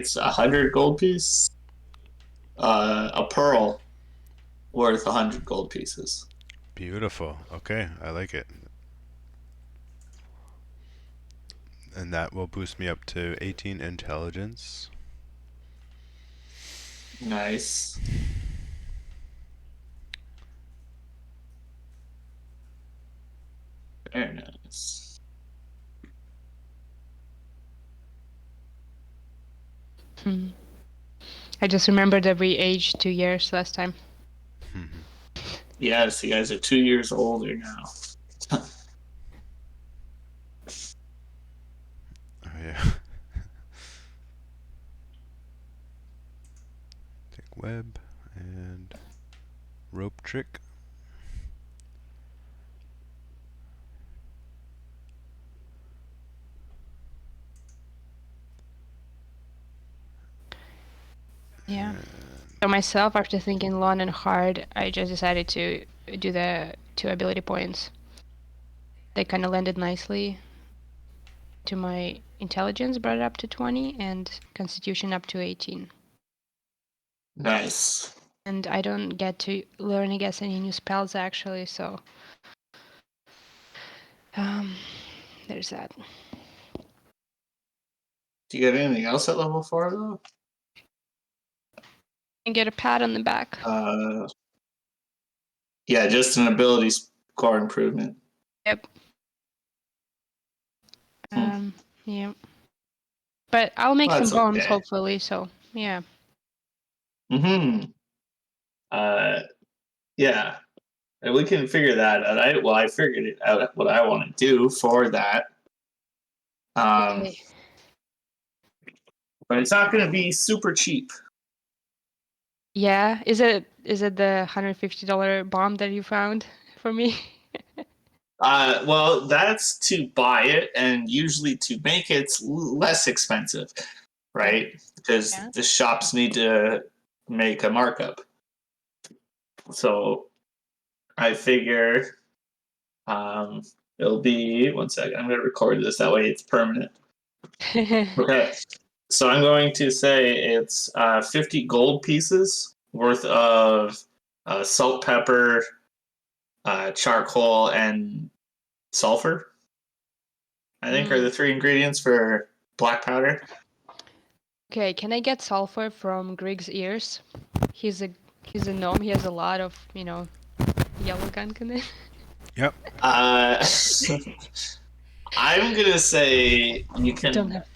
It's 100 gold piece. A pearl worth 100 gold pieces. Beautiful. Okay, I like it. And that will boost me up to 18 intelligence. Nice. Very nice. Hmm. I just remembered that we aged 2 years last time. Yes, you guys are 2 years older now. Oh yeah. Take web and rope trick. Yeah. So myself, after thinking long and hard, I just decided to do the 2 ability points. They kind of landed nicely to my intelligence, brought it up to 20, and constitution up to 18. Nice. And I don't get to learn, I guess, any new spells actually, so there's that. Do you get anything else at level 4 though? And get a pat on the back. Yeah, just an ability score improvement. Yep. Yeah. But I'll make some That's bombs, okay. hopefully, so yeah. Yeah. And we can figure that out. I figured it out what I want to do for that. Okay. But it's not going to be super cheap. Yeah. Is it the $150 bomb that you found for me? Well, that's to buy it, and usually to make it's less expensive, right? Because the shops need to make a markup. So I figure it'll be 1 second. I'm going to record this that way it's permanent. Okay, so I'm going to say it's 50 gold pieces worth of salt, pepper, charcoal, and sulfur. I think are the 3 ingredients for black powder. Okay, can I get sulfur from Grig's ears? He's a gnome. He has a lot of yellow gunk in it. Yep. I'm gonna say you can. Don't have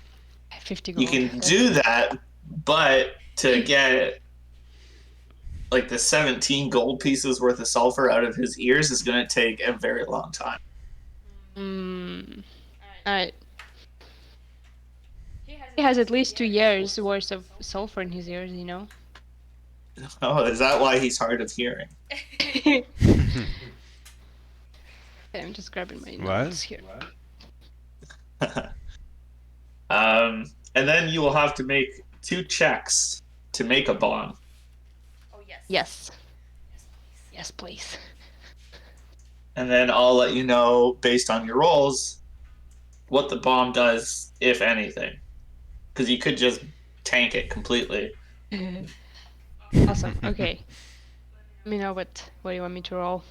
50 You gold. can do that, but to get like the 17 gold pieces worth of sulfur out of his ears is going to take a very long time. Alright. He has at least 2 years worth of sulfur in his ears, you know? Oh, is that why he's hard of hearing? Okay, I'm just grabbing my notes here. And then you will have to make 2 checks to make a bomb. Yes. Yes, please. And then I'll let you know, based on your rolls, what the bomb does, if anything. Because you could just tank it completely. Awesome. Okay. Let me know what you want me to roll.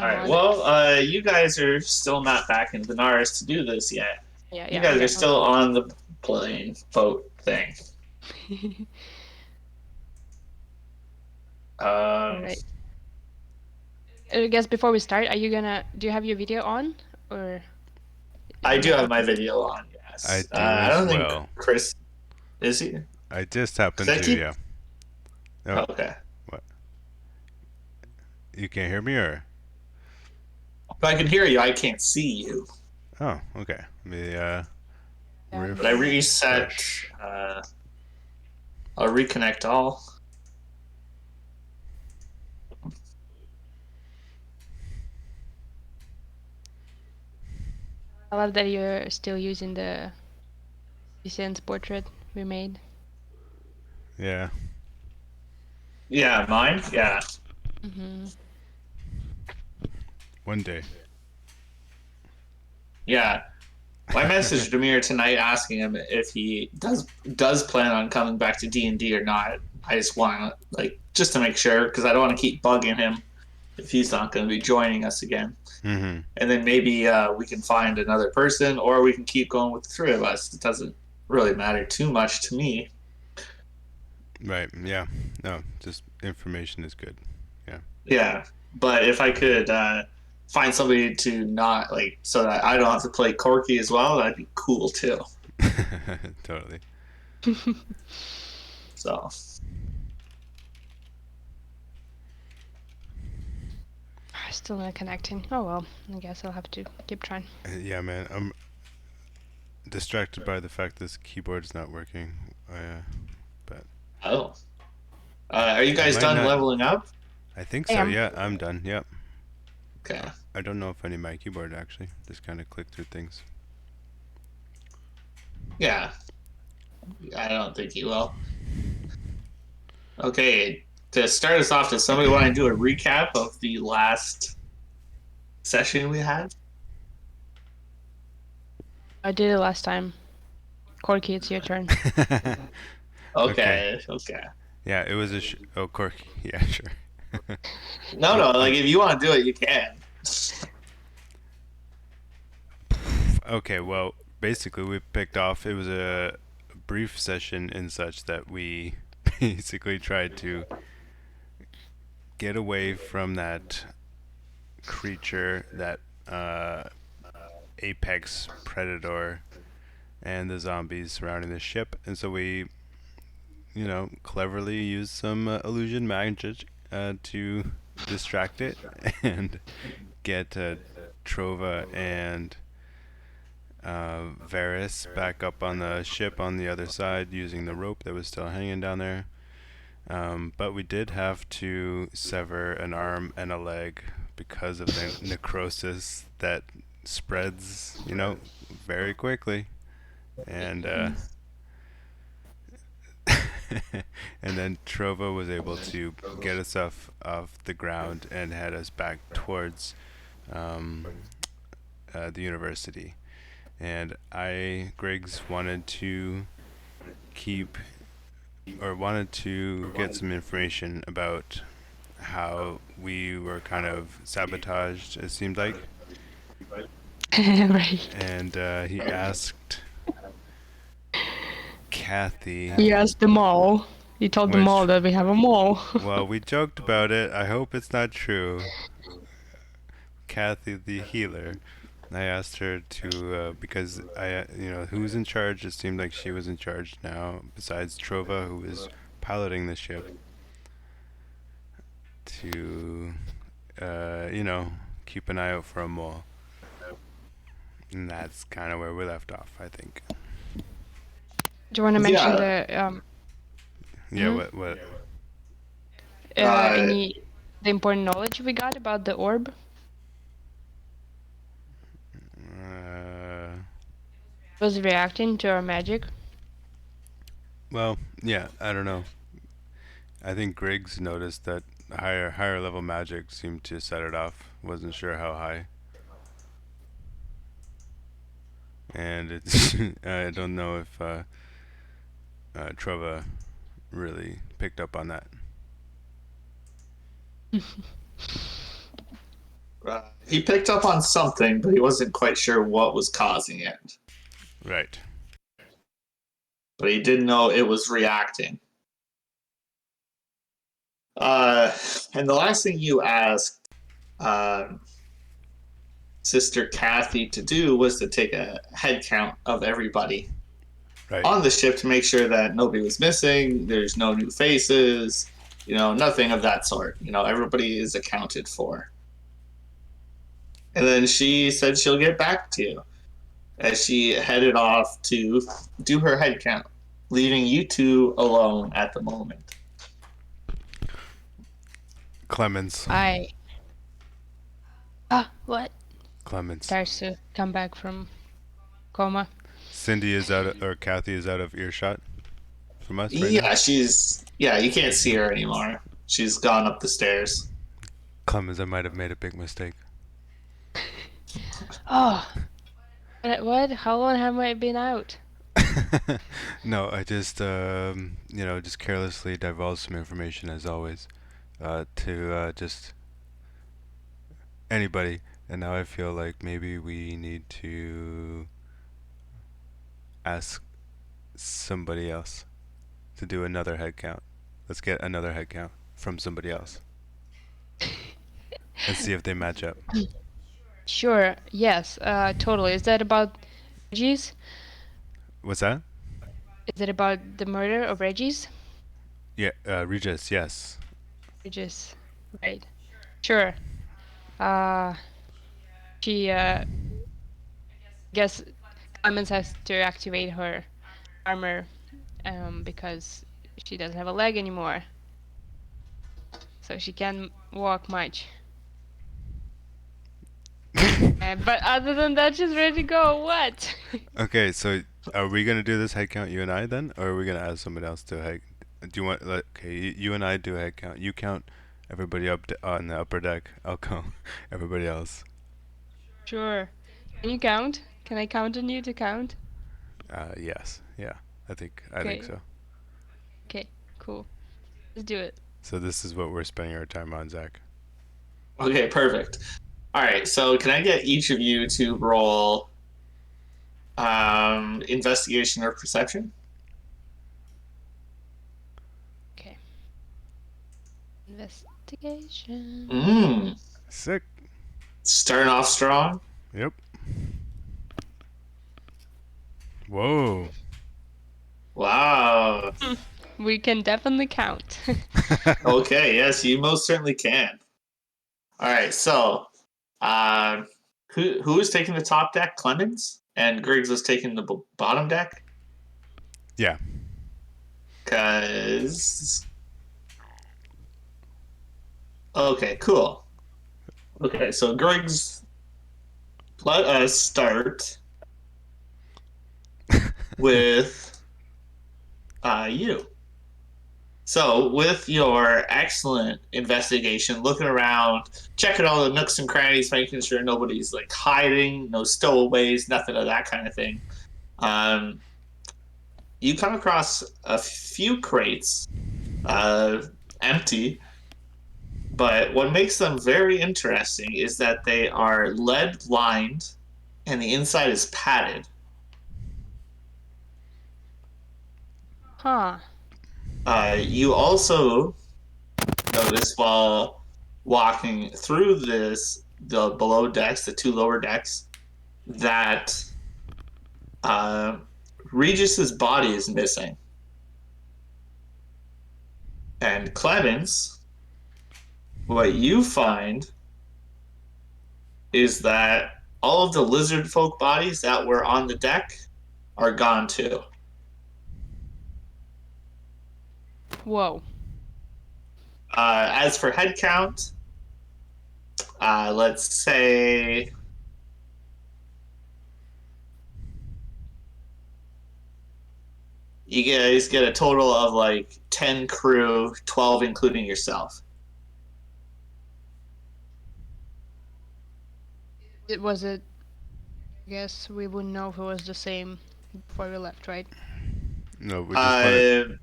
Alright, well, you guys are still not back in Benares to do this yet. Yeah, you guys are still on the plane boat thing. Alright. I guess before we start, do you have your video on? Or I do have my video on, yes. I do I as don't well. think Chris is he? I just happened to, yeah. Oh, okay. What? You can't hear me, or? If I can hear you, I can't see you. Oh, okay. Let me, But I reset. I'll reconnect all. I love that you're still using the Lucien's portrait we made. Yeah. Yeah, mine? Yeah. One day. Yeah. I messaged Demir tonight asking him if he does plan on coming back to D&D or not. I just want just to make sure because I don't want to keep bugging him if he's not going to be joining us again. Mm-hmm. And then maybe we can find another person, or we can keep going with the three of us. It doesn't really matter too much to me. Right. Yeah. No, just information is good. Yeah, but if I could find somebody to not so that I don't have to play Corky as well, that'd be cool too. Totally. So Still not connecting. Oh well, I guess I'll have to keep trying. Yeah, man. I'm distracted by the fact this keyboard is not working. oh, are you guys might done not- leveling up? I think I so. am. Yeah, I'm done. Yep. Okay. I don't know if I need my keyboard actually. Just kind of click through things. Yeah. I don't think you will. Okay. To start us off, does somebody want to do a recap of the last session we had? I did it last time. Corky, it's your turn. Okay. Yeah, it was oh, Corky. Yeah, sure. No, if you want to do it, you can. Okay, well, basically we picked off. It was a brief session in such that we basically tried to get away from that creature, that apex predator, and the zombies surrounding the ship. And so we, cleverly used some illusion magic to distract it and get Trova and Varys back up on the ship on the other side using the rope that was still hanging down there. But we did have to sever an arm and a leg because of the necrosis that spreads, very quickly. And and then Trova was able to get us off the ground and head us back towards the university. And Griggs wanted to get some information about how we were kind of sabotaged, it seemed like. Right. And he asked Kathy. He asked them all. He told them all that we have a mole. Well, we joked about it. I hope it's not true. Kathy, the healer. I asked her to, because who's in charge? It seemed like she was in charge now, besides Trova, who was piloting the ship, to, keep an eye out for a mole. And that's kind of where we left off, I think. Do you want to mention Yeah, Mhm. what? the important knowledge we got about the orb? Was reacting to our magic? Well, yeah, I don't know. I think Griggs noticed that higher level magic seemed to set it off. Wasn't sure how high. And it's I don't know if Trova really picked up on that. He picked up on something, but he wasn't quite sure what was causing it. Right. But he didn't know it was reacting. And the last thing you asked Sister Kathy to do was to take a head count of everybody on the ship to make sure that nobody was missing, there's no new faces, nothing of that sort. Everybody is accounted for. And then she said she'll get back to you as she headed off to do her head count, leaving you two alone at the moment. Clemens. What? Clemens. Starts to come back from coma. Cindy is or Kathy is out of earshot from us right now? You can't see her anymore. She's gone up the stairs. Clemens, I might have made a big mistake. Oh. What? How long have I been out? No, I just just carelessly divulged some information as always, to just anybody, and now I feel like maybe we need to ask somebody else to do another head count. Let's get another head count from somebody else and see if they match up. Sure. Yes. Totally. Is that about Reggie's? What's that? Is it about the murder of Reggie's? Yeah, Regis, yes. Regis. Right. Sure. Uh, she guess Clemens has to activate her armor because she doesn't have a leg anymore. So she can't walk much. But other than that, she's ready to go. What? Okay, so are we gonna do this head count, you and I, then, or are we gonna ask somebody else to head? Do you want? Okay, you and I do a head count. You count everybody up on the upper deck. I'll count everybody else. Sure. Can you count? Can I count on you to count? Yes, yeah, I think Okay. so. Okay, cool. Let's do it. So this is what we're spending our time on, Zach. Okay, perfect. All right, so can I get each of you to roll investigation or perception? Okay. Investigation. Sick. Starting off strong. Yep. Whoa. Wow. We can definitely count. Okay, yes, you most certainly can. All right, so who is taking the top deck? Clemens, and Griggs was taking the bottom deck. Yeah. Cause okay, cool. Okay, so Griggs, let us start with you. So, with your excellent investigation, looking around, checking all the nooks and crannies, making sure nobody's like hiding, no stowaways, nothing of that kind of thing, um, you come across a few crates, empty. But what makes them very interesting is that they are lead lined, and the inside is padded. Huh. You also notice while walking through the below decks, the two lower decks, that uh, Regis's body is missing. And Clemens, what you find is that all of the lizard folk bodies that were on the deck are gone too. Whoa. As for head count, let's say you guys get a total of like 10 crew, 12 including yourself. It was it. I guess we wouldn't know if it was the same before we left, right? No, we just wanted.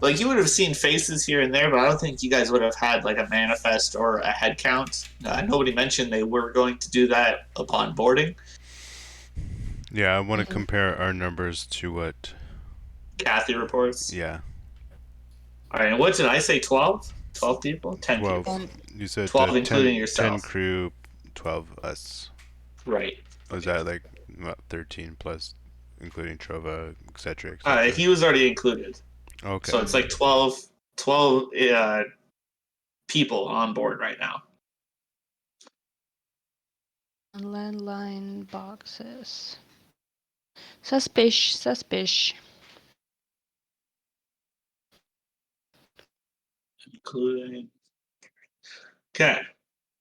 Like you would have seen faces here and there, but I don't think you guys would have had like a manifest or a head count. Nobody mentioned they were going to do that upon boarding. Yeah, I want to compare our numbers to what Kathy reports. Yeah. All right, and what did I say? 12? 12 people? 10 12. people. You said 12 10, including yourself. 10 crew, 12 us. Right. Was that like what, 13 plus, including Trova, etc. He was already included. Okay. So it's like 12 people on board right now. Landline boxes. Suspicious. Including. Okay.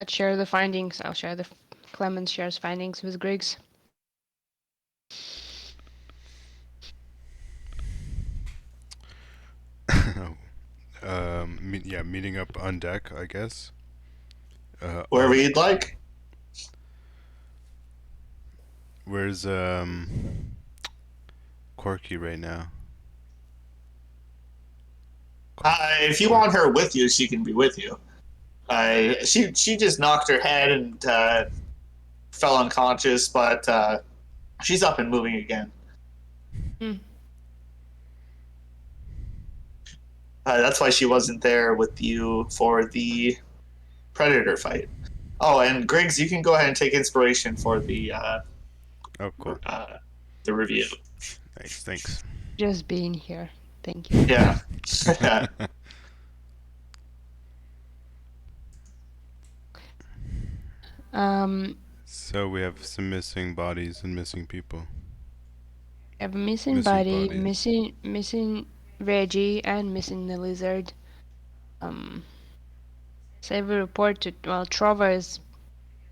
Let's share the findings. I'll share the Clemens shares findings with Griggs. Meeting up on deck, I guess. Wherever you'd like. Where's Corky right now? If you want her with you, she can be with you. She just knocked her head and fell unconscious, but she's up and moving again. Hmm. That's why she wasn't there with you for the Predator fight. Oh, and Griggs, you can go ahead and take inspiration for the Oh, cool. review. Nice, thanks. Just being here. Thank you. Yeah. So we have some missing bodies and missing people. I have a missing Missing body, bodies. missing Reggie, and missing the lizard. Save a report to, well, Trova is,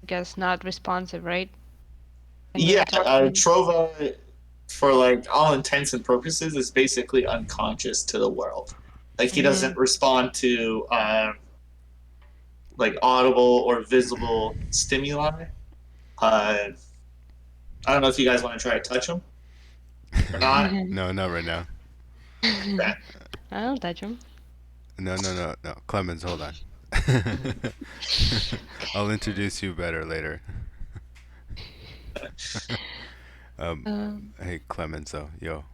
I guess, not responsive, right? Can we Yeah, talk to him? Trova, for like all intents and purposes, is basically unconscious to the world. Like he doesn't respond to like audible or visible stimuli. I don't know if you guys want to try to touch him or not. No, not right now. Okay. I'll touch him. No. Clemens, hold on. I'll introduce you better later. Hey, Clemens, though, yo,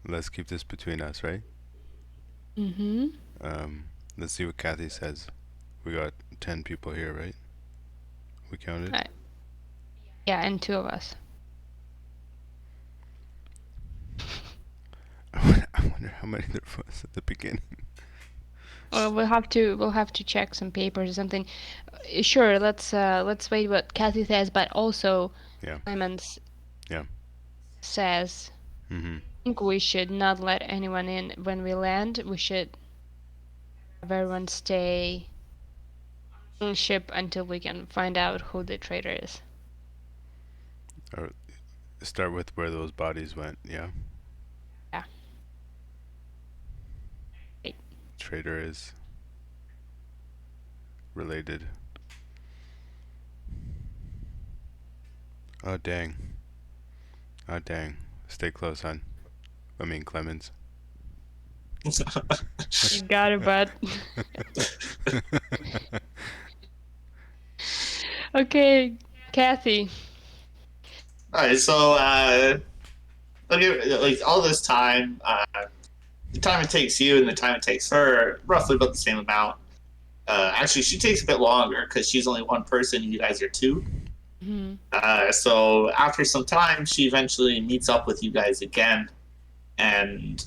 let's keep this between us, right? Let's see what Kathy says. We got 10 people here, right? We counted? Yeah, and 2 of us. I wonder how many there was at the beginning. Well, we'll have to check some papers or something. Sure, let's wait what Kathy says, but also Yeah. Clemens Yeah. says Mm-hmm. I think we should not let anyone in when we land. We should have everyone stay on ship until we can find out who the traitor is. Or start with where those bodies went, yeah? Yeah. Right. Traitor is related. Oh, dang. Oh, dang. Stay close, hon. I mean, Clemens. You got it, bud. Okay, Kathy. All right, so like all this time, the time it takes you and the time it takes her are roughly about the same amount. Actually, she takes a bit longer because she's only one person. You guys are 2. So after some time, she eventually meets up with you guys again, and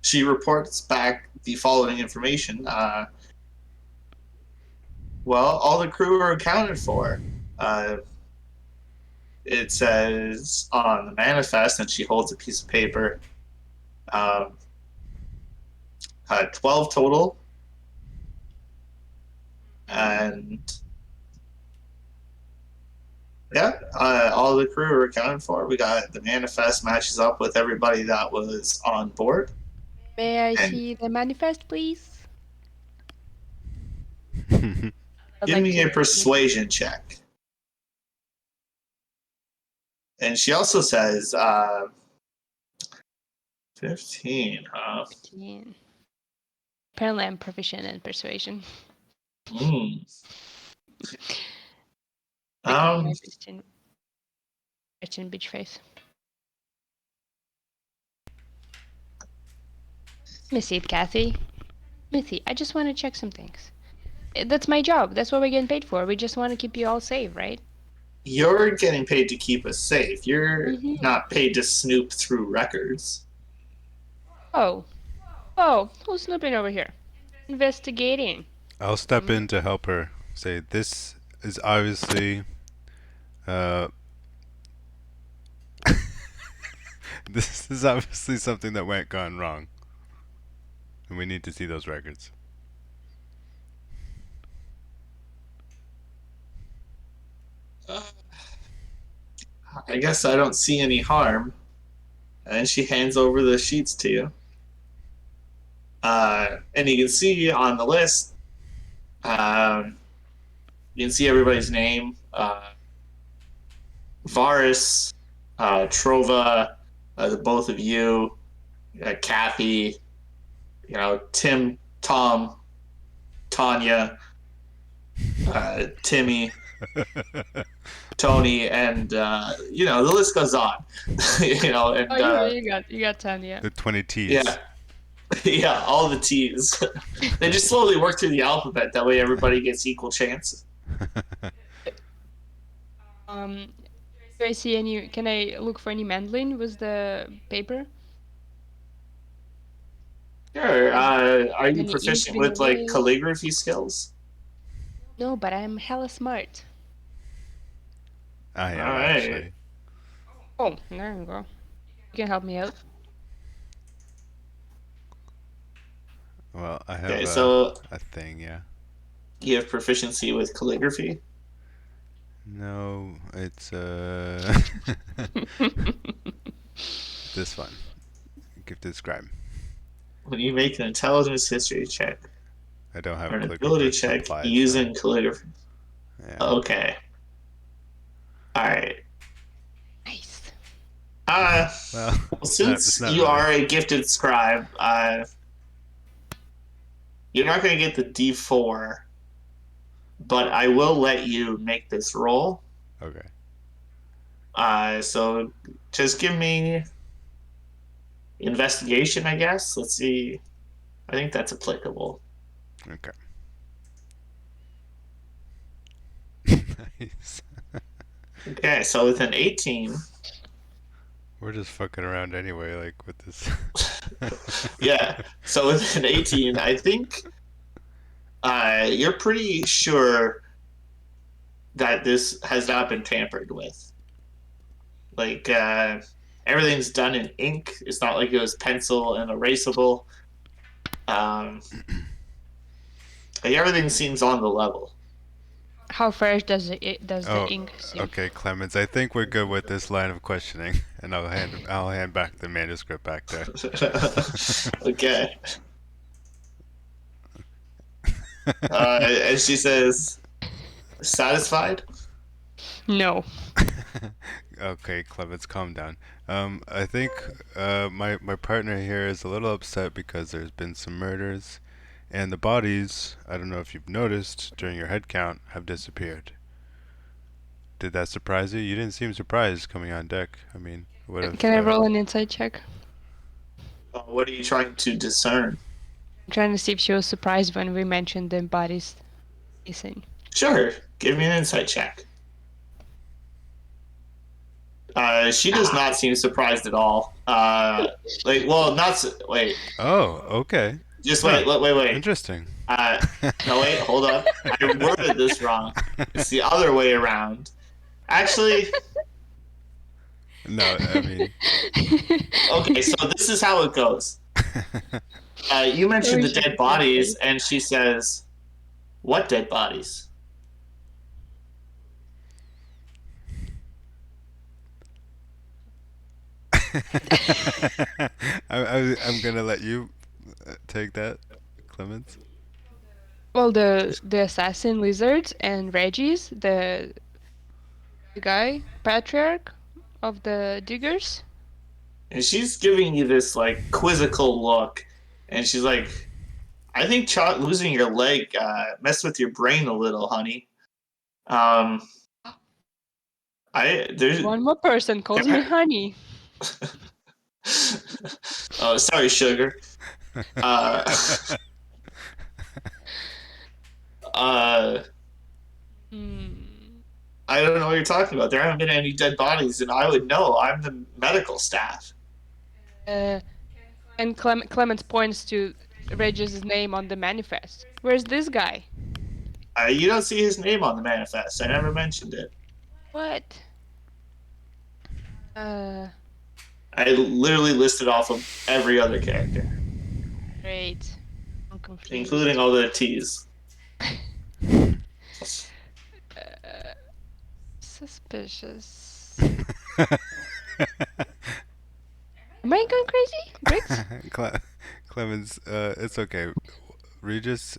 she reports back the following information. Well, all the crew are accounted for. It says on the manifest, and she holds a piece of paper. 12 total, and yeah, all the crew are accounted for. We got the manifest matches up with everybody that was on board. May I And see the manifest, please? give me a persuasion check. And she also says 15, huh? 15. Apparently, I'm proficient in persuasion. My Christian bitch face. Let me see it, Kathy. Let me see. I just want to check some things. That's my job. That's what we're getting paid for. We just want to keep you all safe, right? You're getting paid to keep us safe. You're not paid to snoop through records. Oh, who's snooping over here? Investigating. I'll step in to help her. Say, this is obviously this is obviously something that went gone wrong. And we need to see those records. I guess I don't see any harm. And she hands over the sheets to you. And you can see on the list, you can see everybody's name. Varus, Trova, the both of you, Kathy, Tim, Tom, Tanya, Timmy, Tony, and the list goes on. And Oh, you got Tanya. The 20 T's. yeah, yeah, all the T's. They just slowly work through the alphabet. That way, everybody gets equal chance. Do I see any? Can I look for any mandolin with the paper? Sure. Are you Any ink proficient being with like available? calligraphy skills? No, but I'm hella smart. I All am right. actually. Oh, there you go. You can help me out. Well, I have Okay, so a thing, yeah. you have proficiency with calligraphy. No, it's this one. Gifted scribe. When you make an intelligence history check I don't have or an calligrapher ability check supplies. using So, calligraphy. yeah. Okay. All right. Nice. Well, Since not you really. are a gifted scribe, you're not going to get the D4, but I will let you make this roll. Okay. So just give me investigation, I guess. Let's see. I think that's applicable. Okay. Nice. Okay, so with an 18, We're just fucking around anyway, like with this. yeah. So with an 18, I think you're pretty sure that this has not been tampered with. Like everything's done in ink. It's not like it was pencil and erasable. Like everything seems on the level. How fresh does the Oh, ink seem? okay, Clemens. I think we're good with this line of questioning, and I'll hand back the manuscript back there. Okay. And she says, "Satisfied?" No. Okay, Clemens, calm down. I think my partner here is a little upset because there's been some murders, and the bodies, I don't know if you've noticed during your head count, have disappeared. Did that surprise you? You didn't seem surprised coming on deck. I mean, what if? Can I roll an insight check? What are you trying to discern? I'm trying to see if she was surprised when we mentioned the bodies missing. Sure. Give me an insight check. She does not seem surprised at all. Wait. Oh, okay. Just wait. Wait. Interesting. No, wait. Hold up. I worded this wrong. It's the other way around. Actually, No, I mean. okay. So this is how it goes. You mentioned the dead bodies, and she says, "What dead bodies?" I'm gonna let you take that, Clemens. Well, the assassin lizards and Regis, the guy patriarch of the diggers. And she's giving you this like quizzical look, and she's like, "I think losing your leg messed with your brain a little, honey." There's One more person calls me honey. Oh, sorry, sugar. uh, I don't know what you're talking about. There haven't been any dead bodies, and I would know. I'm the medical staff. And Clemens points to Regis' name on the manifest. Where's this guy? You don't see his name on the manifest. I never mentioned it. What? I literally listed off of every other character, Great. I'm confused. including all the T's. Suspicious. Am I going crazy? Briggs? Clemens, it's okay. Regis,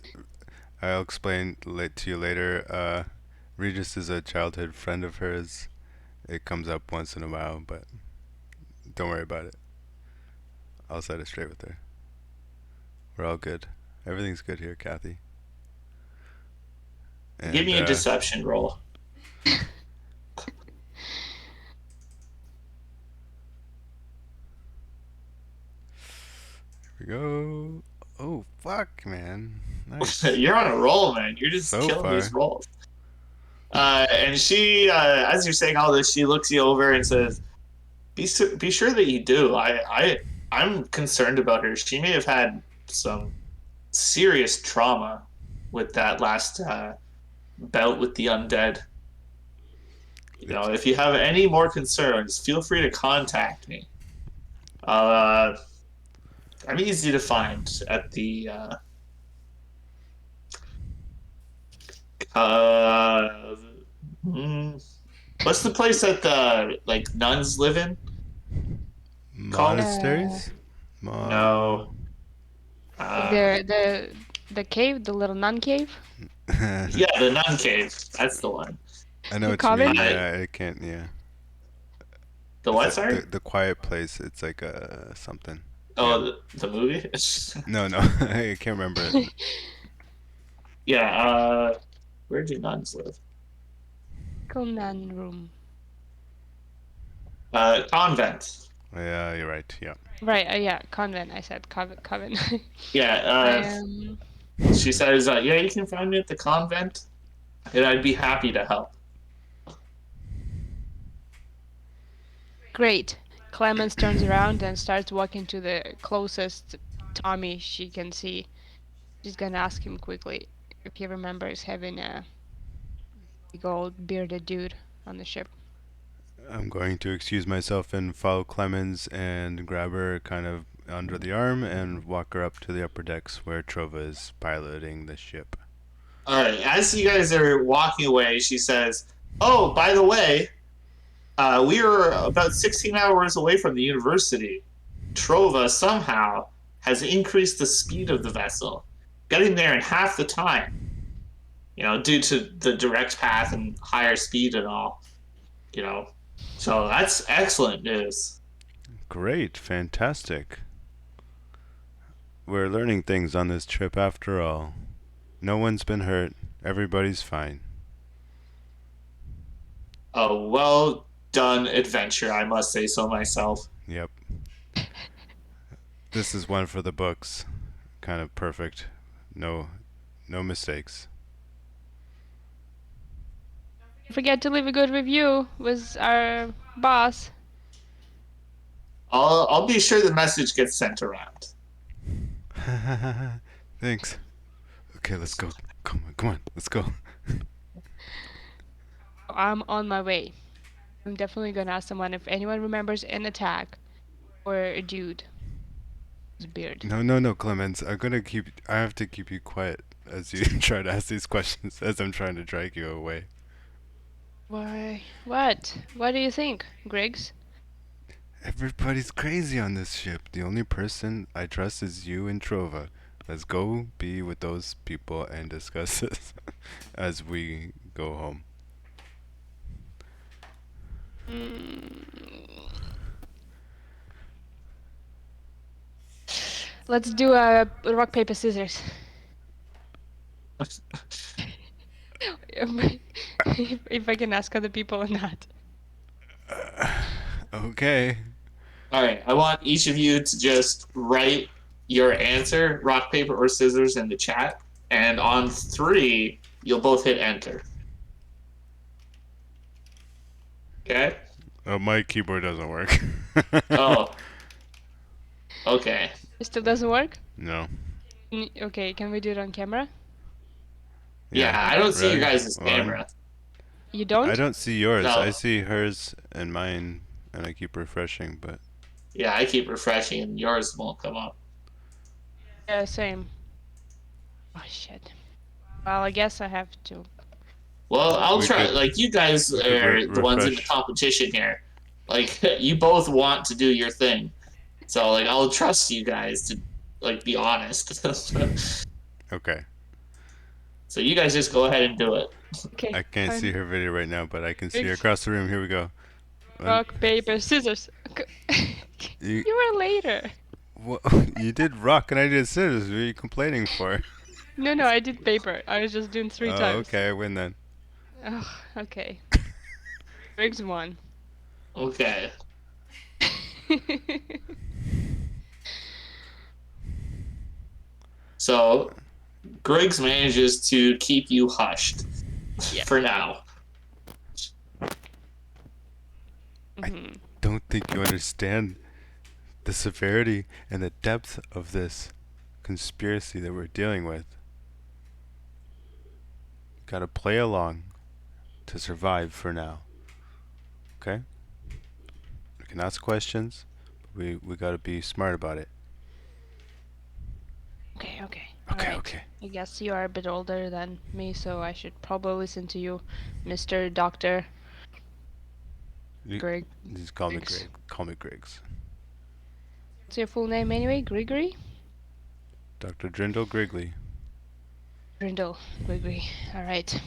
I'll explain to you later. Regis is a childhood friend of hers, It comes up once in a while, but don't worry about it. I'll set it straight with her. We're all good. Everything's good here, Kathy. And, Give me a deception roll. Here we go. Oh, fuck, man. Nice. You're on a roll, man. You're just So killing far. these rolls. And she, as you're saying all this, she looks you over and says, be sure that you do. I'm concerned about her. She may have had some serious trauma with that last bout with the undead. You know, if you have any more concerns, feel free to contact me. I'm easy to find at the what's the place that the like nuns live in? Monasteries? No. The cave, the little nun cave. Yeah, the nun cave. That's the one. I know The what you mean. common? Yeah, I can't. Yeah. The what? Sorry. The quiet place. It's like something. Oh, Yeah. the movie. No, I can't remember it. Yeah. Where do nuns live? Nun room. Convent. Yeah, you're right. Yeah. Right. Yeah. Convent. I said convent. Yeah. She says, "Yeah, you can find me at the convent, and I'd be happy to help." Great. Clemens turns around and starts walking to the closest Tommy she can see. She's gonna ask him quickly if he remembers having a big old bearded dude on the ship. I'm going to excuse myself and follow Clemens and grab her kind of under the arm and walk her up to the upper decks where Trova is piloting the ship. All right. As you guys are walking away, she says, "Oh, by the way, we were about 16 hours away from the university. Trova somehow has increased the speed of the vessel, getting there in half the time. You know, due to the direct path and higher speed and all. You know, so that's excellent news." Great, fantastic. We're learning things on this trip after all. No one's been hurt. Everybody's fine. A well done adventure, I must say so myself. Yep. This is one for the books. Kind of perfect. No mistakes. Don't forget to leave a good review with our boss. I'll be sure the message gets sent around. Thanks. Okay, let's go. Come on, let's go. I'm on my way. I'm definitely gonna ask someone if anyone remembers an attack or a dude with a beard. No, Clemens. I have to keep you quiet as you try to ask these questions as I'm trying to drag you away. Why? What? What do you think, Griggs? Everybody's crazy on this ship. The only person I trust is you and Trova. Let's go be with those people and discuss this as we go home. Let's do a rock, paper, scissors. if I can ask other people or not. Okay. All right, I want each of you to just write your answer, rock, paper, or scissors, in the chat. And on 3, you'll both hit enter. Okay? Oh, my keyboard doesn't work. Oh. Okay. It still doesn't work? No. Okay, can we do it on camera? Yeah, I don't see you Ready? guys' One. camera. You don't? I don't see yours. No. I see hers and mine, and I keep refreshing, but... Yeah, I keep refreshing and yours won't come up. Yeah, same. Oh, shit. Well, I guess I have to. Well, I'll We try. could- Like, you guys we could are the ones in the refresh. competition here. Like, you both want to do your thing. So, like, I'll trust you guys to, like, be honest. Okay. So you guys just go ahead and do it. Okay. I can't fine. see her video right now, but I can see her Thanks. across the room. Here we go. Rock, paper, scissors. You, You were later. you did rock and I did scissors. What are you complaining for? No, I did paper. I was just doing 3 Oh, times. okay, I win then. Oh, okay. Briggs won. Okay. So Griggs manages to keep you hushed Yeah. for now. Mhm. Don't think you understand the severity and the depth of this conspiracy that we're dealing with. Gotta play along to survive for now. Okay? We can ask questions, but we gotta be smart about it. Okay. Okay, Alright. okay. I guess you are a bit older than me, so I should probably listen to you, Mr. Doctor Greg. Just call me Griggs. Greg. Call me Griggs. What's your full name anyway? Gregory? Dr. Drindle Grigley. Grindle. Gregory. Alright.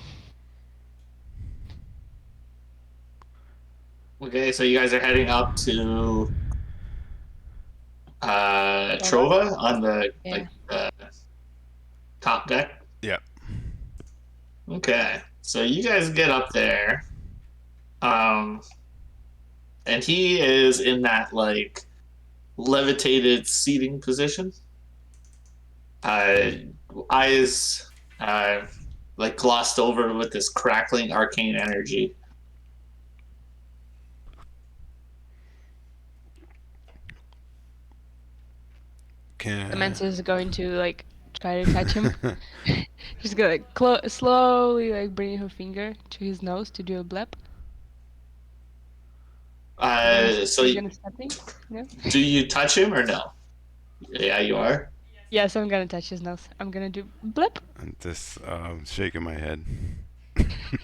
Okay, so you guys are heading up to Trova on the Yeah. top deck. Yep. Okay, so you guys get up there, and he is in that like levitated seating position. Eyes like glossed over with this crackling arcane energy. Clemens is going to like try to catch him. She's gonna like slowly like bring her finger to his nose to do a blep. So You're gonna stop me? No? do you touch him or no? Yeah, you are. Yes, I'm gonna touch his nose. I'm gonna do blep. I'm just shaking my head.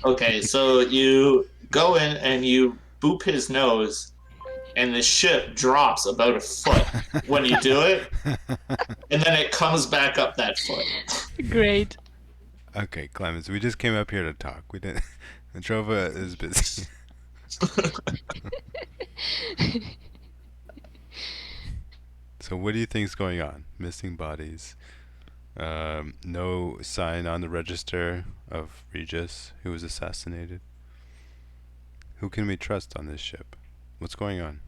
Okay, so you go in and you boop his nose, and the ship drops about a foot when you do it, and then it comes back up that foot. Great. Okay, Clemens, we just came up here to talk. We didn't. Trova is busy. So what do you think's going on? Missing bodies. No sign on the register of Regis, who was assassinated. Who can we trust on this ship? What's going on?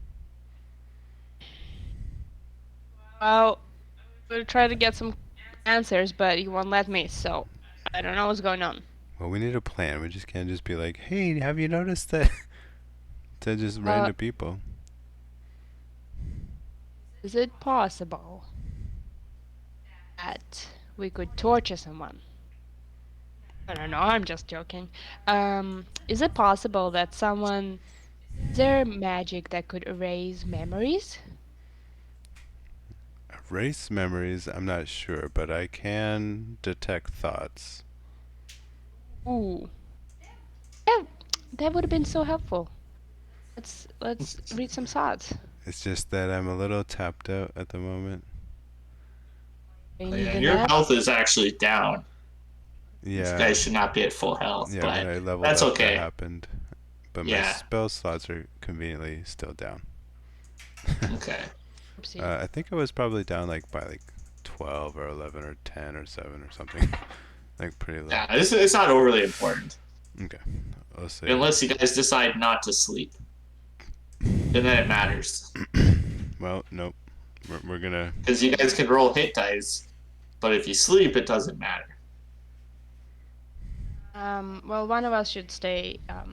Well, we'll try to get some answers, but he won't let me, so I don't know what's going on. Well, we need a plan. We just can't just be like, hey, have you noticed that? To just random people. Is it possible that we could torture someone? I don't know, I'm just joking. Is it possible that someone... Is there magic that could erase memories? Erase memories, I'm not sure, but I can detect thoughts. Ooh. That would have been so helpful. Let's read some thoughts. It's just that I'm a little tapped out at the moment. And your health is actually down. Yeah. You guys should not be at full health, Yeah, but when I leveled that's up, okay. that happened. But my Yeah. spell slots are conveniently still down. Okay. I think I was probably down like by like 12 or 11 or 10 or 7 or something. Like pretty low. Yeah, it's not overly important. Okay. Let's see. Unless you guys decide not to sleep. And then it matters. Well, nope. We're gonna... Because you guys can roll hit dice, but if you sleep, it doesn't matter. Well, one of us should stay up.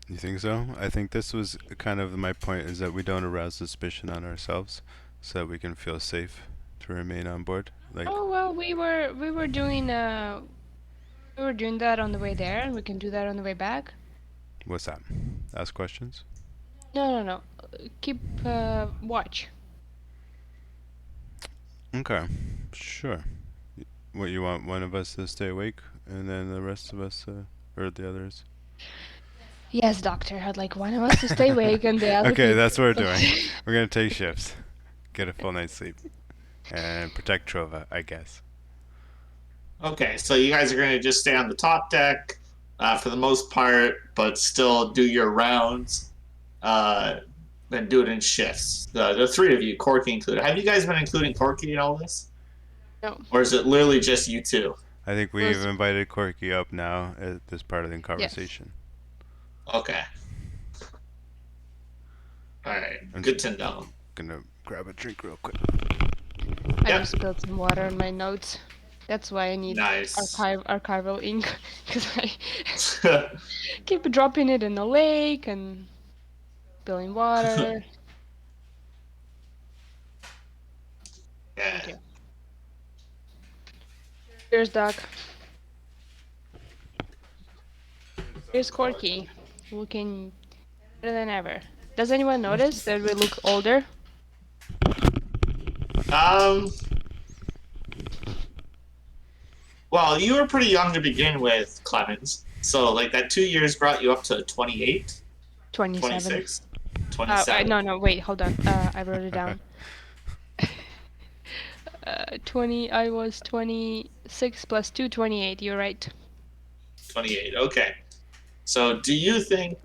You think so? I think this was kind of my point, is that we don't arouse suspicion on ourselves, so that we can feel safe to remain on board. Like, Oh well, we were doing that on the way there, and we can do that on the way back. what's that? Ask questions? No. Keep watch. Okay, sure. What, you want one of us to stay awake, and then the rest of us, or the others? Yes, doctor. I'd like one of us to stay awake and the other. Okay, that's what we're doing. We're gonna take shifts, get a full night's sleep, and protect Trova, I guess. Okay, so you guys are going to just stay on the top deck. for the most part, but still do your rounds. And do it in shifts. The three of you, Corky included. Have you guys been including Corky in all this? No. Or is it literally just you two? I think we've invited Corky up now at this part of the conversation. Okay. Alright, good to know. Gonna grab a drink real quick. I Yep. just spilled some water on my notes. That's why I need Nice. archival ink, because I keep dropping it in the lake and spilling water. Yeah. Thank you. Here's Doc. Here's Corky, looking better than ever. Does anyone notice that we look older? Well, you were pretty young to begin with, Clemens. So, like, that 2 years brought you up to 28? 27. 26? 27? No, wait, hold on. I wrote it down. 20, I was 26 plus 2, 28, you're right. 28, okay. So, do you think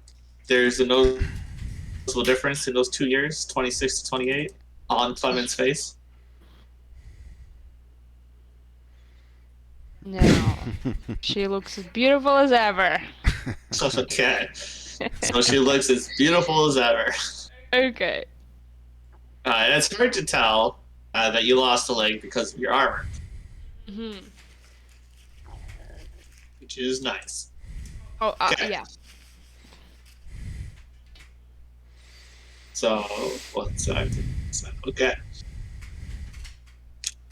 there's a noticeable difference in those 2 years, 26 to 28, on Clemens' face? No. She looks as beautiful as ever. Okay. So she looks as beautiful as ever. Okay. And it's hard to tell that you lost a leg because of your armor, which is nice. Oh, Okay. yeah. So, 1 second. Okay.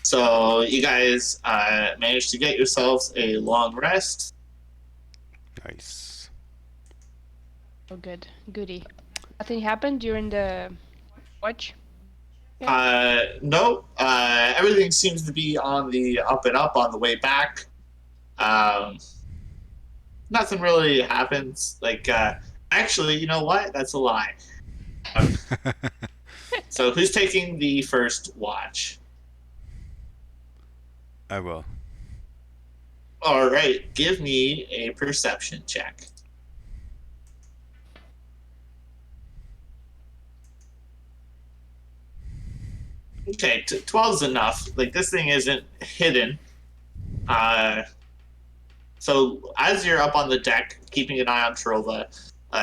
So, you guys managed to get yourselves a long rest. Nice. Oh, good. Goody. Nothing happened during the watch? No, everything seems to be on the up and up on the way back. Nothing really happens. Like, actually, you know what? That's a lie. So, who's taking the first watch? I will. All right, give me a perception check. Okay, 12 is enough. Like, this thing isn't hidden. So as you're up on the deck, keeping an eye on Trova,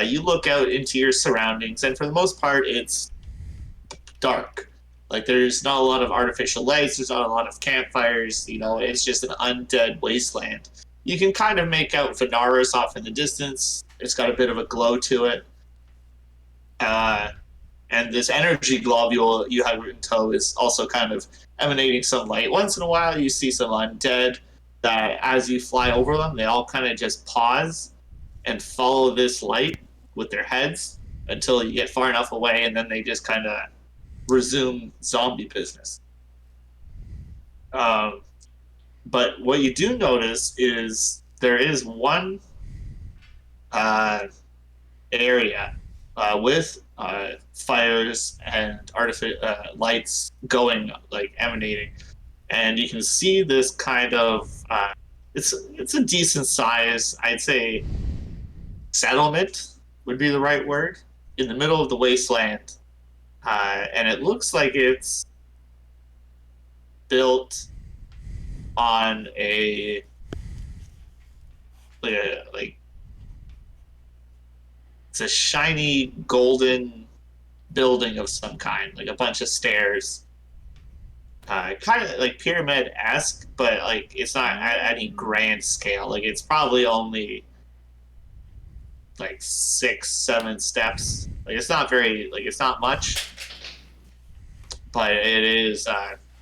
you look out into your surroundings, and for the most part, it's dark. Like, there's not a lot of artificial lights, there's not a lot of campfires, you know, it's just an undead wasteland. You can kind of make out Venaris off in the distance. It's got a bit of a glow to it. And this energy globule you have in tow is also kind of emanating some light. Once in a while, you see some undead that, as you fly over them, they all kind of just pause and follow this light with their heads until you get far enough away, and then they just kind of resume zombie business. But what you do notice is there is one area with fires and lights going, like, emanating, and you can see this kind of it's a decent size, I'd say, settlement would be the right word, in the middle of the wasteland, and it looks like it's built on a it's a shiny golden building of some kind, like a bunch of stairs, kind of like pyramid-esque, but like it's not at any grand scale. Like, it's probably only like 6-7 steps. Like, it's not very, like, it's not much, but it is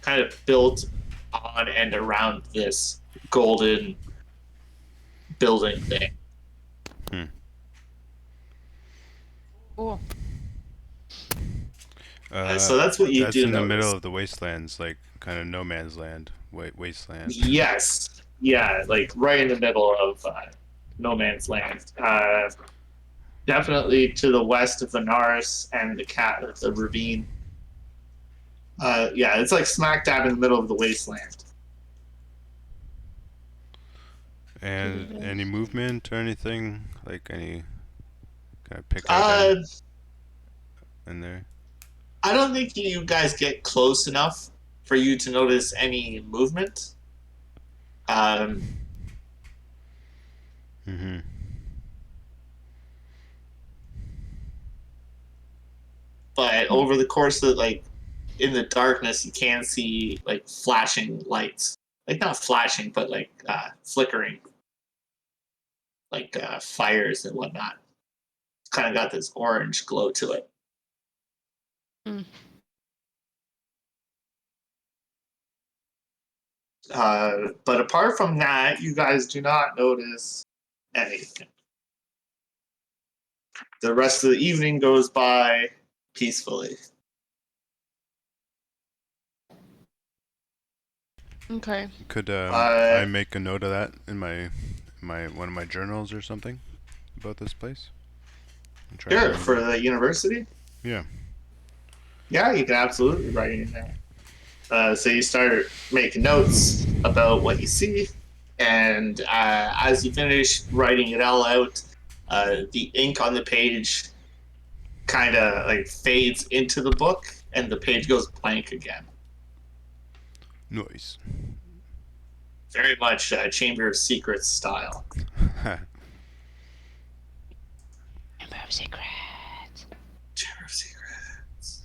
kind of built on and around this golden building thing. Cool. So that's what you that's do in the notice. middle of the wastelands, like kind of no man's land, wasteland. Yes, yeah, like right in the middle of no man's land. Definitely to the west of Venaris and the ravine. Yeah, it's like smack dab in the middle of the wasteland. And any movement or anything? Like any kind of pick out Uh, in there? I don't think you guys get close enough for you to notice any movement. Mm-hmm. But over the course of like in the darkness, you can see like flashing lights, like not flashing, but like flickering, like fires and whatnot. It's kind of got this orange glow to it. Mm. But apart from that, you guys do not notice anything. The rest of the evening goes by peacefully. Okay. Could I make a note of that in my one of my journals or something about this place? And try to Sure, remember for it? the university. Yeah. Yeah, you can absolutely write it in there. So you start making notes about what you see, and as you finish writing it all out, the ink on the page kind of like fades into the book, and the page goes blank again. Noise. Very much Chamber of Secrets style. Chamber of Secrets. Chamber of Secrets.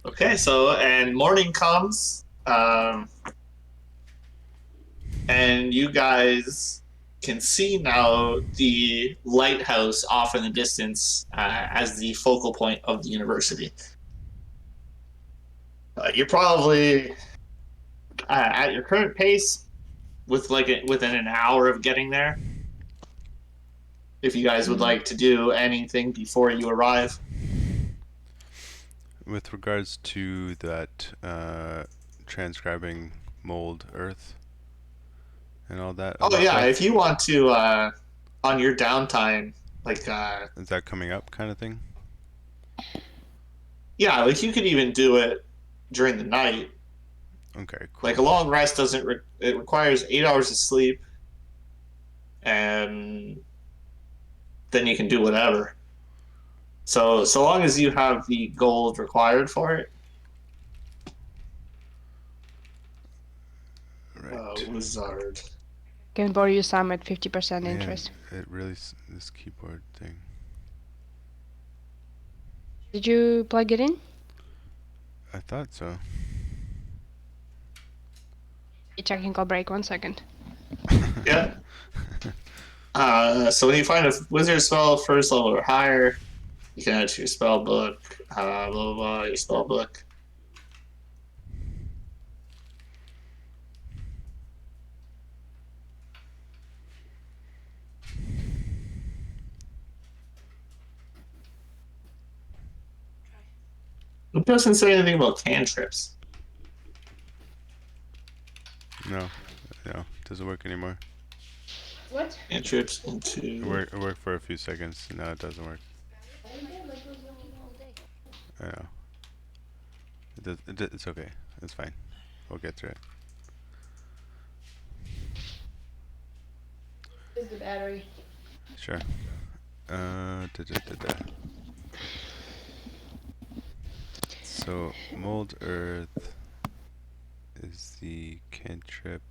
Okay, so and morning comes, and you guys can see now the lighthouse off in the distance as the focal point of the university. You're probably at your current pace with within an hour of getting there. If you guys would like to do anything before you arrive. With regards to that transcribing mold earth and all that. Oh other yeah, stuff, if you want to on your downtime, like is that coming up kind of thing? yeah, like you could even do it during the night. Okay, cool. Like a long rest doesn't it requires 8 hours of sleep, and then you can do whatever. So long as you have the gold required for it. Right. Wizard. Can borrow you some at 50% Man, interest. it really this keyboard thing. Did you plug it in? I thought so. A technical break. 1 second. Yeah. So when you find a wizard spell first level or higher, you can add it to your spell book. Blah blah blah. Your spell book. It doesn't say anything about cantrips. No, it doesn't work anymore. What? Cantrips into. It worked for a few seconds. Now it doesn't work. I know. It's okay. It's fine. We'll get through it. Is the battery? Sure. Da, da, da, da. So mold earth is the cantrip.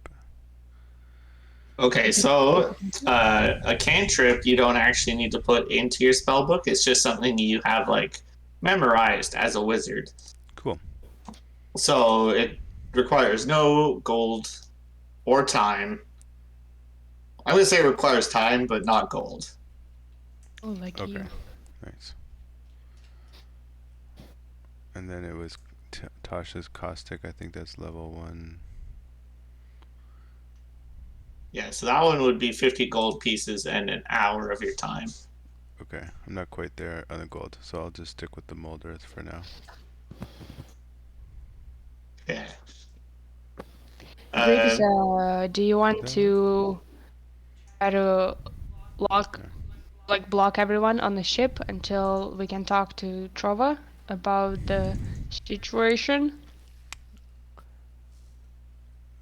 Okay, so a cantrip you don't actually need to put into your spell book. It's just something you have like memorized as a wizard. Cool. So it requires no gold or time. I would say it requires time, but not gold. Oh, like Okay. you. Nice. And then it was Tasha's caustic. I think that's level 1. Yeah, so that one would be 50 gold pieces and an hour of your time. Okay, I'm not quite there on the gold, so I'll just stick with the mold earth for now. Yeah. Briggs, do you want to try to block everyone on the ship until we can talk to Trova about the situation?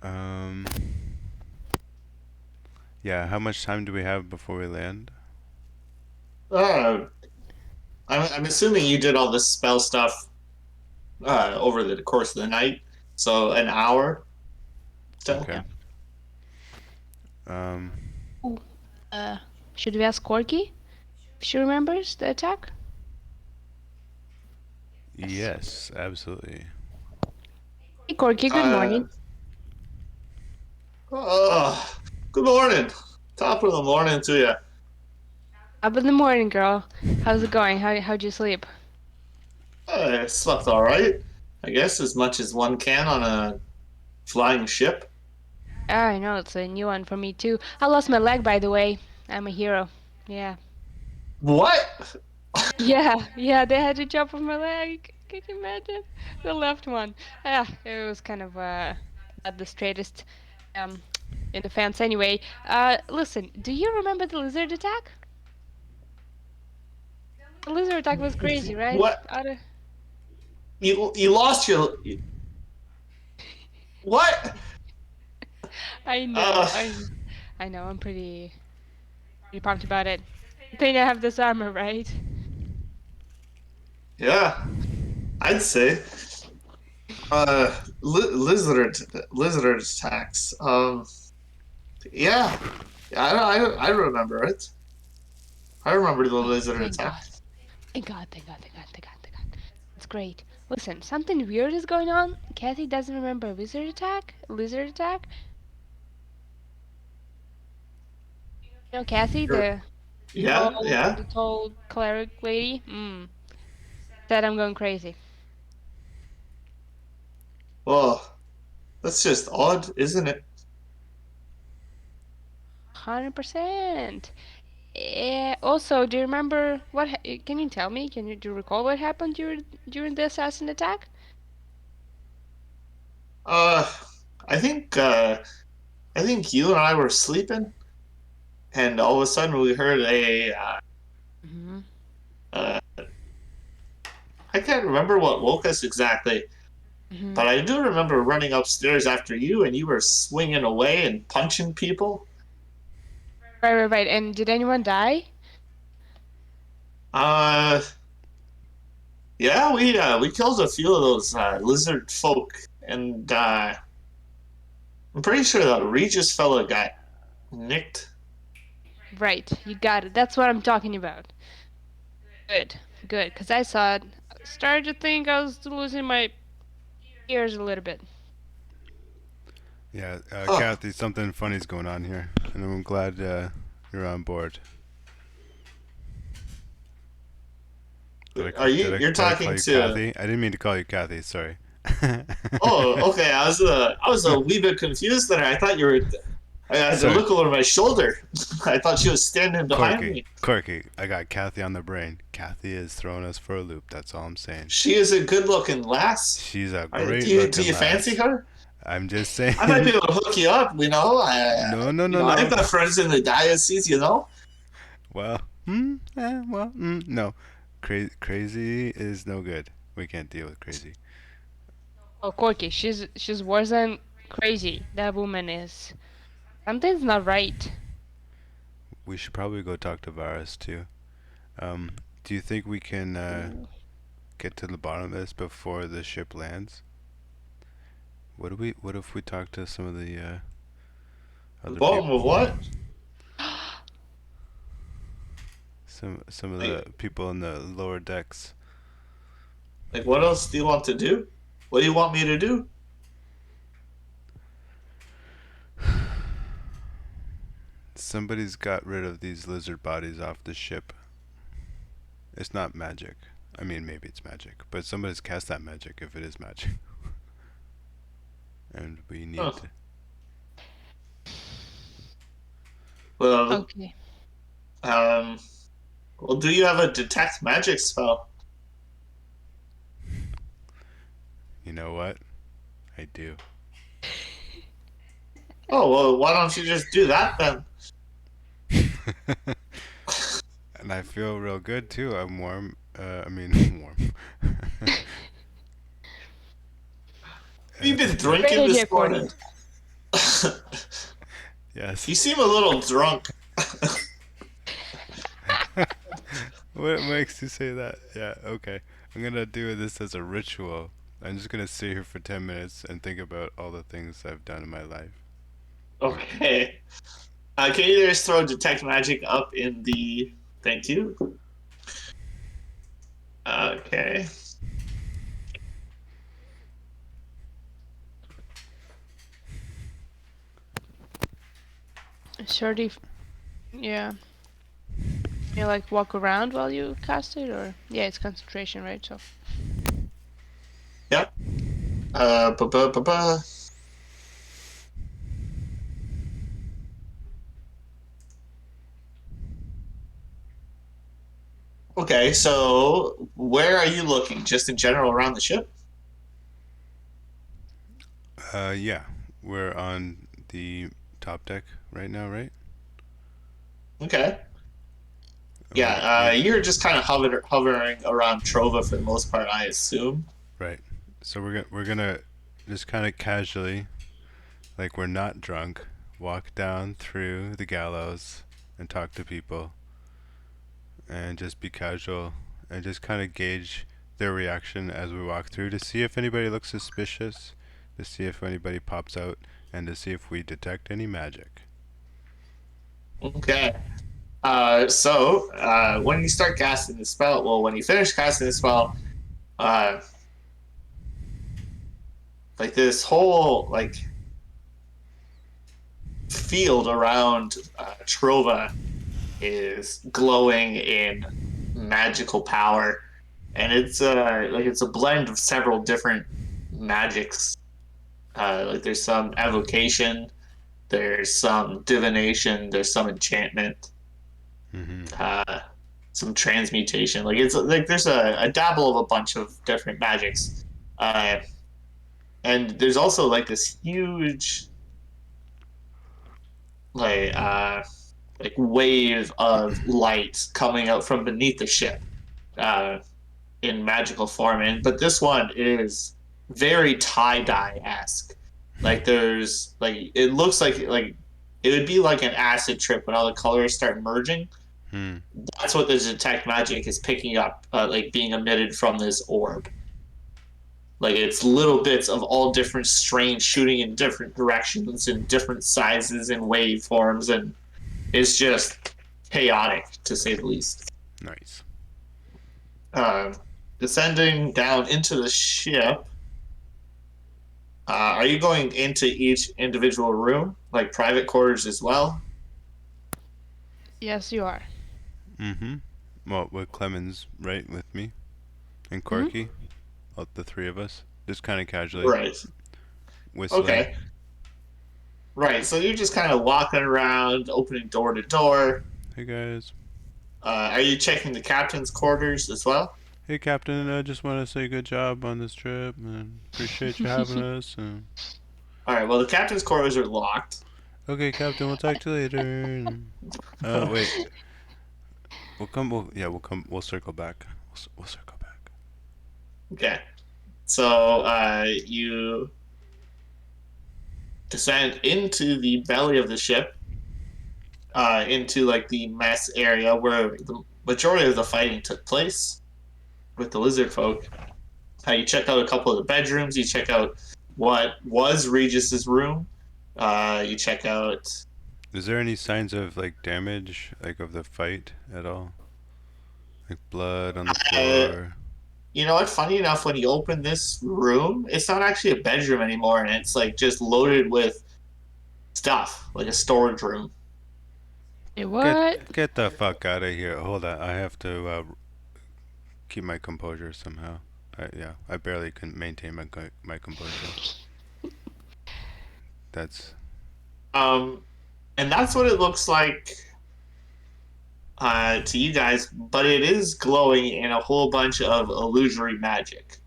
Um. Yeah. How much time do we have before we land? Uh, I'm assuming you did all this spell stuff over the course of the night, so an hour still. Okay. Um. Ooh, should we ask Corky if she remembers the attack? Yes. Absolutely. Hey, Corky, good morning. Oh, good morning. Top of the morning to you. Up in the morning, girl. How's it going? How'd you sleep? I slept all right. I guess as much as one can on a flying ship. Ah, I know, it's a new one for me too. I lost my leg, by the way. I'm a hero. Yeah. What? Yeah, they had to chop off my leg. Can you imagine? The left one. Yeah, it was kind of not the straightest um in the fence anyway. Listen, do you remember the lizard attack? The lizard attack was crazy, right? What? You lost your what? I know, Uh, I know, I'm pretty pumped about it. I think I have this armor, right? yeah, I'd say. Lizard attacks. Yeah, I remember it. I remember the Oh, lizard thank attack. God. Thank God. That's great. Listen, something weird is going on. Kathy doesn't remember a lizard attack? Lizard attack? You know Kathy, Sure. Yeah. the tall cleric lady? Said I'm going crazy. Well, that's just odd, isn't it? 100%. Also, do you remember can you tell me? Do you recall what happened during the assassin attack? Uh, I think uh, I think you and I were sleeping, and all of a sudden we heard Mm-hmm. uh I can't remember what woke us exactly, Mm-hmm. but I do remember running upstairs after you, and you were swinging away and punching people. Right. And did anyone die? Uh, yeah, we killed a few of those lizard folk, and I'm pretty sure that Regis fella got nicked. Right, you got it. That's what I'm talking about. Good, because I saw it. Started to think I was losing my ears a little bit. Yeah. Oh, Kathy, something funny's going on here, and I'm glad you're on board. are you? You're Did I call talking you to? Kathy? I didn't mean to call you Kathy. Sorry. Oh, okay. I was a wee bit confused there. I thought you were. I had to Sorry. look over my shoulder. I thought she was standing behind me. Corky, I got Kathy on the brain. Kathy is throwing us for a loop. That's all I'm saying. She is a good-looking lass. She's a Do great you looking lass. fancy her? I'm just saying. I might be able to hook you up. You know, No. I've got friends in the diocese. You know. Well, no. Crazy is no good. We can't deal with crazy. Oh, Corky, she's worse than crazy. That woman is. Something's not right. We should probably go talk to Varus too. Do you think we can get to the bottom of this before the ship lands? What if we talk to some of the The other bottom people? of what? Some of Like, the people in the lower decks. like, what else do you want to do? What do you want me to do? Somebody's got rid of these lizard bodies off the ship. It's not magic. I mean, maybe it's magic, but somebody's cast that magic if it is magic. And we need. Huh. Well, Okay. well, do you have a detect magic spell? You know what? I do. Oh well, why don't you just do that then? And I feel real good too. I'm warm. I mean, warm. You've been Ready drinking this here, Corky. morning. Yes. You seem a little drunk. What makes you say that? Yeah, okay. I'm gonna do this as a ritual. I'm just gonna sit here for 10 minutes and think about all the things I've done in my life. Okay. Can you just throw detect magic up in the? Thank you. Okay. Sort of, yeah. You like walk around while you cast it, or yeah, it's concentration, right? So Yep. Ba ba ba ba. Okay, so where are you looking? Just in general around the ship? Yeah. We're on the top deck right now, right? Okay. We're, Yeah, we're you're just kind of hovering around Trova for the most part, I assume. right. So we're gonna just kind of casually, like we're not drunk, walk down through the gallows and talk to people and just be casual and just kind of gauge their reaction as we walk through to see if anybody looks suspicious, to see if anybody pops out, and to see if we detect any magic. Okay. When you start casting the spell, well, when you finish casting the spell, uh, like this whole like field around Trova is glowing in magical power, and it's a blend of several different magics. Like there's some evocation, there's some divination, there's some enchantment, Mm-hmm. uh, some transmutation. Like it's like there's a dabble of a bunch of different magics, uh, and there's also like this huge like uh, like wave of light coming out from beneath the ship. Uh, in magical form, but this one is very tie dye esque. Like there's like it looks like it would be like an acid trip when all the colors start merging. Hmm. That's what the detect magic is picking up, like being emitted from this orb. Like it's little bits of all different strains shooting in different directions in different sizes and waveforms, and it's just chaotic to say the least. Nice. Uh, Descending down into the ship. Are you going into each individual room, like private quarters as well? yes, you are. Mm-hmm. Well, with Clemens right with me and Hmm. Corky, all the three of us, just kind of casually Right. whistling. Okay. Right. So you're just kind of walking around, opening door to door. Hey guys. Are you checking the captain's quarters as well? Hey Captain, I just want to say good job on this trip and appreciate you having us. And All right. Well, the captain's quarters are locked. okay, Captain, we'll talk to you later. And, wait, we'll come. We'll come. We'll circle back. We'll circle back. Okay. So you descend into the belly of the ship, into like the mess area where the majority of the fighting took place with the lizard folk. You check out a couple of the bedrooms. You check out what was Regis's room. You check out. Is there any signs of like damage, like of the fight at all? Like blood on the Uh, floor? you know what? Funny enough, when you open this room, it's not actually a bedroom anymore, and it's like just loaded with stuff, like a storage room. What? Get the fuck out of here! Hold on, I have to keep my composure somehow. Yeah, I barely can maintain my composure. That's Um, and that's what it looks like to you guys, but it is glowing in a whole bunch of illusory magic.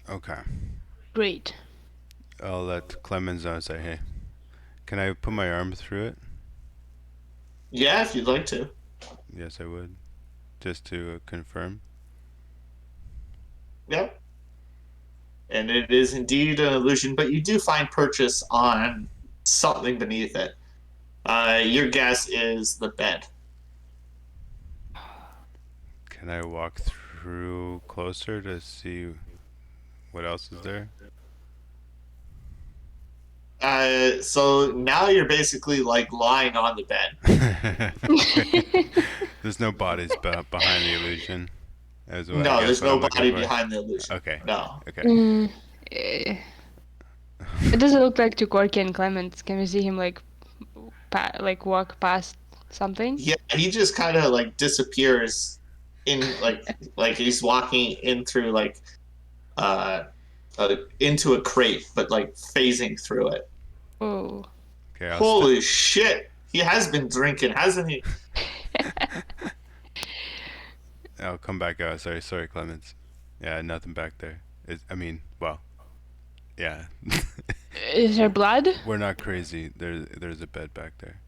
okay. Great. I'll let Clemens say, hey, can I put my arm through it? Yeah, if you'd like to. Yes, I would. Just to confirm. Yep. And it is indeed an illusion, but you do find purchase on something beneath it. Your guess is the bed. Can I walk through closer to see what else is there? So now you're basically like lying on the bed. There's no bodies behind the illusion. No, there's What no I'm looking body for. behind the illusion. Okay. No. Okay. Eh, it doesn't look like to Corky and Clement. Can we see him like walk past something? Yeah, he just kind of like disappears in like he's walking in through like uh, into a crate, but like phasing through it. Oh. Okay. Holy shit! He has been drinking, hasn't he? I'll come back out. Sorry, Clemens. Yeah, nothing back there. Well, yeah. Is there blood? We're not crazy. There's a bed back there.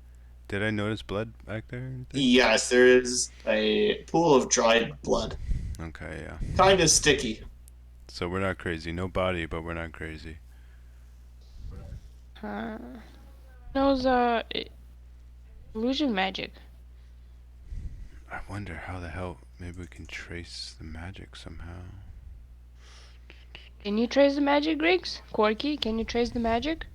Did I notice blood back there? Yes, there is a pool of dried blood. Okay, yeah. Kind of sticky. So we're not crazy. No body, but we're not crazy. Knows illusion magic. I wonder how the hell maybe we can trace the magic somehow. Can you trace the magic, Griggs? Corky, can you trace the magic?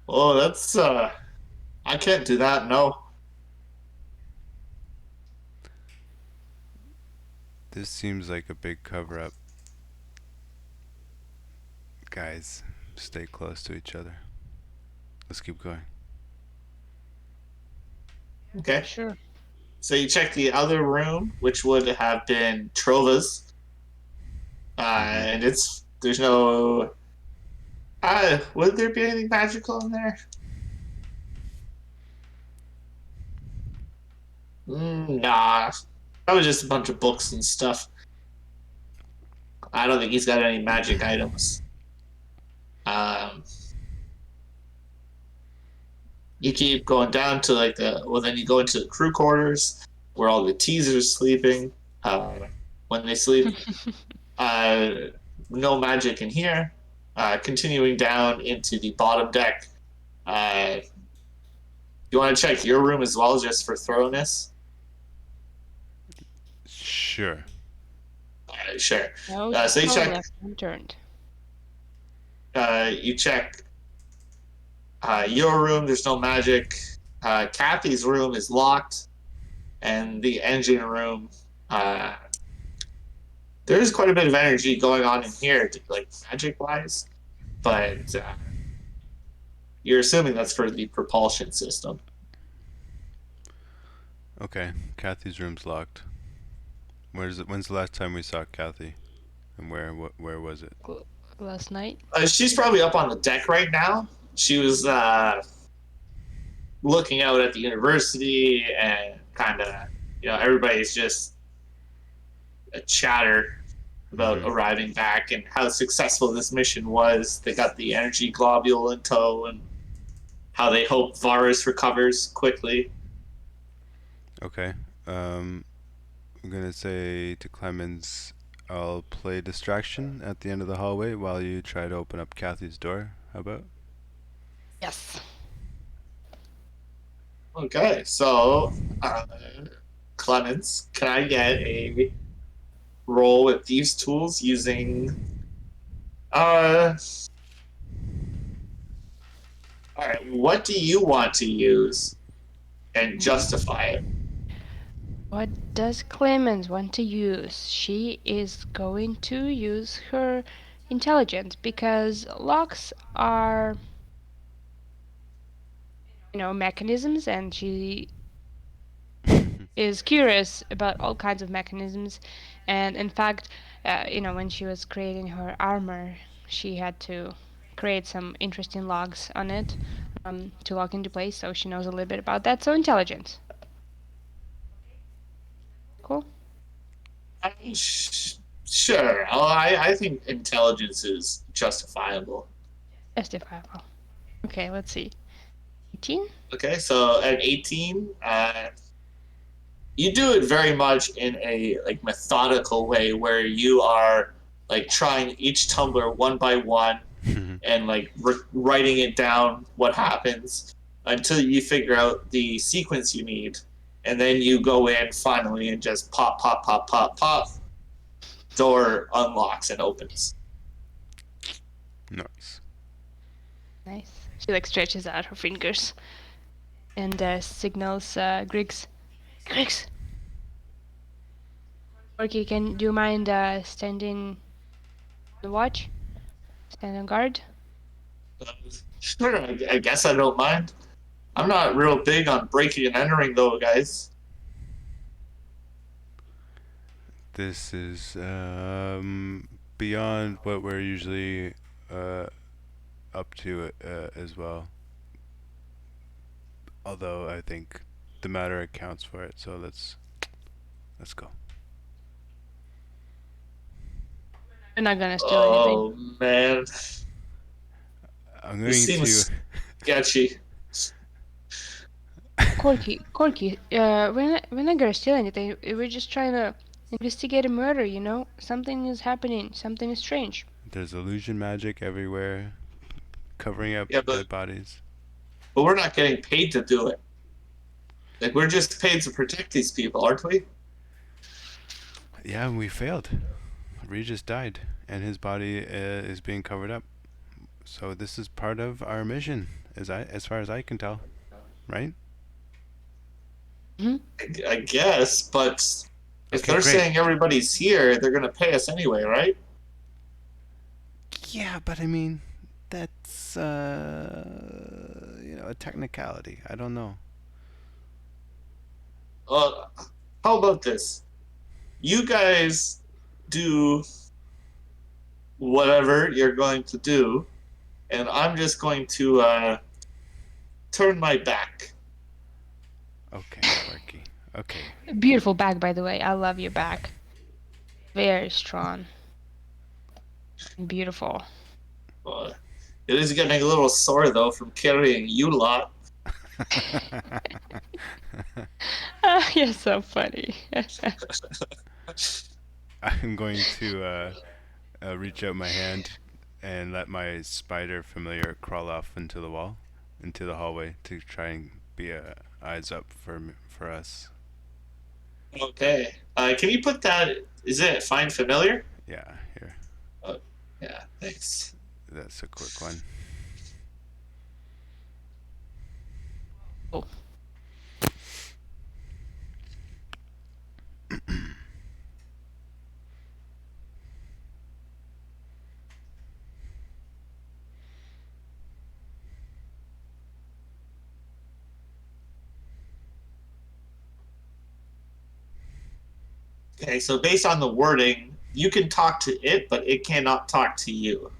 Oh, that's I can't do that. No. This seems like a big cover-up. Guys, stay close to each other. Let's keep going. Okay. Sure. So you check the other room, which would have been Trova's, and there's no. Would there be anything magical in there? Nah, that was just a bunch of books and stuff. I don't think he's got any magic items. You keep going down to then you go into the crew quarters where all the teasers sleeping. When they sleep, no magic in here. Continuing down into the bottom deck. You want to check your room as well, just for thoroughness? Sure. Sure. No, So you check. left unturned. You check your room. There's no magic. Kathy's room is locked, and the engine room. There's quite a bit of energy going on in here, like magic-wise, but you're assuming that's for the propulsion system. Okay, Kathy's room's locked. When's the last time we saw Kathy? And where was it? Last night. She's probably up on the deck right now. She was looking out at the university and kind of, everybody's just a chatter about arriving back and how successful this mission was. They got the energy globule in tow and how they hope Varus recovers quickly. Okay. I'm gonna say to Clemens, I'll play distraction at the end of the hallway while you try to open up Kathy's door. How about? Yes. Okay, so Clemens, can I get a roll with these tools using all right, what do you want to use and justify it? What does Clemens want to use? She is going to use her intelligence because locks are, mechanisms, and she is curious about all kinds of mechanisms. And in fact, when she was creating her armor, she had to create some interesting logs on it to lock into place, so she knows a little bit about that. So intelligence. Cool. Sure. I think intelligence is justifiable. Justifiable. Okay, let's see. 18? Okay, so at 18, you do it very much in a methodical way where you are trying each tumbler one by one and like writing it down what happens until you figure out the sequence you need, and then you go in finally and just pop, pop, pop, pop, pop. Door unlocks and opens. Nice. Nice. She like stretches out her fingers and signals Griggs. Griggs! Corky, do you mind standing the watch? Stand on guard? Sure, I guess I don't mind. I'm not real big on breaking and entering, though, guys. This is beyond what we're usually up to as well. Although I think the matter accounts for it, so let's go. We're not gonna steal anything. Oh, man. I'm going This to. seems sketchy. Corky, we're not gonna steal anything. We're just trying to investigate a murder, you know? Something is happening. Something is strange. There's illusion magic everywhere, covering up dead bodies. But we're not getting paid to do it. Like, we're just paid to protect these people, aren't we? Yeah, we failed. Regis died, and his body is being covered up. So this is part of our mission, as far as I can tell, right? I guess, but if Okay, they're great. saying everybody's here, they're going to pay us anyway, right? Yeah, but I mean, that's a technicality. I don't know. How about this? You guys do whatever you're going to do, and I'm just going to turn my back. Okay, Quirky. Okay. Beautiful back, by the way. I love your back. Very strong. Beautiful. It is getting a little sore, though, from carrying you lot. You're so funny. I'm going to reach out my hand and let my spider familiar crawl off into the wall, into the hallway, to try and be eyes up for us. Okay. Can you put that? Is it find familiar? Yeah, here. Yeah, thanks. That's a quick one. Oh. Okay, so based on the wording, you can talk to it, but it cannot talk to you.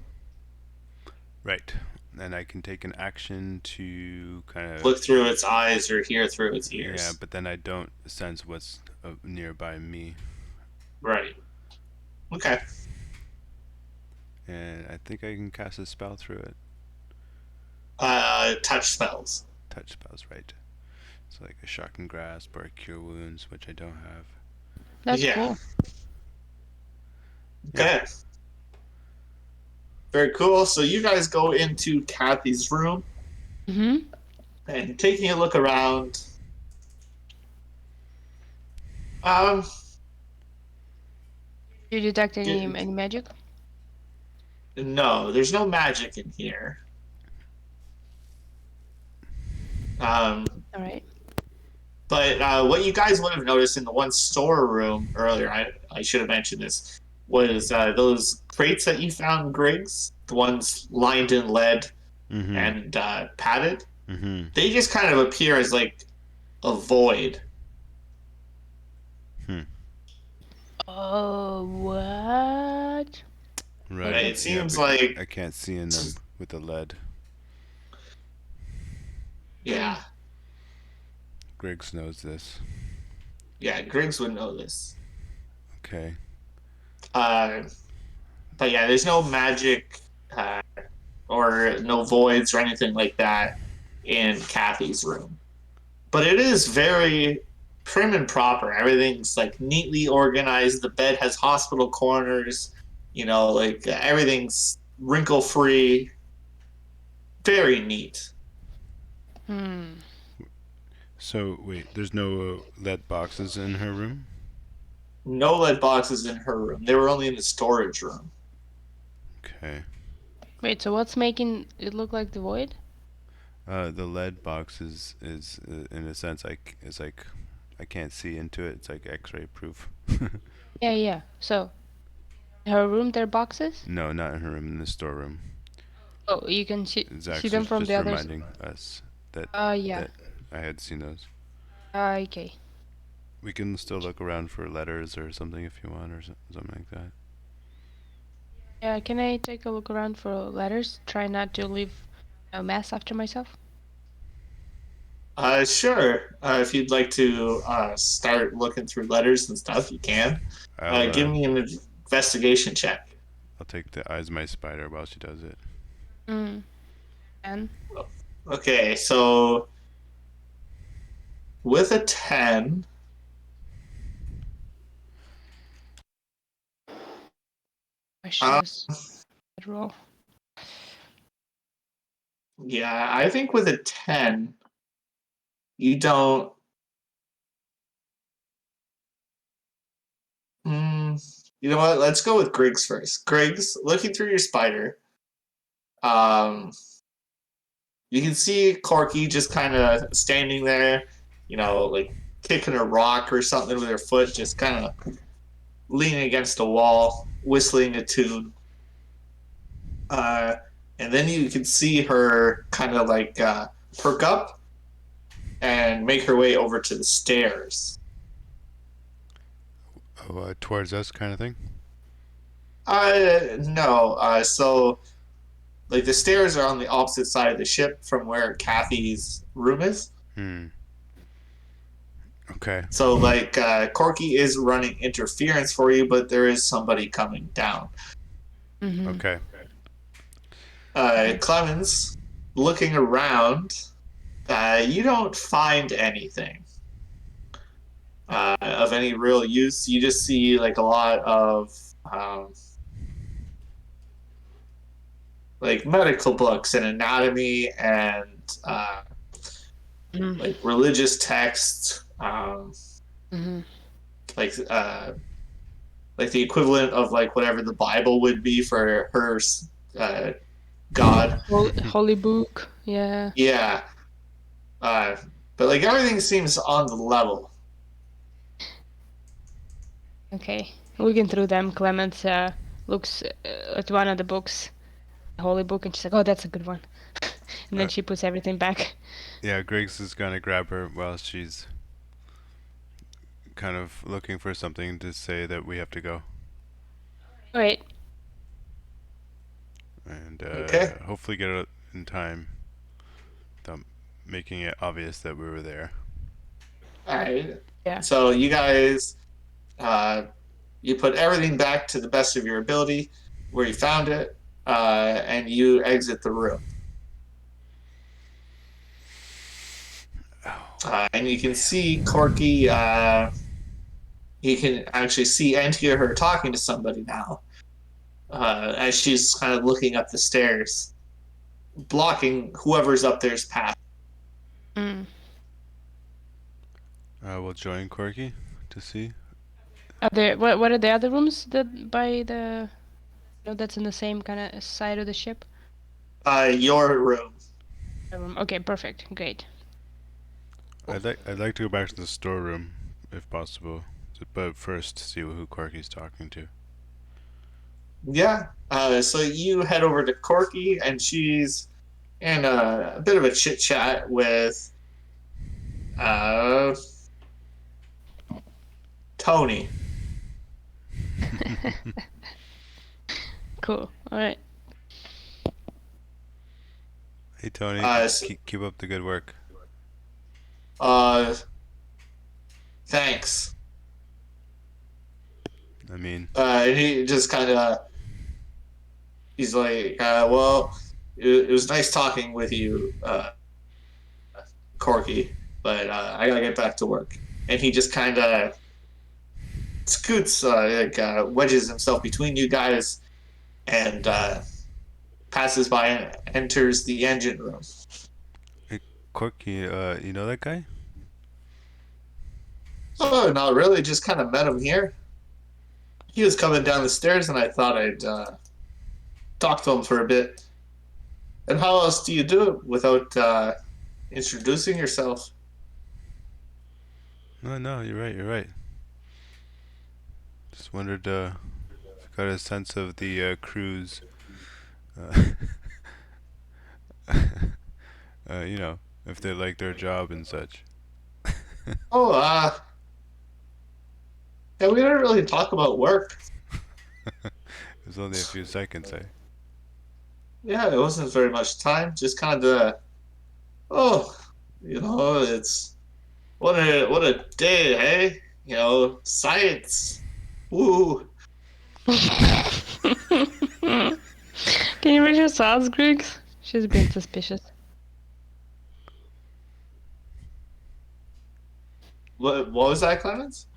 Right. And I can take an action to kind of look through its eyes or hear through its ears. Yeah, but then I don't sense what's nearby me. Right. Okay. And I think I can cast a spell through it. Touch spells. Touch spells, right. So like a shocking grasp or a cure wounds, which I don't have. That's cool. Okay. Yeah. Very cool. So you guys go into Kathy's room. Mm-hmm. And taking a look around. Do you detect any magic? No, there's no magic in here. All right. But what you guys would have noticed in the one storeroom earlier, I should have mentioned this, was those crates that you found, Griggs, the ones lined in lead and padded. Mm-hmm. They just kind of appear as like a void. Oh, what? Right. It seems like I can't see in them with the lead. Yeah. Griggs knows this. Yeah, Griggs would know this. Okay. But yeah, there's no magic or no voids or anything like that in Kathy's room. But it is very prim and proper. Everything's like neatly organized. The bed has hospital corners. You know, like everything's wrinkle free. very neat. So wait, there's no lead boxes in her room? No lead boxes in her room. They were only in the storage room. Okay. Wait, so what's making it look like the void? The lead box is in a sense is like I can't see into it. It's like X-ray proof. Yeah. So, in her room, there are boxes? No, not in her room. In the storeroom. Oh, you can It's see actually them from just the other reminding us that yeah. that I had seen those. Okay. We can still look around for letters or something if you want, or something like that. Yeah, can I take a look around for letters? Try not to leave a mess after myself? Sure. If you'd like to start looking through letters and stuff, you can. Give me an investigation check. I'll take the eyes my spider while she does it. And Okay, so with a 10, questions. Roll. yeah, I think with a 10, you don't. You know what? Let's go with Griggs first. Griggs, looking through your spider, um, you can see Corky just kind of standing there, like kicking a rock or something with her foot, just kind of leaning against a wall, whistling a tune. And then you can see her kind of like perk up and make her way over to the stairs. Oh, towards us, kind of thing. No. So, like, the stairs are on the opposite side of the ship from where Kathy's room is. Okay. So, like, Corky is running interference for you, but there is somebody coming down. Okay. Clemens, looking around, you don't find anything of any real use. You just see, like, a lot of like medical books and anatomy and like religious texts, like like the equivalent of like whatever the Bible would be for her God. Holy book. Yeah. Yeah, but like everything seems on the level. Okay. Looking through them, Clemens looks at one of the books, the holy book, and she's like, "Oh, that's a good one." And then she puts everything back. Yeah, Griggs is gonna grab her while she's kind of looking for something to say that we have to go. All right. And Okay. hopefully get it in time without making it obvious that we were there. All right. Yeah. So you guys, you put everything back to the best of your ability where you found it, and you exit the room. And you can see Corky. You can actually see and hear her talking to somebody now, as she's kind of looking up the stairs, blocking whoever's up there's path. We'll join Corky to see. Are there what are the other rooms that by the that's in the same kind of side of the ship? Your room. Okay, perfect, great. I'd like to go back to the storeroom if possible, but first see who Corky's talking to. Yeah. So you head over to Corky, and she's in a bit of a chit chat with Tony. Cool. All right. Hey Tony, keep up the good work. Thanks. I mean, And he just kind of, he's like, well, it was nice talking with you, Corky, but I gotta get back to work. And he just kind of scoots, wedges himself between you guys, and passes by and enters the engine room. Hey, Corky, you know that guy? Oh, not really. Just kind of met him here. He was coming down the stairs, and I thought I'd talk to him for a bit. And how else do you do it without introducing yourself? No, you're right, you're right. Just wondered, if you got a sense of the, crew's, uh, you know, if they like their job and such. Oh, yeah, we didn't really talk about work. It was only a few seconds, eh? Yeah, it wasn't very much time. Just kind of, oh, it's what a day, hey? Science. Woo. Can you read her thoughts, Griggs? She's being suspicious. What was that, Clemens?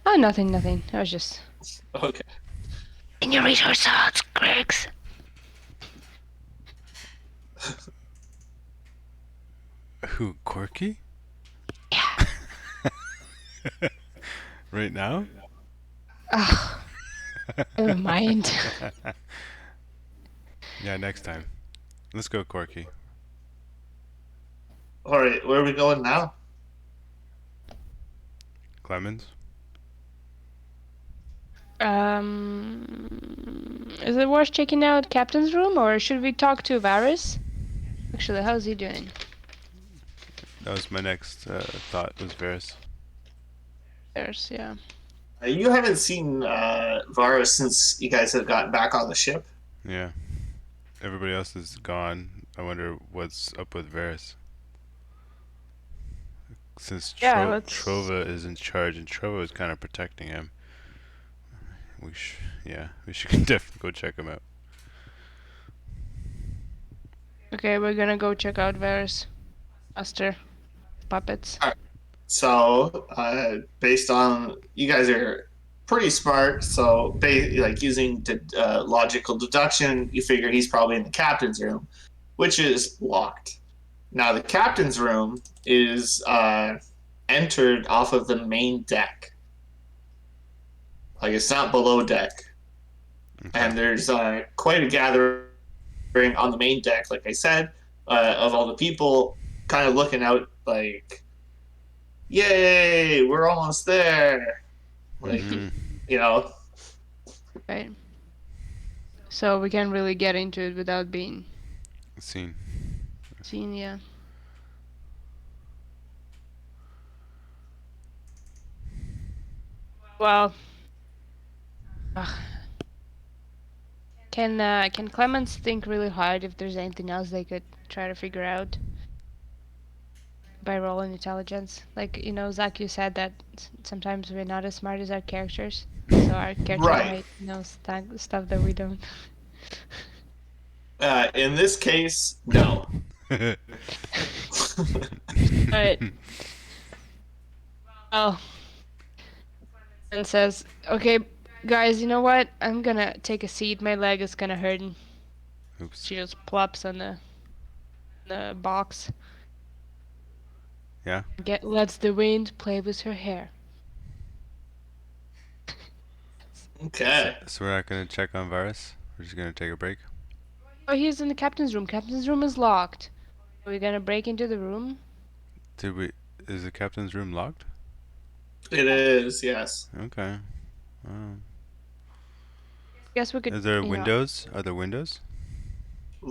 Oh, nothing. I was just. Okay. Can you read her thoughts, Griggs? Who, Corky? Yeah. Right now? Ugh. Never mind. Yeah, next time. Let's go, Corky. All right, where are we going now? Clemens? Is it worth checking out Captain's room, or should we talk to Varys? Actually, how's he doing? That was my next, thought, was Varys. There's, yeah. You haven't seen Varus since you guys have gotten back on the ship. Yeah. Everybody else is gone. I wonder what's up with Varys. Since Yeah, let's- Trova is in charge and Trova is kind of protecting him, we should definitely go check him out. Okay, we're gonna go check out Varys. Aster. Puppets. So, based on you guys are pretty smart, so like using logical deduction, you figure he's probably in the captain's room, which is locked. Now, the captain's room is entered off of the main deck. Like, it's not below deck. Okay. And there's quite a gathering on the main deck, like I said, of all the people kind of looking out like, yay, we're almost there. Like, you know. Right. So we can really get into it without being Scene. seen, yeah. Well, can Clemens think really hard if there's anything else they could try to figure out by rolling intelligence? Like, Zach, you said that sometimes we're not as smart as our characters, so our characters Right. might know stuff that we don't. In this case, no. Alright. Well, and says, okay, guys, you know what? I'm gonna take a seat. My leg is kinda hurting. Oops. She just plops on the box. Yeah? Lets the wind play with her hair. Okay. So we're not gonna check on Varys? We're just gonna take a break? Oh, he's in the captain's room. Captain's room is locked. Are we gonna break into the room? Is the captain's room locked? It is, yes. Okay. Guess we could. Is there you know- windows? Are there windows?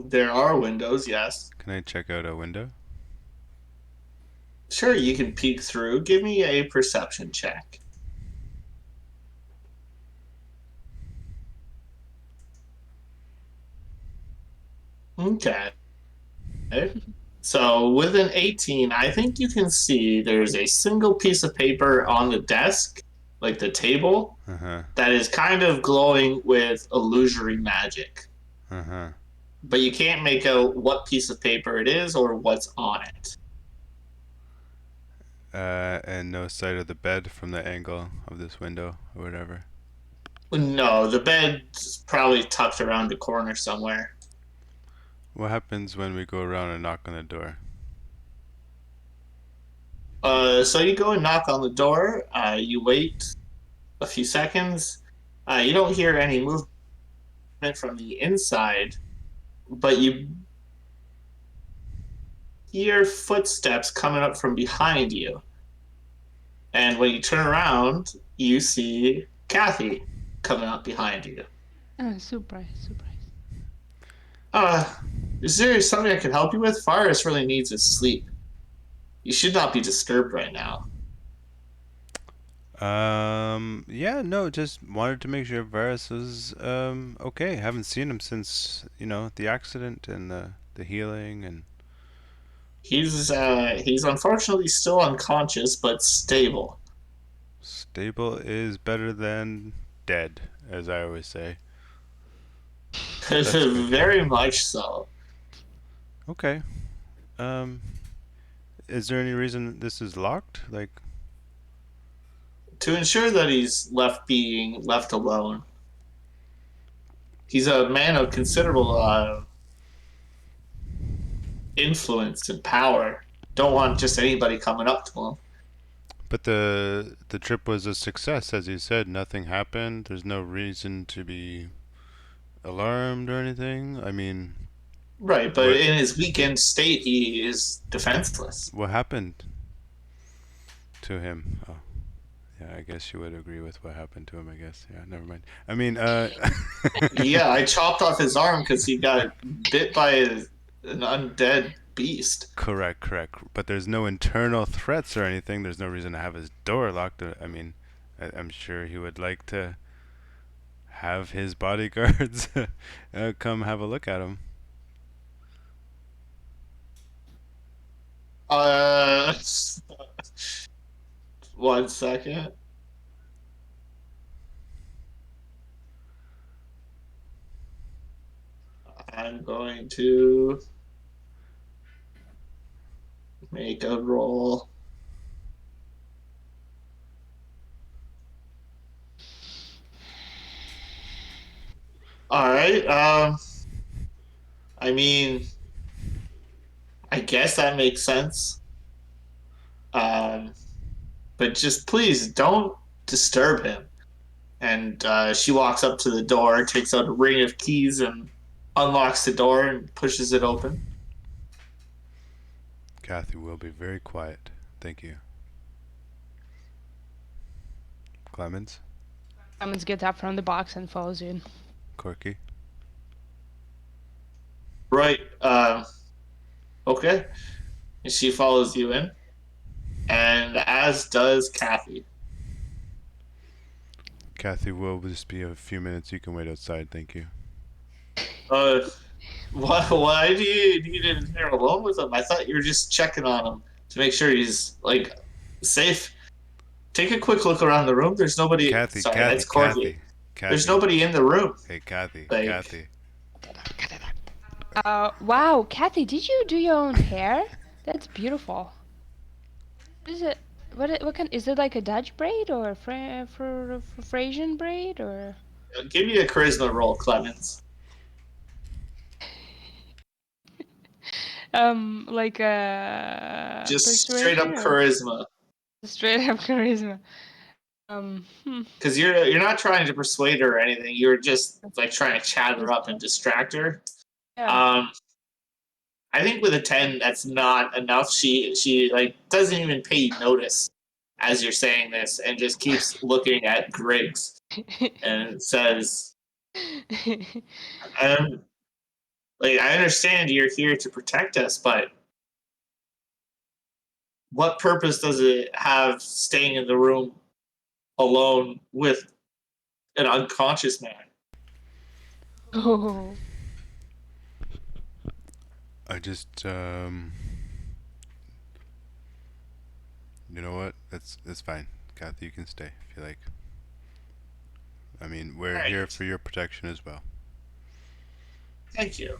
There are windows, yes. Can I check out a window? Sure, you can peek through. Give me a perception check. Okay. So with an 18, I think you can see there's a single piece of paper on the desk, like the table, Uh-huh. that is kind of glowing with illusory magic. Uh-huh. But you can't make out what piece of paper it is or what's on it. And no sight of the bed from the angle of this window or whatever. No, the bed's probably tucked around the corner somewhere. What happens when we go around and knock on the door? So you go and knock on the door. You wait a few seconds. You don't hear any movement from the inside, but you hear footsteps coming up from behind you. And when you turn around, you see Kathy coming up behind you. Oh, surprise, surprise. Uh, is there something I can help you with? Forrest really needs his sleep. You should not be disturbed right now. Yeah, no, just wanted to make sure Varus was okay. Haven't seen him since, the accident and the healing and He's unfortunately still unconscious, but stable. stable is better than dead, as I always say. That's good. Very much so. Okay. Um, is there any reason this is locked? Like, To ensure that he's being left alone. He's a man of considerable influence and power. Don't want just anybody coming up to him. but the trip was a success, as you said. Nothing happened. There's no reason to be alarmed or anything. I mean, Right, but what in his weakened state, he is defenseless. what happened to him? Oh, yeah, I guess you would agree with what happened to him. I guess. Yeah, never mind. I mean, Yeah, I chopped off his arm because he got bit by an undead beast. correct, correct. But there's no internal threats or anything. There's no reason to have his door locked. I mean, I'm sure he would like to have his bodyguards come have a look at him. Uh, 1 second. I'm going to make a roll. All right. I mean, I guess that makes sense. Um, but just please don't disturb him. And she walks up to the door, takes out a ring of keys, and unlocks the door and pushes it open. Kathy will be very quiet. Thank you. Clemens, Clemens gets up from the box and follows you in. Corky. Right. Okay. And she follows you in, and as does Kathy. Kathy will just be a few minutes. You can wait outside. Thank you. Uh, why do you need in here alone with him? I thought you were just checking on him to make sure he's like safe. Take a quick look around the room. There's nobody. Kathy, Sorry, Kathy, that's Corky. Kathy. There's nobody in the room. Hey, Kathy, Like, Kathy. Wow, Kathy, did you do your own hair? That's beautiful. What is it? What kind? Is it like a Dutch braid or for Frasian braid or? give me a charisma roll, Clemens. Like Just straight up charisma. Straight up charisma. Because you're not trying to persuade her or anything. You're just like trying to chat her up and distract her. Yeah. I think with a 10, that's not enough. She like doesn't even pay notice as you're saying this, and just keeps looking at Griggs and says, like, I understand you're here to protect us, but what purpose does it have staying in the room alone with an unconscious man? Oh. I just you know what? That's fine. Kathy, you can stay if you like. I mean, we're Right. here for your protection as well. Thank you.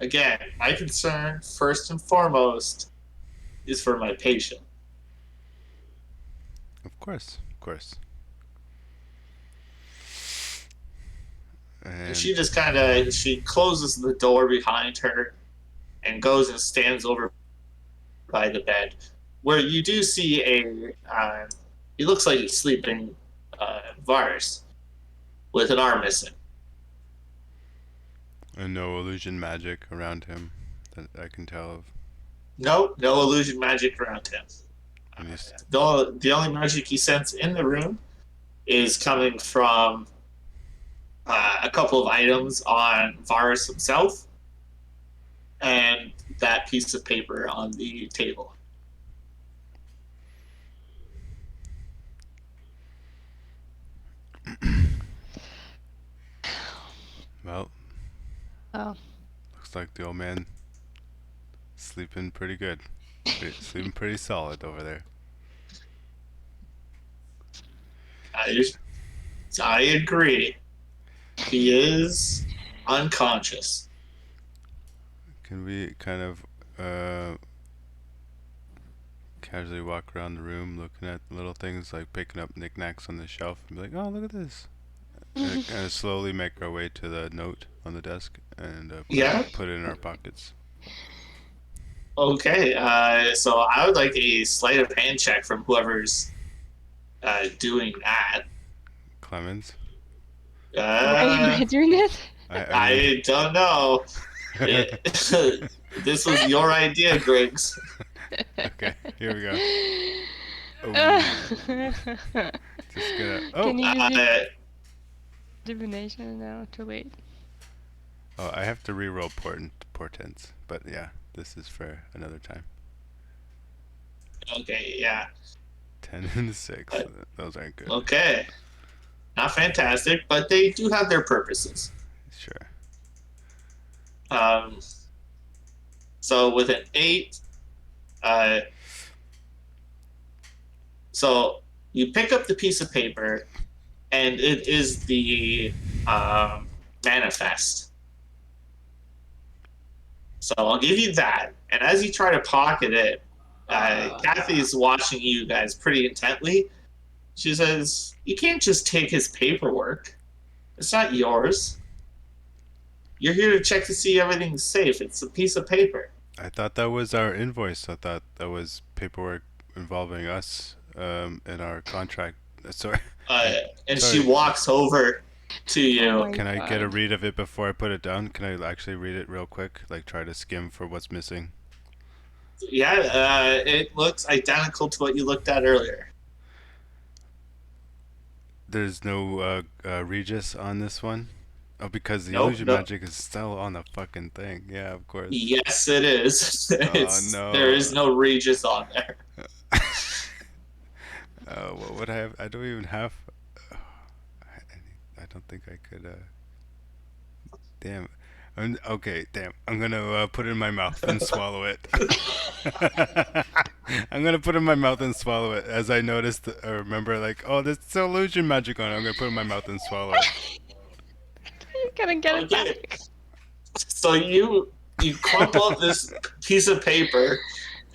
Again, my concern, first and foremost, is for my patient. Of course, of course. And she just kind of she closes the door behind her and goes and stands over by the bed, where you do see he looks like he's sleeping, Varus with an arm missing. And no illusion magic around him that I can tell of. No illusion magic around him. The only magic he senses in the room is coming from a couple of items on Varus himself and that piece of paper on the table. Well, looks like the old man sleeping pretty good. Sleeping pretty solid over there. I agree. He is unconscious. Can we kind of casually walk around the room looking at little things, like picking up knickknacks on the shelf and be like, oh, look at this. And kind of slowly make our way to the note on the desk and put it in our pockets. Okay, so I would like a sleight of hand check from whoever's doing that. Clemens? Why am I doing this? I don't know. This was your idea, Griggs. Okay, here we go. Oh. Just gonna. Oh. Can you use divination now? Too late. Oh, I have to reroll portents, but yeah, this is for another time. Okay, yeah. 10 and 6. Those aren't good. Okay. Not fantastic, but they do have their purposes. Sure. So with an 8, so you pick up the piece of paper, and it is the manifest. So I'll give you that. And as you try to pocket it, Kathy is watching you guys pretty intently. She says, "You can't just take his paperwork. It's not yours. You're here to check to see everything's safe. It's a piece of paper." I thought that was our invoice. I thought that was paperwork involving us in our contract. Sorry. And Sorry. she walks over to you. Oh my Can I get a God. read of it before I put it down? Can I actually read it real quick? Like try to skim for what's missing? Yeah, it looks identical to what you looked at earlier. There's no Regis on this one? Oh, because the Nope, illusion magic is still on the fucking thing. Yeah, of course. Yes, it is. No. There is no Regis on there. What would I have? I don't even have. I don't think I could. Damn. Okay, damn. I'm gonna put it in my mouth and swallow it. I'm gonna put it in my mouth and swallow it. As I noticed, I remember, like, oh, there's illusion magic on it. I'm gonna put it in my mouth and swallow it. You gotta get it back. So you crumple up this piece of paper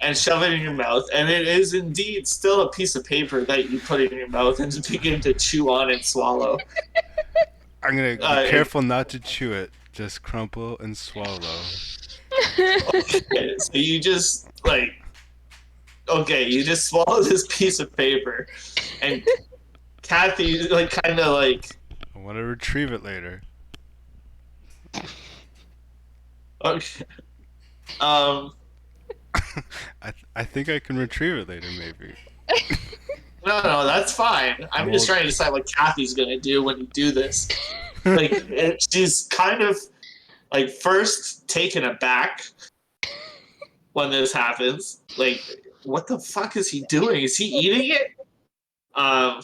and shove it in your mouth, and it is indeed still a piece of paper that you put in your mouth and begin to chew on and swallow. I'm gonna be careful not to chew it. Just crumple and swallow. Okay, so you just you just swallow this piece of paper, and Kathy kind of I want to retrieve it later. okay. I think I can retrieve it later, maybe. No, that's fine. I'm just trying to decide what Kathy's gonna do when you do this. She's kind of first taken aback when this happens. What the fuck is he doing? Is he eating it? I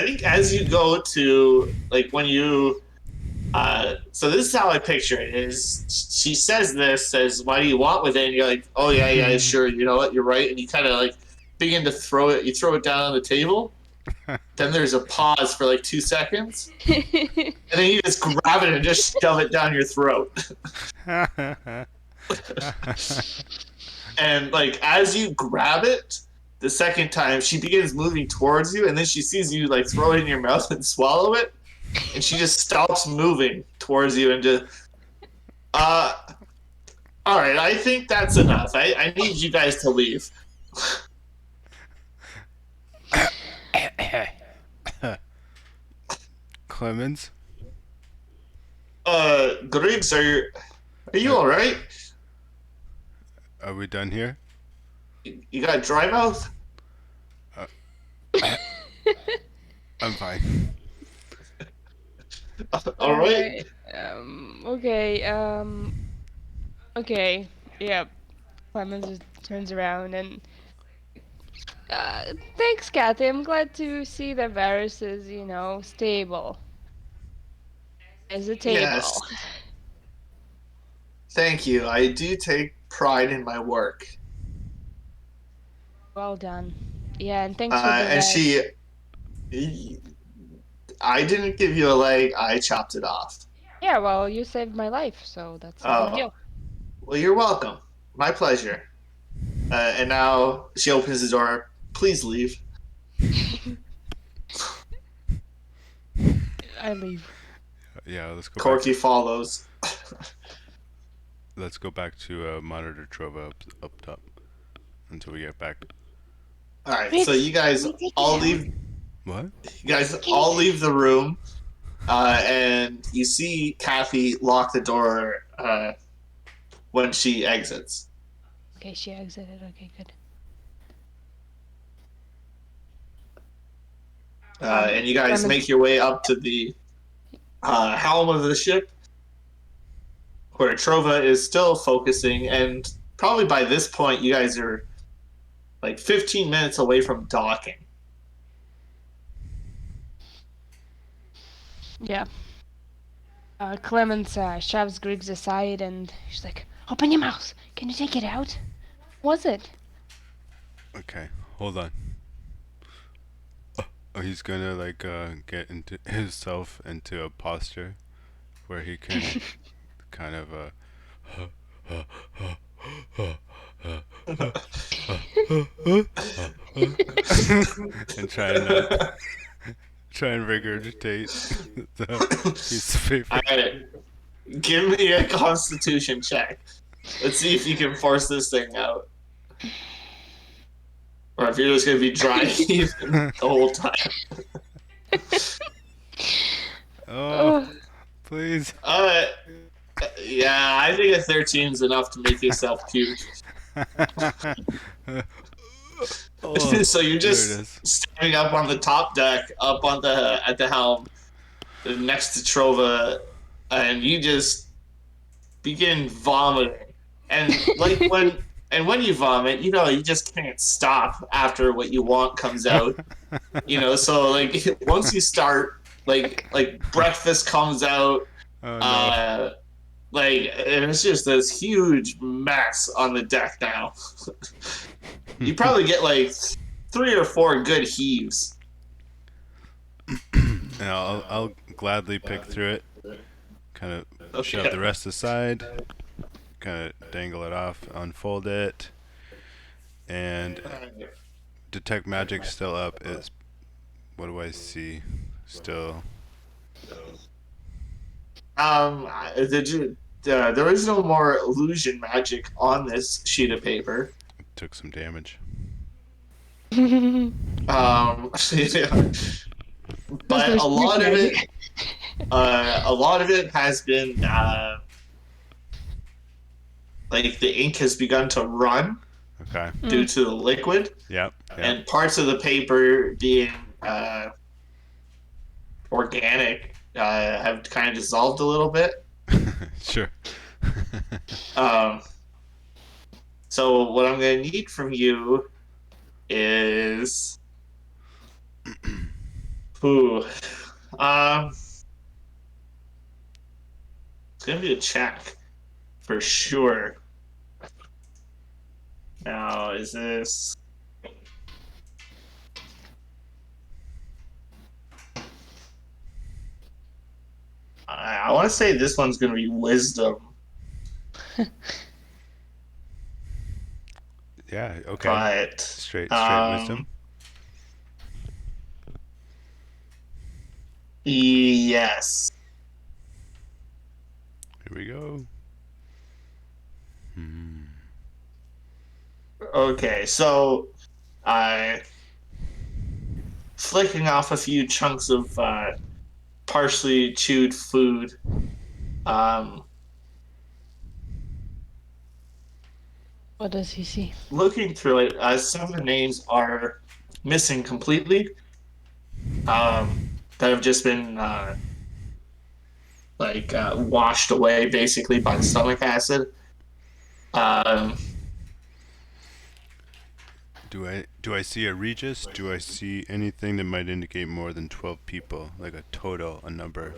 think as you go to when you so this is how I picture it is she says, "What do you want with it?" And you're like, "Oh yeah, sure, you know what, you're right." And you kind of begin to throw it down on the table. Then there's a pause for 2 seconds, and then you just grab it and just shove it down your throat. And as you grab it, the second time, she begins moving towards you, and then she sees you like throw it in your mouth and swallow it, and she just stops moving towards you and just all right, I think that's enough. I need you guys to leave. Clemens? Griggs, are you all right? Are we done here? You got dry mouth? I'm fine. All right. Okay. Okay. Yeah. Clemens just turns around and. Thanks, Kathy. I'm glad to see that Varys is, stable. As a table. Yes. Thank you. I do take pride in my work. Well done. Yeah, and thanks for the And leg. I didn't give you a leg. I chopped it off. Yeah, well, you saved my life, so that's a big deal. Well, you're welcome. My pleasure. And now she opens the door. Please leave. I leave. Yeah, let's go. Corky follows. Let's go back to monitor Trova up top until we get back. All right, so you guys all leave. What? You guys all leave the room, and you see Kathy lock the door when she exits. Okay, she exited. Okay, good. And you guys make your way up to the helm of the ship, where Trova is still focusing, and probably by this point, you guys are like 15 minutes away from docking. Yeah. Clemens shoves Griggs aside and she's like, "Open your mouth! Can you take it out? What was it?" Okay, hold on. Oh, he's gonna like get into himself into a posture where he can kind of and try and regurgitate the piece of paper. All right. Give me a Constitution check. Let's see if you can force this thing out. Or if you're just going to be dry heaving the whole time. Oh, please. Yeah, I think a 13 is enough to make yourself puke. Oh, So you're there it just is. standing up on the top deck, up on at the helm, next to Trova, and you just begin vomiting. And like when you vomit, you just can't stop after what you want comes out. So like once you start, like breakfast comes out, Oh no. and it's just this huge mess on the deck now. You probably get like 3 or 4 good heaves. Yeah, I'll gladly pick through it. Kind of shove the rest aside. Kind of dangle it off, unfold it, and detect magic still up. Is what do I see? Still. There is no more illusion magic on this sheet of paper. Took some damage. But a lot of it has been like the ink has begun to run. Okay. Due to the liquid. Yep. And parts of the paper being organic have kind of dissolved a little bit. Sure. So what I'm going to need from you is it's going to be a check for sure. Now, is this... I want to say this one's going to be wisdom. Yeah, okay. But Let's Straight wisdom. Um, yes. Here we go. Okay, so I flicking off a few chunks of partially chewed food. Um, What does he see? Looking through it, some of the names are missing completely. That have just been washed away basically by the stomach acid. Um, Do I see a Regis? Do I see anything that might indicate more than 12 people, like a number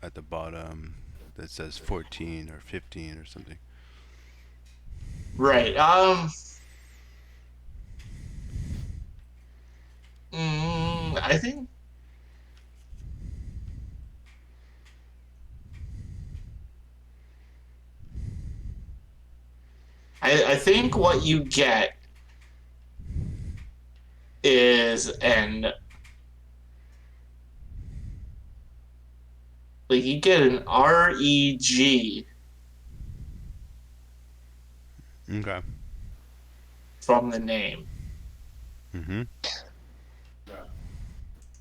at the bottom that says 14 or 15 or something? right. I think I think what you get is you get an REG Okay. from the name. Mm-hmm.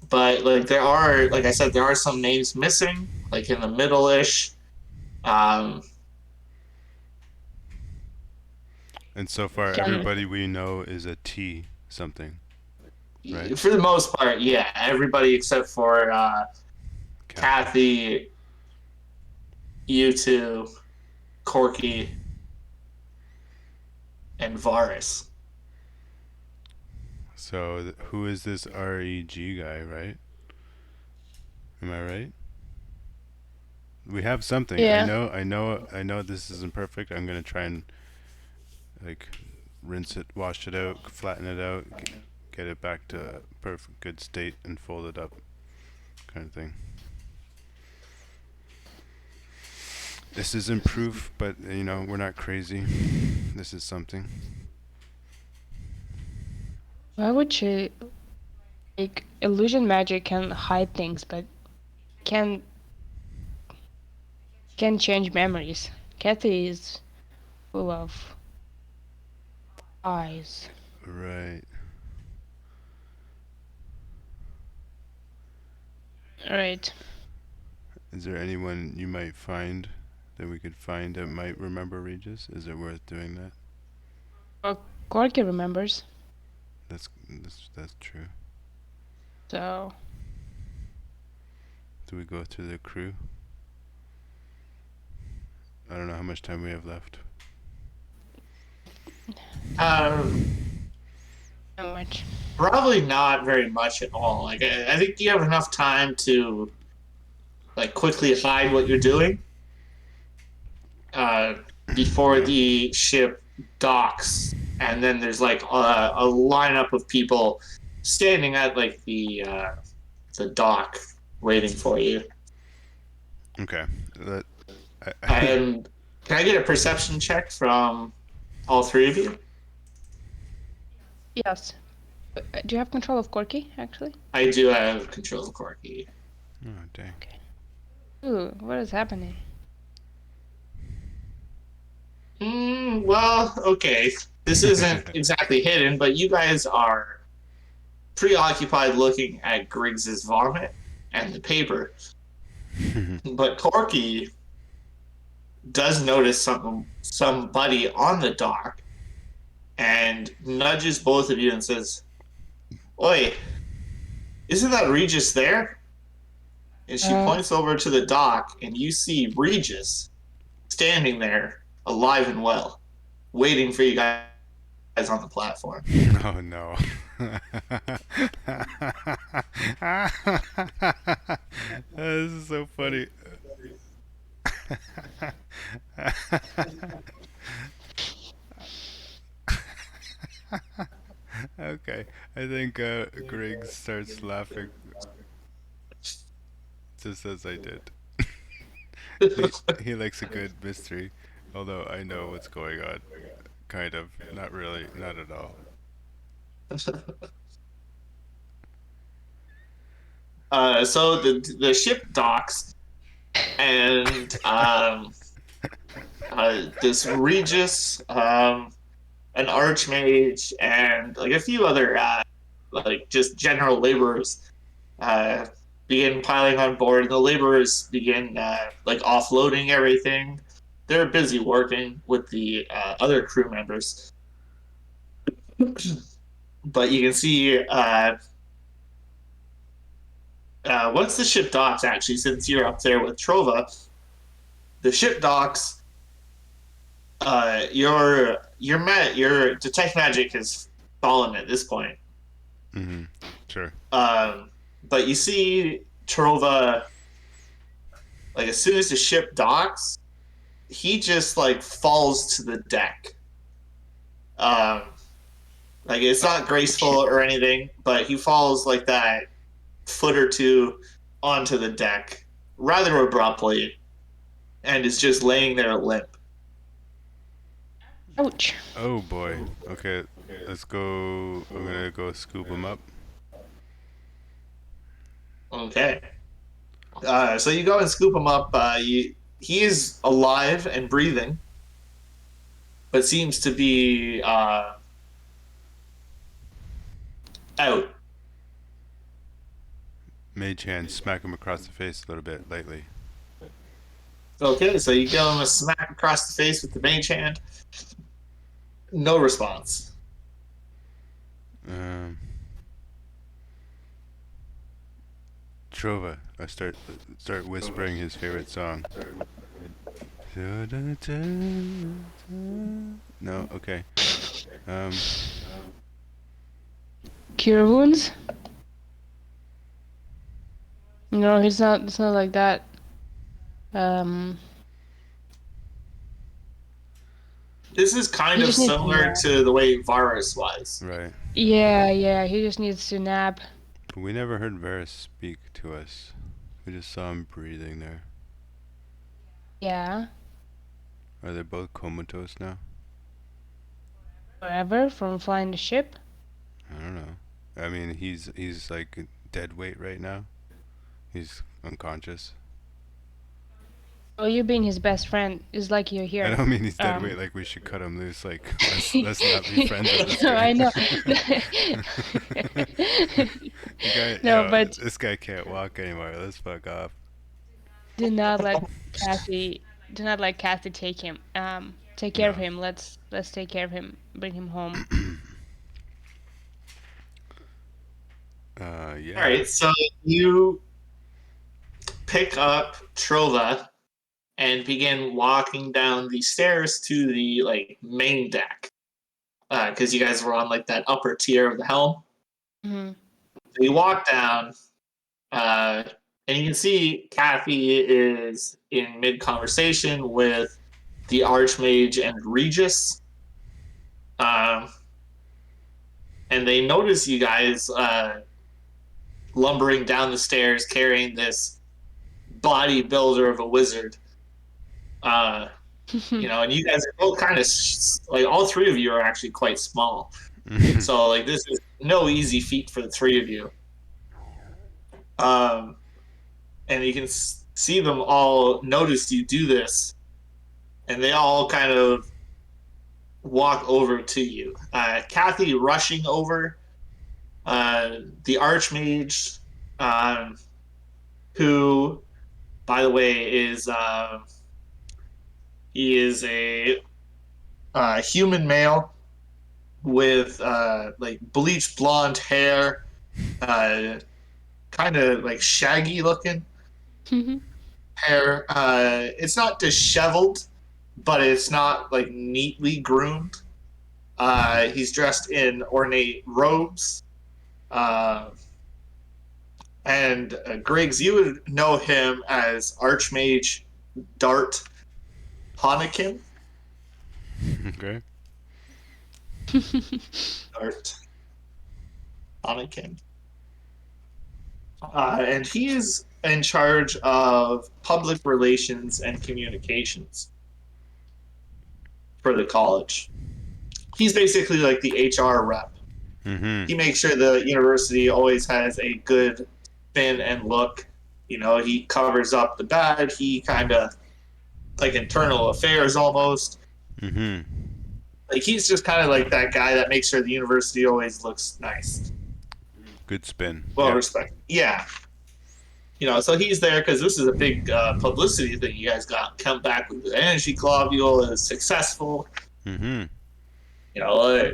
But there are, like I said, there are some names missing, like in the middle-ish. Um, And so far, everybody we know is a T something, right? for the most part, yeah, everybody except for Kathy, you two, Corky, and Varus. So who is this REG guy, right? Am I right? We have something. Yeah. I know this isn't perfect. I'm gonna try and like rinse it, wash it out, flatten it out, get it back to perfect good state and fold it up kind of thing. This isn't proof, but you know, we're not crazy. This is something. Why would you like illusion magic can hide things, but can change memories? Kathy is full of eyes. Right. Right. Is there anyone you might find that we could find that might remember Regis? Is it worth doing that? Well, Corky remembers. That's true. So Do we go through the crew? I don't know how much time we have left. not much. Probably not very much at all. Like I think you have enough time to quickly hide what you're doing before the ship docks, and then there's a lineup of people standing at the dock waiting for you. Okay. And can I get a perception check from all three of you? Yes. Do you have control of Corky, actually? I do have control of Corky. Oh, dang. Okay. Ooh, what is happening? Well, okay. This isn't exactly hidden, but you guys are preoccupied looking at Griggs's vomit and the paper. But Corky does notice somebody on the dock and nudges both of you and says, "Oi, isn't that Regis there?" And she points over to the dock, and you see Regis standing there, alive and well, waiting for you guys on the platform. Oh no. This is so funny. Okay, I think Griggs starts laughing just as I did. He likes a good mystery, although I know what's going on. Kind of. Not really. Not at all. So the ship docks, and this Regis, an archmage, and like a few other like just general laborers uh, begin piling on board. And the laborers begin like offloading everything. They're busy working with the other crew members, but you can see once the ship docks. Actually, since you're up there with Trova, the ship docks. Your detect magic has fallen at this point. Mm-hmm. Sure. But you see Trova, like as soon as the ship docks, he just like falls to the deck. Um, like it's not graceful or anything, but he falls like that foot or two onto the deck rather abruptly, and is just laying there limp. Ouch. Oh boy. Okay, let's go. I'm gonna go scoop him up. Okay. So you go and scoop him up. He is alive and breathing, but seems to be out. Mage hand, smack him across the face a little bit lightly. Okay, so you give him a smack across the face with the mage hand. No response. Trova, I start whispering his favorite song. No, okay. Cure wounds? No, he's not. It's not like that. This is kind He of just needs to similar nap. to the way Varus was. Right. Yeah. He just needs to nap. But we never heard Varus speak to us. We just saw him breathing there. Yeah. Are they both comatose now? Forever from flying the ship. I don't know. I mean, he's like dead weight right now. He's unconscious. Well, you being his best friend is like you're here. I don't mean he's dead weight. Like we should cut him loose. Like let's not be friends with this No, guy. I know. The guy, No, yo, but this guy can't walk anymore. Let's fuck off. do not let Kathy. Do not let Kathy take him. Take care of No. him. Let's take care of him. Bring him home. Yeah. All right, so you pick up Trova and begin walking down the stairs to the like main deck, because you guys were on like that upper tier of the helm. Hmm. So you walk down, and you can see Kathy is in mid conversation with the Archmage and Regis. And they notice you guys lumbering down the stairs carrying this bodybuilder of a wizard. And you guys are both kind of like all three of you are actually quite small. So like this is no easy feat for the three of you. And you can see them all notice you do this, and they all kind of walk over to you. Kathy rushing over, the Archmage, who, by the way, is he is a human male with like bleached blonde hair, kind of like shaggy looking hair. It's not disheveled, but it's not like neatly groomed. He's dressed in ornate robes. And Griggs, you would know him as Archmage Dart Honikin. Okay. Dart Honikin. And he is in charge of public relations and communications for the college. He's basically like the HR rep Mm-hmm. He makes sure the university always has a good spin and look. He covers up the bad. He kind of like internal affairs almost. Mm-hmm. Like he's just kind of like that guy that makes sure the university always looks nice, Good spin. well Yeah. respected. Yeah. So he's there because this is a big publicity thing you guys got. Come back with the energy globule is successful. Mm-hmm.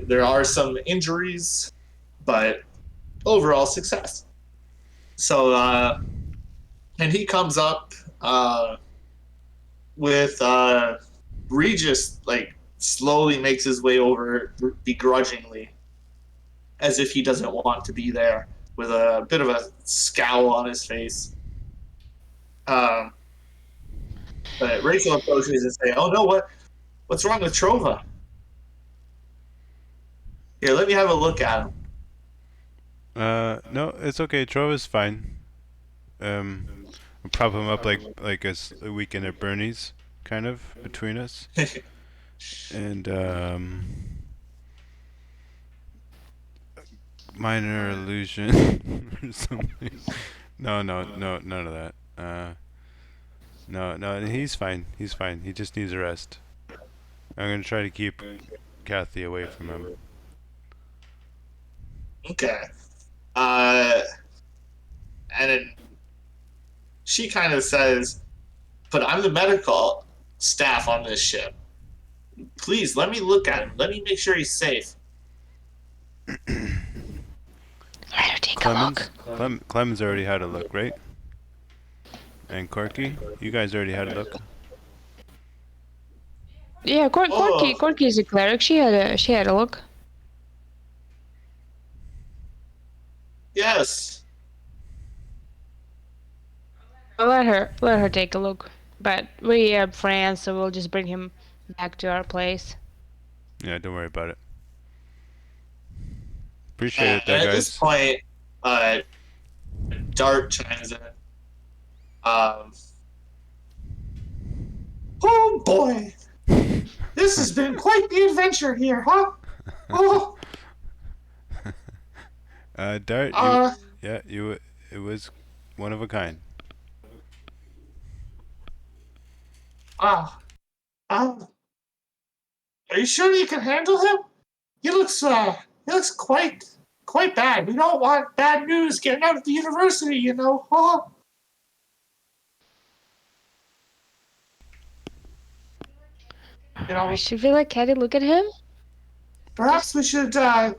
There are some injuries, but overall success. So, and he comes up with Regis, like slowly makes his way over begrudgingly, as if he doesn't want to be there, with a bit of a scowl on his face. Um, but Rachel approaches and says, "Oh no, what's wrong with Trova? Here, let me have a look at him." No, it's okay. Trove is fine. We'll prop him up like a weekend at Bernie's, kind of between us, and minor illusion or something. No, none of that. No, he's fine. He's fine. He just needs a rest. I'm gonna try to keep Kathy away from him. Okay. And then she kind of says, "But I'm the medical staff on this ship. Please let me look at him. Let me make sure he's safe." I'll take Clemens, a look. Clemens already had a look, right? And Corky, you guys already had a look. Yeah, Oh. Corky is a cleric. She had a look. Yes. I'll let her take a look. But we have friends, so we'll just bring him back to our place. Yeah, don't worry about it. Appreciate it, though, And at this guys. point, Dart chimes in. Oh boy, this has been quite the adventure here, huh? Oh. Dart, it was one of a kind. Uh, are you sure you can handle him? He looks quite bad. We don't want bad news getting out of the university, Oh. Should we let Caddy look at him? Perhaps we should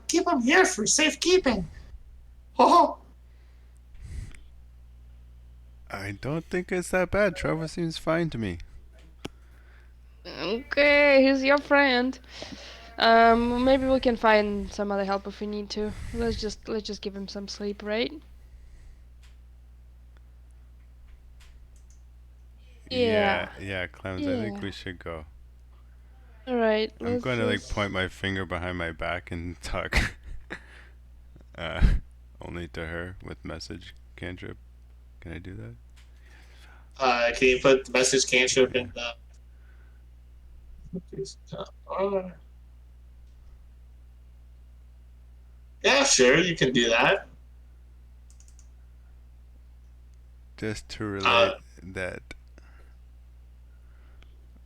keep him here for safekeeping. Oh. I don't think it's that bad. Trevor seems fine to me. Okay, he's your friend. Maybe we can find some other help if we need to. Let's just give him some sleep, right? Yeah. Yeah, Clemens, I think we should go. Alright, I'm going to point my finger behind my back and talk only to her with message cantrip. Can I do that? Can you put the message cantrip in the... Yeah, sure, you can do that. Just to relate that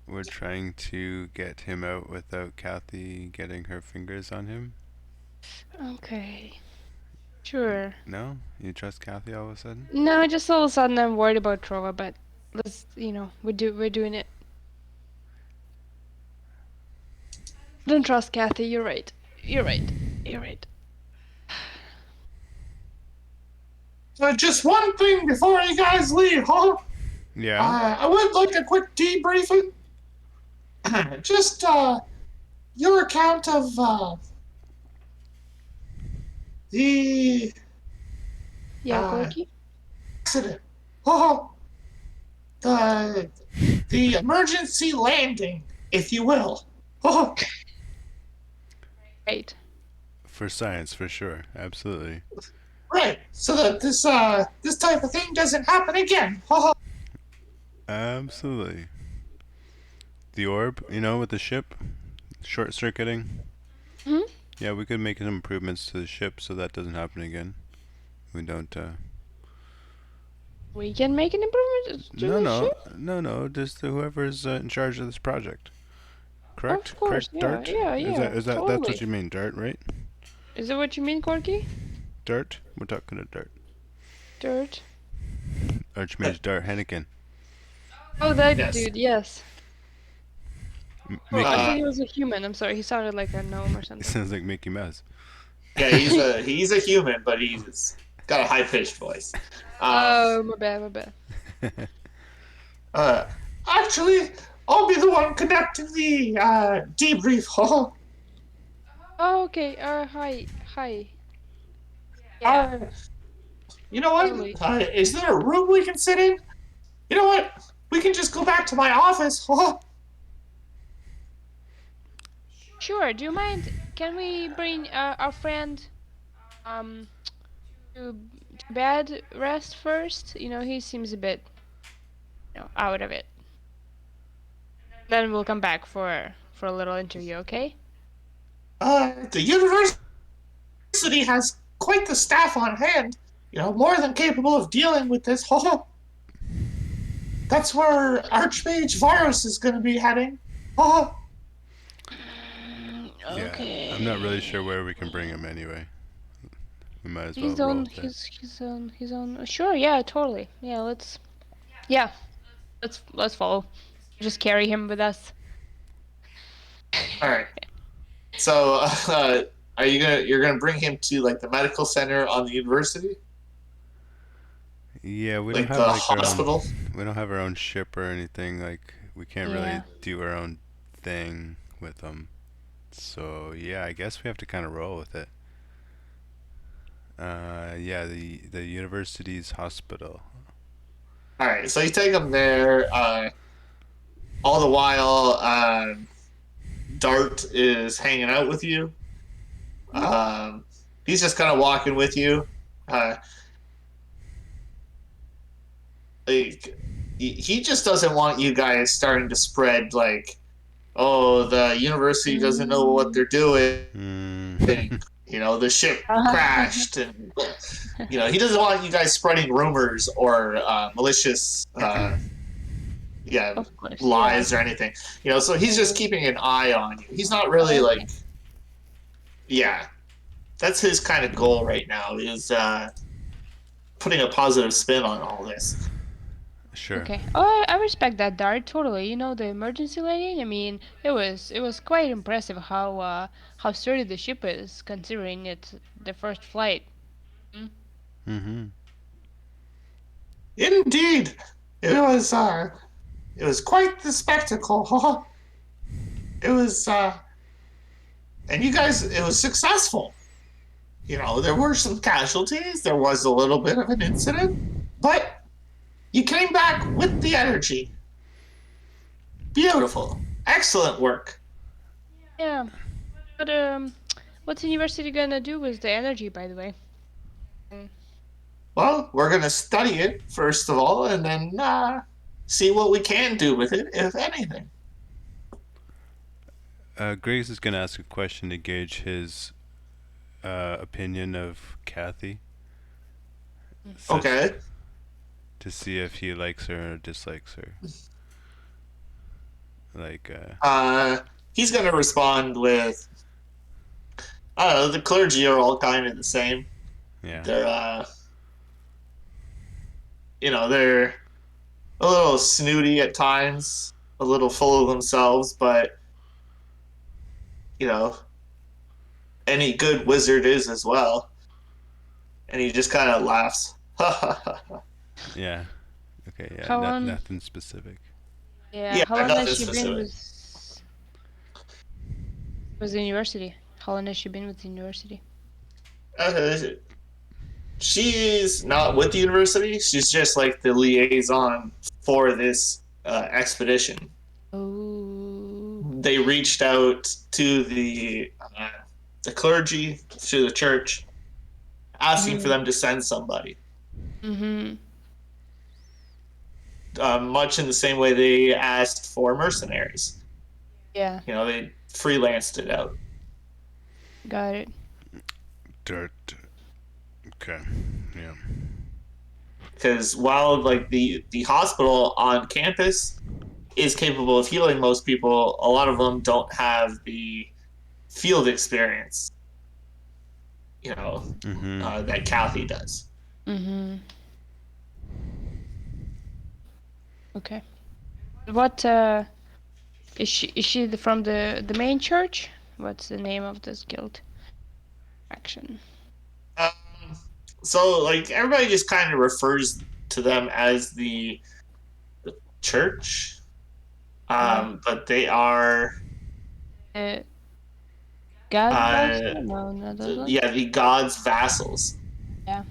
we're trying to get him out without Kathy getting her fingers on him. Okay. Sure. No? You trust Kathy all of a sudden? No, just all of a sudden I'm worried about Trova, but let's, we're doing it. Don't trust Kathy, you're right. You're right. Just one thing before you guys leave, huh? Yeah? I would like a quick debriefing. Just your account of the Yeah, Corky? accident. Oh, the emergency landing, if you will. Oh, Right. For science, for sure. Absolutely. right. So that this type of thing doesn't happen again. Oh. Absolutely. The orb, with the ship, short circuiting. Hmm? Yeah, we could make some improvements to the ship so that doesn't happen again. We don't. We can make an improvement to No, the no, ship. no. Just whoever's in charge of this project. Correct? Of course, Correct, yeah, Dart? yeah, Is yeah, that that's what totally. you mean, Dart, right? Is that what you mean, Corky? Dart? We're talking to Dart. Dirt. Archmage Dart Hennigan. Oh, that Yes. dude, yes. Oh, I Mickey. thought he was a human. I'm sorry, he sounded like a gnome or It something. sounds like Mickey Mouse. Yeah, he's a human, but he's got a high pitched voice. Oh, my bad, my bad. Uh, Actually, I'll be the one conducting the debrief. Oh, okay. Hi. Yeah, Uh, you know what? totally. Is there a room we can sit in? You know what? We can just go back to my office. Sure. Do you mind? Can we bring our friend um to bed rest first? You know, he seems a bit, out of it. Then we'll come back for a little interview, okay? The university has quite the staff on hand. You know, more than capable of dealing with this. That's where Archmage Varus is going to be heading. Okay. Yeah, I'm not really sure where we can bring him anyway. We might as well He's roll on. with it. He's on. Sure. Yeah. Totally. Yeah. Let's. Yeah. Let's follow. Just carry him with us. All right. So, are you're gonna bring him to like the medical center on the university, Yeah, we don't like have the like our own. hospital? We don't have our own ship or anything. Like we can't really Yeah. do our own thing with them. So yeah, I guess we have to kind of roll with it. Yeah, the university's hospital. All right. So you take him there. All the while, Dart is hanging out with you. He's just kind of walking with you. Uh, like he just doesn't want you guys starting to spread like, oh, the university doesn't know what they're doing. Mm. You know, the ship crashed, and he doesn't want you guys spreading rumors or malicious, yeah, Of course. lies or anything. So he's just keeping an eye on you. He's not really Okay. like, yeah, that's his kind of goal right now is putting a positive spin on all this. Sure. Okay. Oh, I respect that, Dart. Totally. You know, the emergency landing. I mean, it was quite impressive how sturdy the ship is, considering it's the first flight. Mm-hmm. Indeed, it was quite the spectacle. It was, and you guys, it was successful. There were some casualties. There was a little bit of an incident, but you came back with the energy. Beautiful. Excellent work. Yeah. But what's the university gonna do with the energy, by the way? Well, we're going to study it, first of all, and then see what we can do with it, if anything. Griggs is gonna ask a question to gauge his opinion of Kathy. Okay. To see if he likes her or dislikes her. Like, He's going to respond with, I don't know, the clergy are all kind of the same. yeah. They're a little snooty at times, a little full of themselves, but, any good wizard is as well. And he just kind of laughs. Yeah. Okay, yeah. How long? Nothing specific. Yeah. Yeah, How long nothing has she been specific. with the university? How long has she been with the university? She's not with the university. She's just like the liaison for this expedition. Oh. They reached out to the clergy, to the church, asking for them to send somebody. Mm-hmm. Much in the same way they asked for mercenaries. Yeah. They freelanced it out. Got it. Dirt. Okay. Yeah. Because while like the hospital on campus is capable of healing most people, a lot of them don't have the field experience, Mm-hmm. that Kathy does. Mm-hmm. Okay. What is she? Is she from the main church? What's the name of this guild action? Um, so like everybody just kind of refers to them as the church, but they are Uh, God uh, Vassal? No, not those ones. yeah, the god's vassals. Yeah.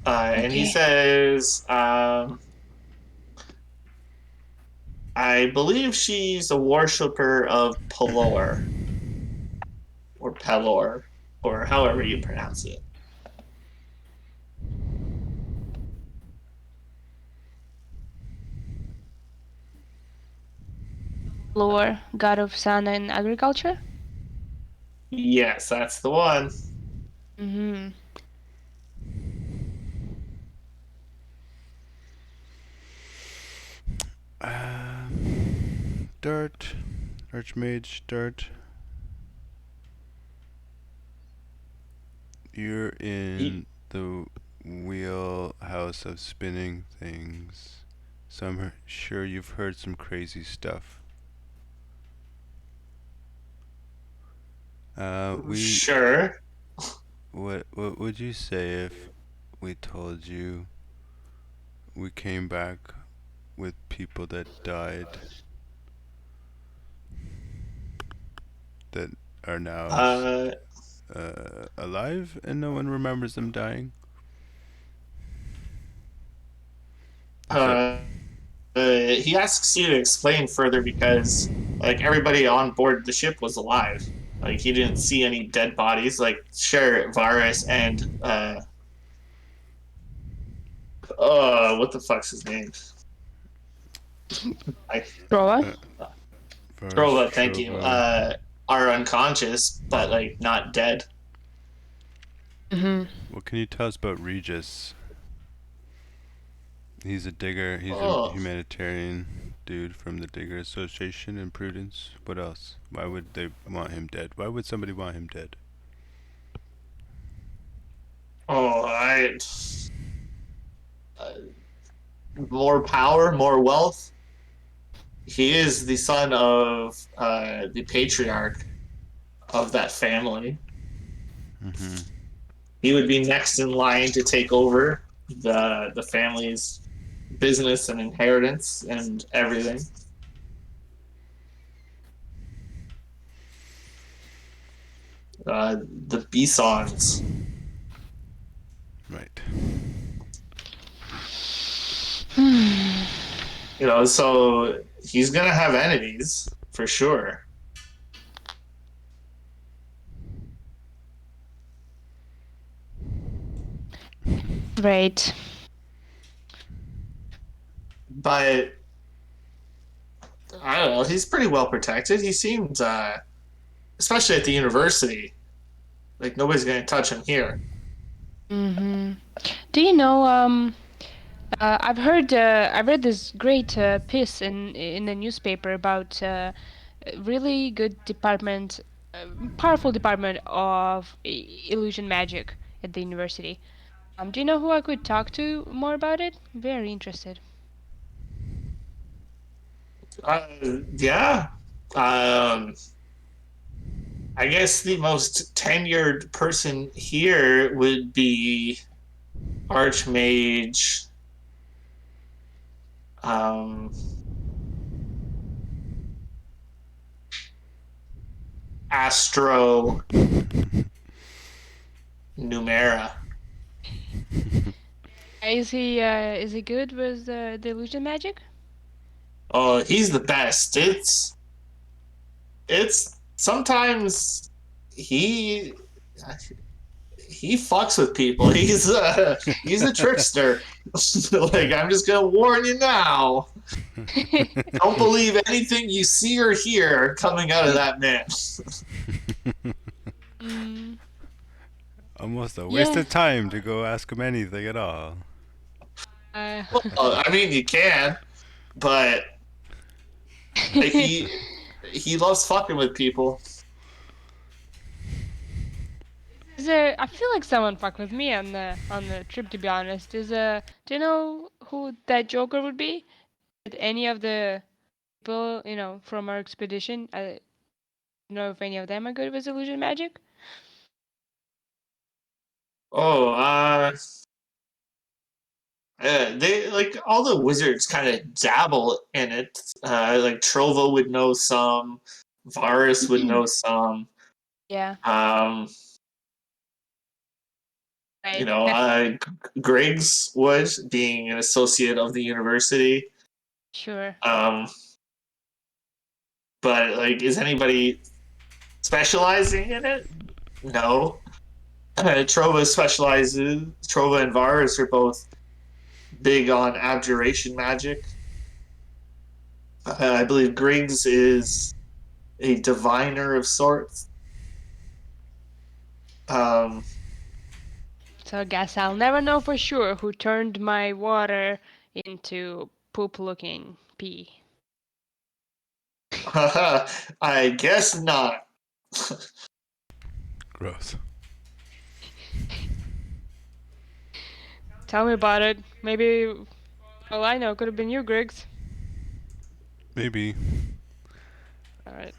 And he Okay. says, I believe she's a worshipper of Pelor or Pelor or however you pronounce it. Lore, god of sun and agriculture. Yes, that's the one. Mm-hmm. Dirt. Archmage. Dirt. You're in the wheelhouse of spinning things. So I'm sure you've heard some crazy stuff. Sure. What would you say if we told you we came back with people that died that are now Uh, alive and no one remembers them dying? Is that uh, he asks you to explain further because like everybody on board the ship was alive. Like he didn't see any dead bodies. Like sure, Varus and what the fuck's his name? I Trova? Varus Trova, thank you. Trova? Are unconscious but like not dead. Mm-hmm. What can you tell us about Regis? He's a digger. He's a Oh, humanitarian dude from the Digger Association in Prudence. What else? Why would they want him dead? Why would somebody want him dead? oh, uh, more power, more wealth. He is the son of the patriarch of that family. Mm-hmm. He would be next in line to take over the family's business and inheritance and everything. The Bisons, Right. so he's gonna have enemies for sure. Right. But I don't know. He's pretty well protected. He seems, especially at the university, like nobody's gonna touch him here. Mm-hmm. Do you know, I've read this great piece in the newspaper about a really good department, powerful department of illusion magic at the university. Do you know who I could talk to more about it? Very interested. Uh, yeah. Um, I guess the most tenured person here would be Archmage um, Astro Numera. Is he good with the illusion magic? Oh, he's the best. It's sometimes he he fucks with people. He's a trickster. Like I'm just gonna warn you now. Don't believe anything you see or hear coming out of that man. Almost a waste of time to go ask him anything at all. Well, I mean, you can, but he loves fucking with people. I feel like someone fucked with me on the trip. To be honest, do you know who that Joker would be? Did any of the people from our expedition? I don't know if any of them are good with illusion magic. Oh, they like all the wizards kind of dabble in it. Like Trovo would know some, Varus would know some. Yeah. You Right. know, Griggs would, being an associate of the university. Sure. But like, is anybody specializing in it? No. Trova and Varus are both big on abjuration magic. I believe Griggs is a diviner of sorts. So I guess I'll never know for sure who turned my water into poop-looking pee. I guess not. Gross. Tell me about it. Maybe, all I know, could have been you, Griggs. Maybe. Alright.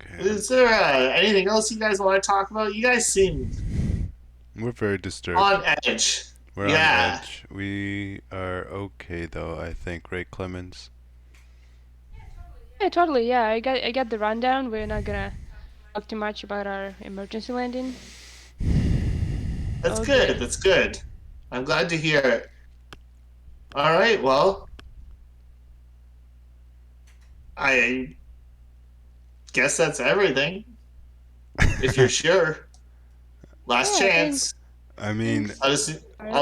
Okay. Is there anything else you guys want to talk about? You guys seem We're very disturbed. on edge. We're Yeah. on edge. We are okay though, I think, right, Clemens? Yeah, totally. Yeah, I got the rundown. We're not gonna talk too much about our emergency landing. That's Oh, good. good. That's good. I'm glad to hear it. All right. Well, I guess that's everything. If you're sure. Last Yeah, I chance. I mean, I'll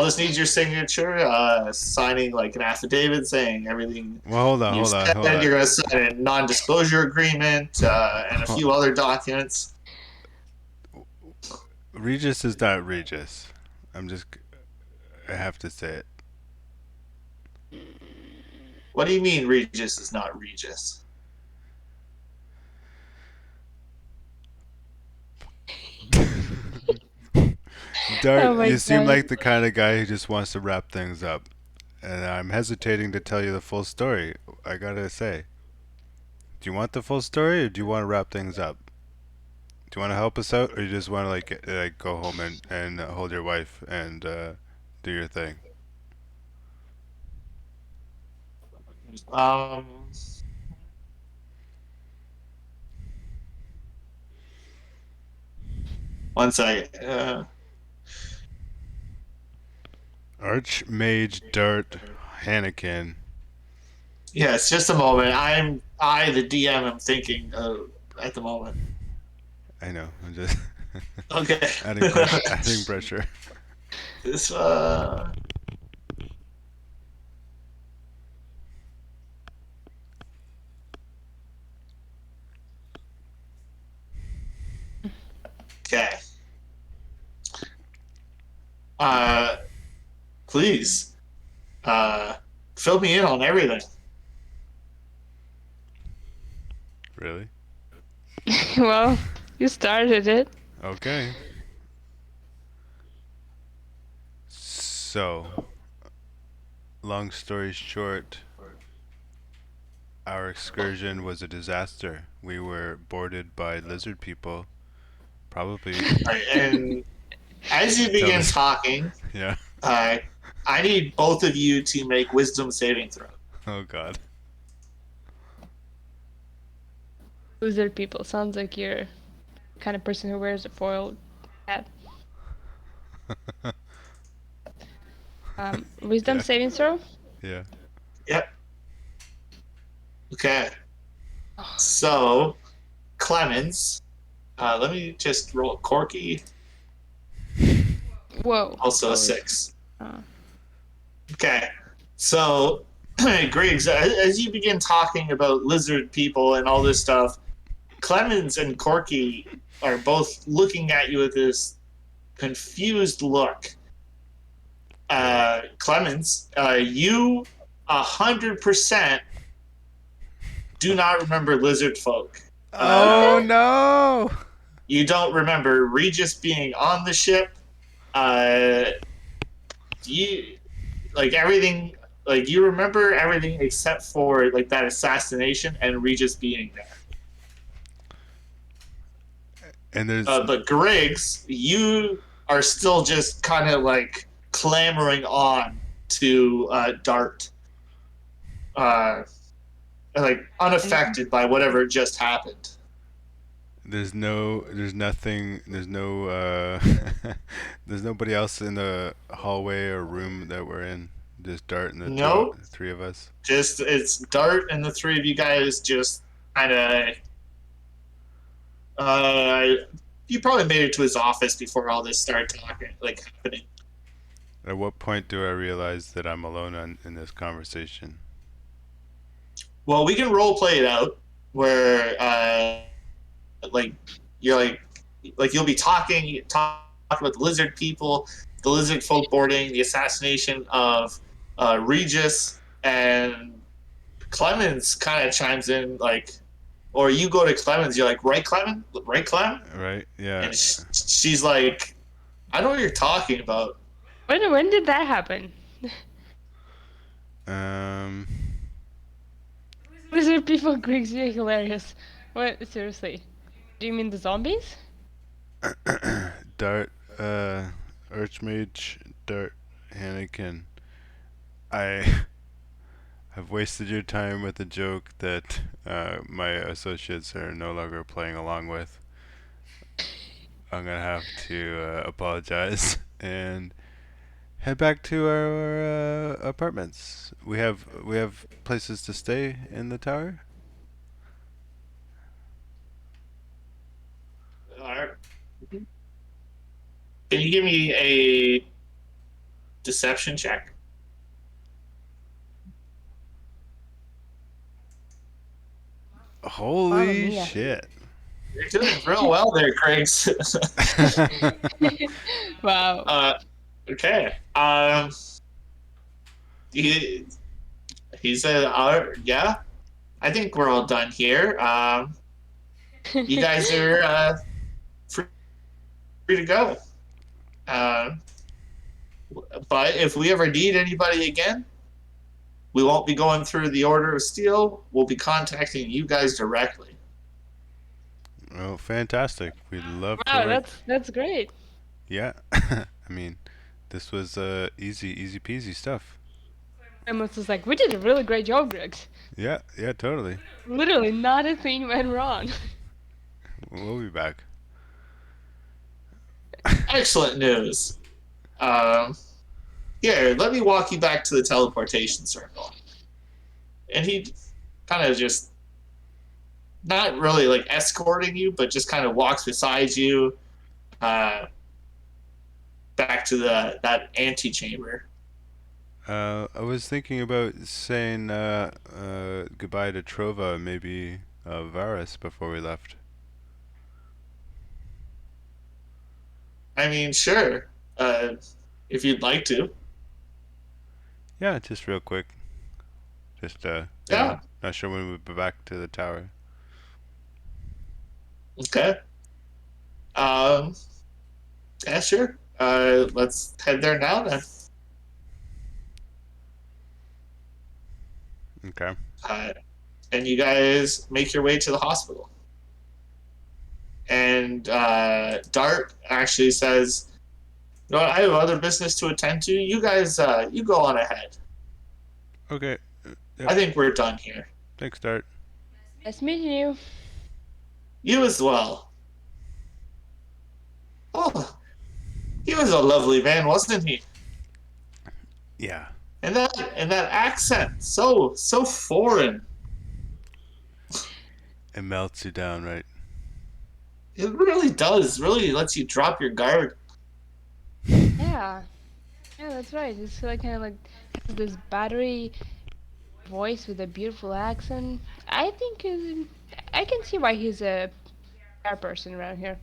just need your signature, signing like an affidavit saying everything. well, hold on. You're going to sign a non-disclosure agreement and a few other documents. Regis is not Regis. I have to say it. What do you mean Regis is not Regis? Dart, Oh my you seem God. like the kind of guy who just wants to wrap things up. And I'm hesitating to tell you the full story, I gotta say. Do you want the full story, or do you want to wrap things up? Do you want to help us out, or you just want to like go home and hold your wife and do your thing? Once I Archmage Dart Hannikin. yes, just a moment. The DM, am thinking at the moment. I know. I'm just Okay. adding pressure. Adding pressure. This Okay. Please, fill me in on everything. Really? Well, you started it. Okay. So, long story short, our excursion was a disaster. We were boarded by lizard people. Probably. Right, and as you begin us. talking, Yeah. I need both of you to make wisdom saving throw. Oh God. Loser people. Sounds like you're the kind of person who wears a foiled hat. Wisdom Yeah. saving throw? Yeah. Yep. Okay. So, Clemens, let me just roll a corky. Whoa. Also a Oh, 6. Oh. Okay. So, Griggs, as you begin talking about lizard people and all this stuff, Clemens and Corky are both looking at you with this confused look. Clemens, you 100% do not remember lizard folk. Oh no! You don't remember Regis being on the ship. Uh, you like everything. Like you remember everything except for like that assassination and Regis being there. And there's But Griggs, you are still just kind of like clamoring on to Dart, like unaffected by whatever just happened. there's nothing, there's nobody else in the hallway or room that we're in. Just Dart and No, the three of us. just it's Dart and the three of you guys just kind of. You probably made it to his office before all this started happening. At what point do I realize that I'm alone in this conversation? Well, we can role play it out where like you're like you'll be talk about the lizard people, the lizard folk boarding, the assassination of Regis, and Clemens kind of chimes in like, or you go to Clemens, you're like, right, Clemens, right, Clem, Right? Yeah. and she's like, I know what you're talking about. When did that happen? Um. Lizard people Greeks are hilarious. What? Seriously? Do you mean the zombies? Dart, Archmage, Dart, Anakin. I have wasted your time with a joke that my associates are no longer playing along with. I'm gonna have to apologize and head back to our apartments. We have places to stay in the tower. All right. Can you give me a deception check? Holy mia. shit! You're doing real well there, Craig. Wow. Okay. He he said, yeah, I think we're all done here. You guys are free to go. But if we ever need anybody again, we won't be going through the Order of Steel. We'll be contacting you guys directly. Oh, fantastic! We'd love to Wow, work. that's great. Yeah, I mean, this was easy peasy stuff. Amos was like, we did a really great job, Griggs. Yeah, yeah, totally. Literally, not a thing went wrong. We'll be back. Excellent news. Here, let me walk you back to the teleportation circle. And he kind of just, not really like escorting you, but just kind of walks beside you back to that antechamber. I was thinking about saying goodbye to Trova, maybe Varus before we left. I mean, sure, if you'd like to. Yeah, just real quick. Just Yeah. not sure when we'll be back to the tower. Okay. Yeah, sure. Let's head there now then. Okay. And you guys make your way to the hospital. And Dart actually says, "No, I have other business to attend to. You guys, you go on ahead. Okay. I think we're done here. Thanks, Dart. Nice meeting you. You as well." Oh, he was a lovely man, wasn't he? Yeah. And that accent, so foreign. It melts you down, right? It really does. Really lets you drop your guard. Yeah. Yeah, that's right. It's like kind of like has this battery voice with a beautiful accent. I think I can see why he's a PR person around here.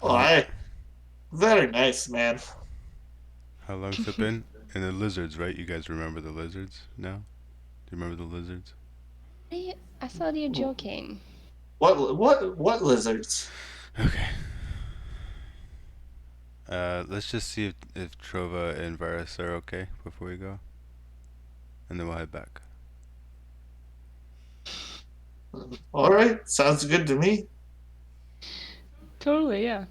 Oh, I very nice, man. How long's it been? And the lizards, right? You guys remember the lizards now? Do you remember the lizards? I thought you were joking. What lizards? Okay. Let's just see if Trova and Varus are okay before we go, and then we'll head back. All right, sounds good to me. Totally, yeah.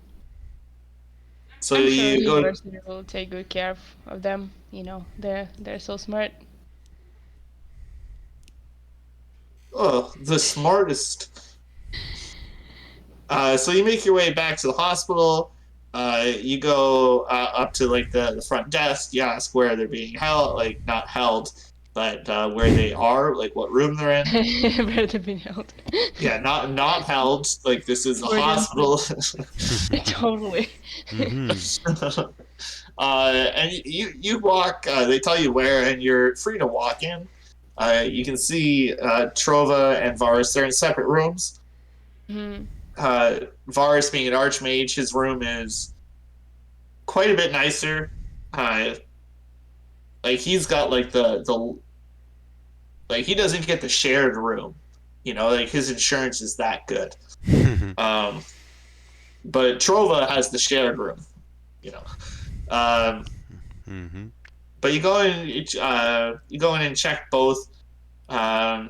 So I'm sure you go. university will take good care of them. You know, they're so smart. Oh, the smartest. So you make your way back to the hospital. You go up to like the front desk. You ask where they're being held, like not held, but where they are, like what room they're in. Better be held. Yeah, not held. Like this is a Emergency. hospital. Totally. Mm-hmm. And you walk. They tell you where, and you're free to walk in. You can see Trova and Varus. They're in separate rooms. Hmm. Varus being an archmage, his room is quite a bit nicer. Uh, like he's got like the like he doesn't get the shared room. You know, like his insurance is that good. Um, but Trova has the shared room. You know, Mm-hmm. but you go in and check both. Um,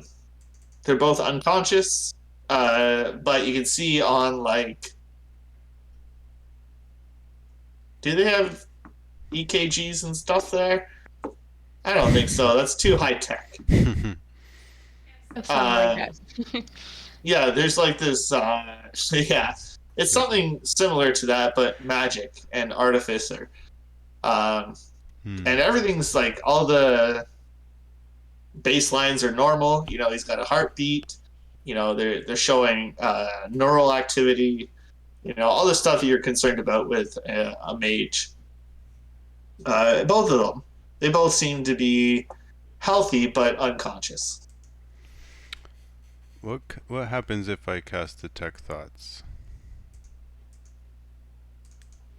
they're both unconscious, but you can see on like, do they have EKGs and stuff there? I don't think so. That's too high tech. Something like Um, that. yeah, there's like this. Yeah, it's something similar to that, but magic and artificer. Um, and everything's like all the baselines are normal. You know, he's got a heartbeat. You know, they're showing neural activity. You know, all the stuff you're concerned about with a mage. Both of them, they both seem to be healthy but unconscious. What happens if I cast detect thoughts?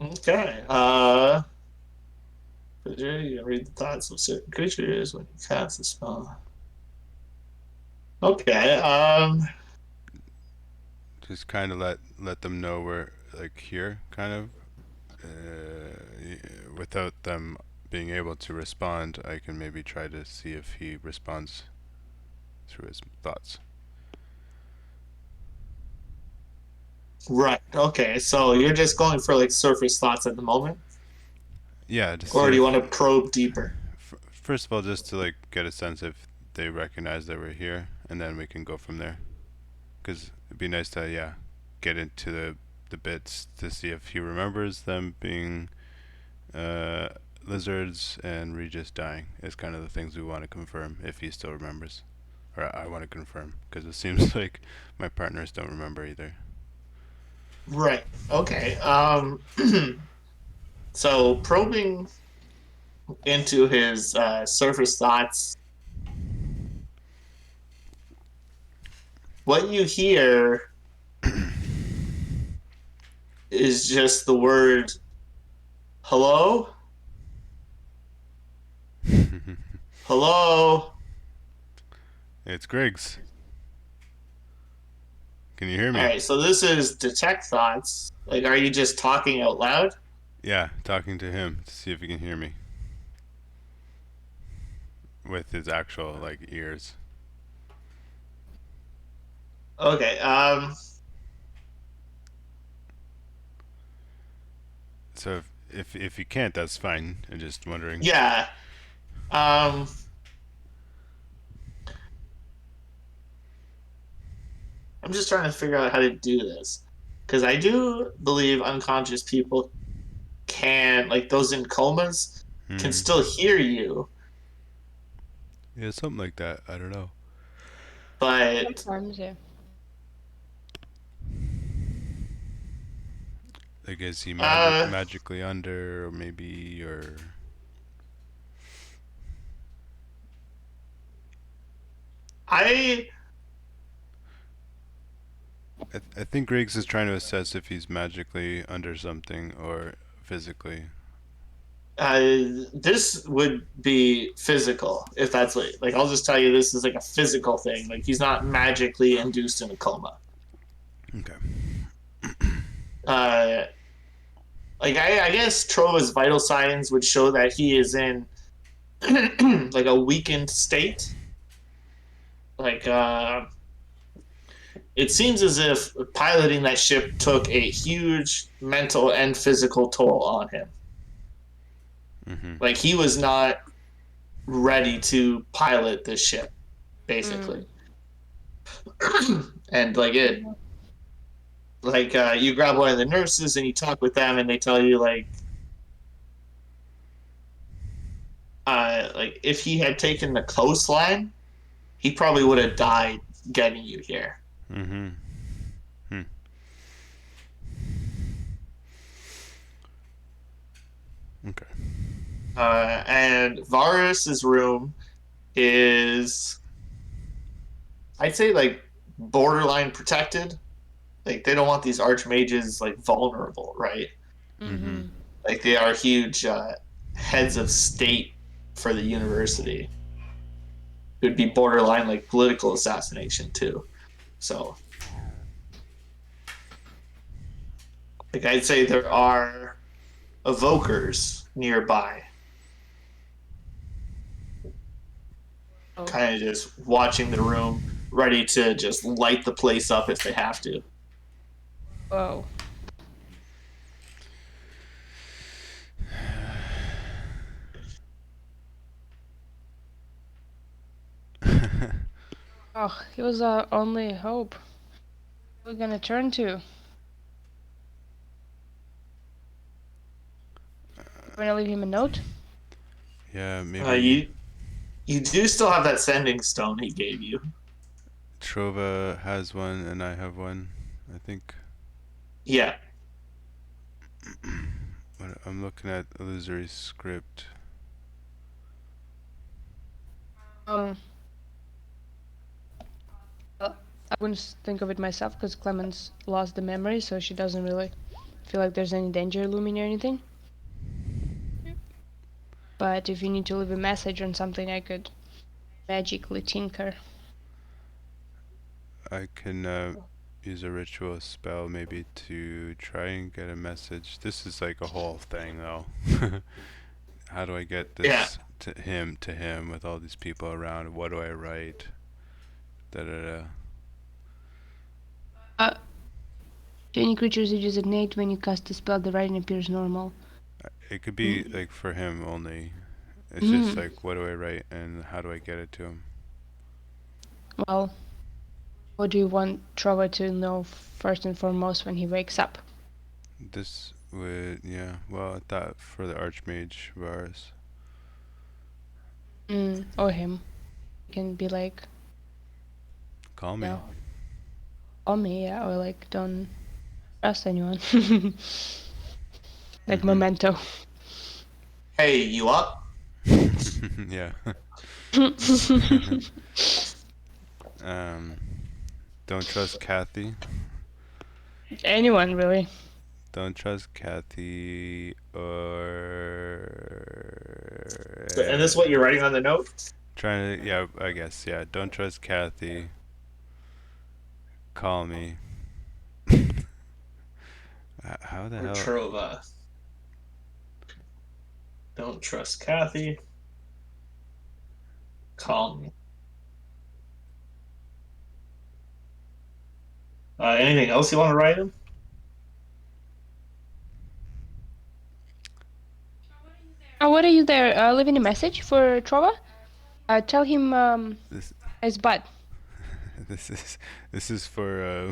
Okay. You can read the thoughts of certain creatures when you cast a spell. Okay. Just kind of let them know we're like here, kind of, without them being able to respond. I can maybe try to see if he responds through his thoughts. Right. Okay. So you're just going for like surface thoughts at the moment, Yeah, to see or do you if want to probe deeper? first of all, just to like get a sense if they recognize that we're here, and then we can go from there. Because it'd be nice to get into the bits to see if he remembers them being uh, lizards and Regis dying. Is kind of the things we want to confirm if he still remembers, or I want to confirm because it seems like my partners don't remember either. Right. Okay. So probing into his surface thoughts, what you hear is just the word hello, hello. It's Griggs. Can you hear All me? right, so this is detect thoughts. Like, are you just talking out loud? Yeah, talking to him to see if he can hear me with his actual like ears. Okay. So if you can't, that's fine. I'm just wondering. Yeah. Um. I'm just trying to figure out how to do this because I do believe unconscious people can, like those in comas, can Hmm. still hear you, Yeah, something like that. I don't know. but Sometimes, yeah. Like, is he Uh, magically under, or maybe, or... I I think Griggs is trying to assess if he's magically under something or physically. this would be physical if that's like I'll just tell you this is like a physical thing. Like he's not magically induced in a coma. Okay. Uh, like I guess Trova's vital signs would show that he is in like a weakened state. Like it seems as if piloting that ship took a huge mental and physical toll on him. Mm-hmm. Like he was not ready to pilot this ship, basically. And like it, like you grab one of the nurses and you talk with them, and they tell you like if he had taken the coastline, he probably would have died getting you here. Mm-hmm. Hmm. Okay. And Varus's room is, I'd say, like borderline protected. Like they don't want these archmages like vulnerable, right? Mm-hmm. Like they are huge heads of state for the university. It would be borderline like political assassination too. So, like I'd say there are evokers nearby, Oh. kind of just watching the room, ready to just light the place up if they have to. Whoa. Oh, he was our only hope. We're gonna turn to. We're gonna leave him a note. Yeah, maybe You do still have that sending stone he gave you. Trova has one and I have one, I think. Yeah. But I'm looking at Illusory Script. Well, I wouldn't think of it myself because Clemens lost the memory, so she doesn't really feel like there's any danger looming or anything. But if you need to leave a message on something, I could magically tinker. I can use a ritual spell maybe to try and get a message. This is like a whole thing though. How do I get this to him with all these people around? What do I write? Da da da. To any creatures you designate when you cast a spell, the writing appears normal. It could be like for him only. It's just like, what do I write and how do I get it to him? Well, what do you want Trevor to know first and foremost when he wakes up? This would, yeah. Well, I thought for the Archmage Varus. Or him. You can be like, Call me. no. Call me, yeah, or like, don't trust anyone. Like Memento. Hey, you up? Yeah. Don't trust Kathy. Anyone, really. Don't trust Kathy or... And this is what you're writing on the note? Trying to, yeah, I guess, yeah. Don't trust Kathy. Call me. How the Or hell? Trova. Don't trust Kathy. Call me. Anything else you want to write him? What are you there? Leaving a message for Trova? Tell him This his butt. this is for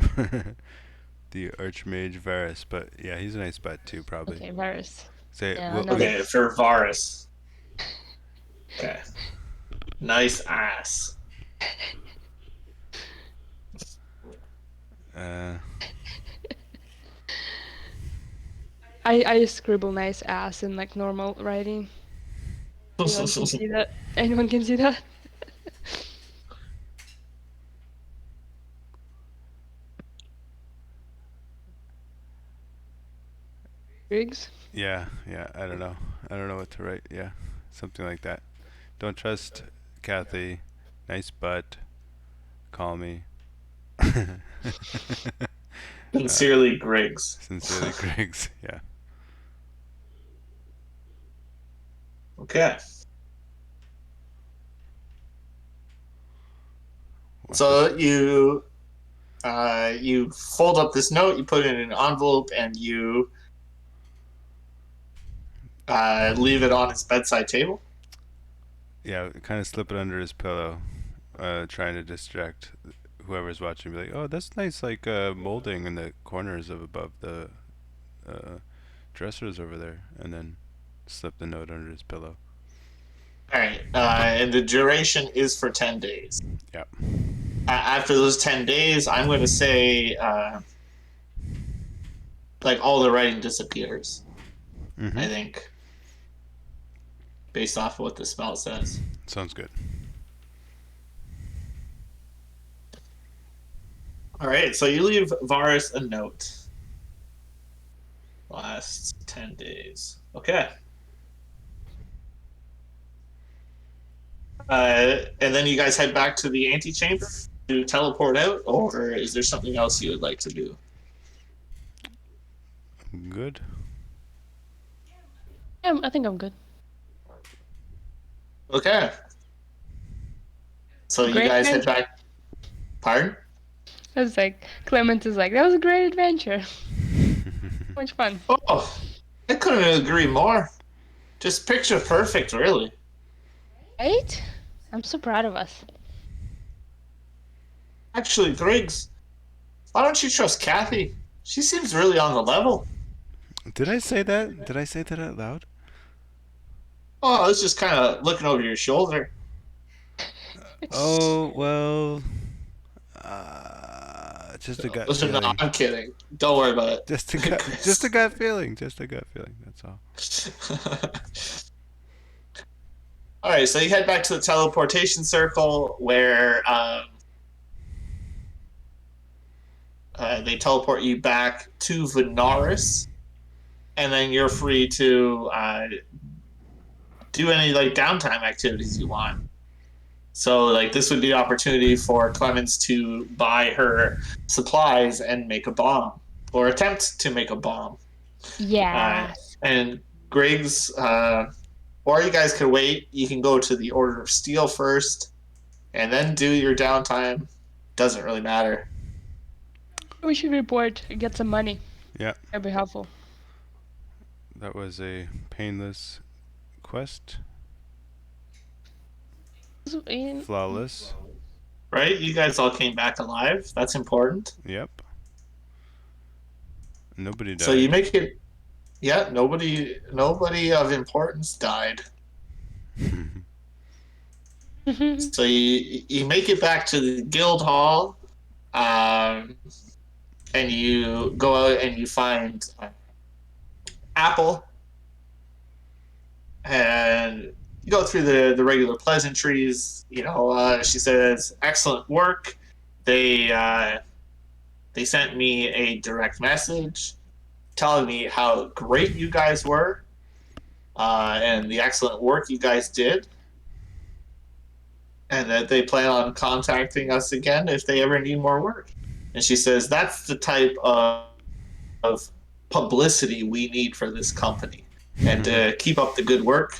the Archmage Varus, but yeah, he's a nice butt too, probably. Okay, Varus. Say Yeah, we'll, Okay, for Varus. Okay. Nice ass. I scribble nice ass in like normal writing. Anyone can see that. Anyone can see that. Riggs. Yeah, I don't know. I don't know what to write. Yeah, something like that. Don't trust Kathy. Nice butt. Call me. Sincerely, Griggs. Sincerely, Griggs. Yeah. Okay. Watch So this. you fold up this note, you put it in an envelope, and you leave it on his bedside table. Yeah, kind of slip it under his pillow, trying to distract whoever's watching. Be like, oh, that's nice, like molding in the corners of above the dressers over there, and then slip the note under his pillow. All right, and the duration is for 10 days. Yeah. After those 10 days, I'm going to say like all the writing disappears. Mm-hmm. I think, based off of what the spell says. Sounds good. All right, so you leave Varus a note. Last 10 days. Okay. And then you guys head back to the antechamber to teleport out, or is there something else you would like to do? Good. Yeah, I think I'm good. Okay. So you Great guys head adventure. back. Pardon? I was like, Clement is like, that was a great adventure. So much fun. Oh, I couldn't agree more. Just picture perfect, really. Right? I'm so proud of us. Actually, Griggs, why don't you trust Kathy? She seems really on the level. Did I say that? Did I say that out loud? Oh, I was just kind of looking over your shoulder. Oh well. Just a gut No, feeling. I'm kidding. Don't worry about it. Just a gut feeling. Just a gut feeling. That's all. All right, so you head back to the teleportation circle where they teleport you back to Venaris, and then you're free to do any like downtime activities you want. So like this would be an opportunity for Clemens to buy her supplies and make a bomb, or attempt to make a bomb. Yeah. And Griggs, or you guys could wait. You can go to the Order of Steel first, and then do your downtime. Doesn't really matter. We should report and get some money. Yeah. That'd be helpful. That was a painless quest. Flawless. Right? You guys all came back alive. That's important. Yep. Nobody died. So you make it. Yeah, nobody of importance died. So you make it back to the guild hall, and you go out and you find Apple, and you go through the regular pleasantries. You know, she says, "Excellent work." They sent me a direct message telling me how great you guys were, and the excellent work you guys did, and that they plan on contacting us again if they ever need more work. And she says that's the type of publicity we need for this company, and to keep up the good work.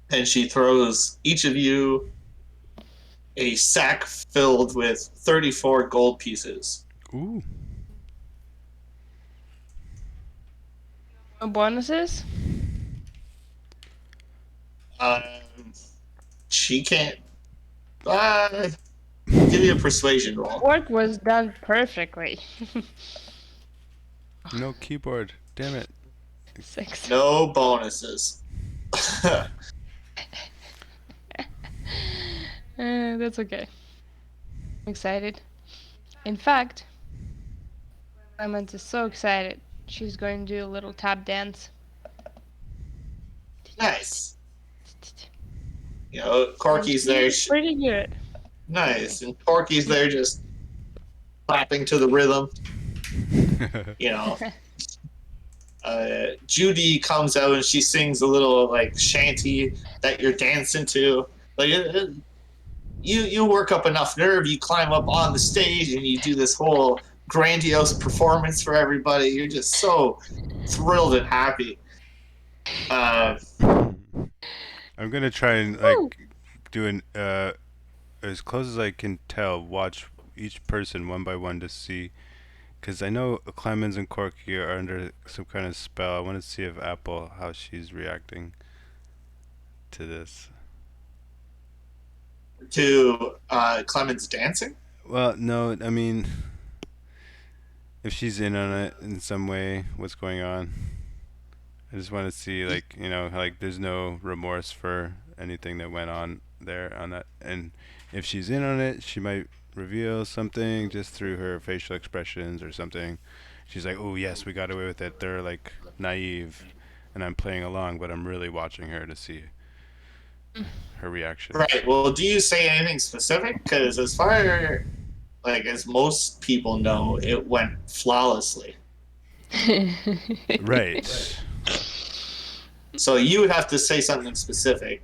And she throws each of you a sack filled with 34 gold pieces. Ooh. No bonuses? She can't. Give you a persuasion roll. Work was done perfectly. No keyboard. Damn it. 6. No bonuses. That's okay. I'm excited. In fact, Clement is so excited She's going to do a little tap dance. Nice. You know, Corky's there. Pretty good. Nice. And Corky's there just clapping to the rhythm. You know. Judy comes out and she sings a little like shanty that you're dancing to. Like you work up enough nerve, you climb up on the stage and you do this whole grandiose performance for everybody. You're just so thrilled and happy. I'm gonna try and like do an as close as I can tell. Watch each person one by one to see, because I know Clemens and Corky are under some kind of spell. I want to see if Apple how she's reacting to this. To Clemens dancing? Well, no, I mean, if she's in on it in some way, what's going on? I just want to see, like, you know, like there's no remorse for anything that went on there on that. And if she's in on it, she might reveal something just through her facial expressions or something. She's like, oh, yes, we got away with it. They're, like, naive, and I'm playing along, but I'm really watching her to see her reaction. Right. Well, do you say anything specific? Because as far like as most people know, it went flawlessly. Right. So you would have to say something specific,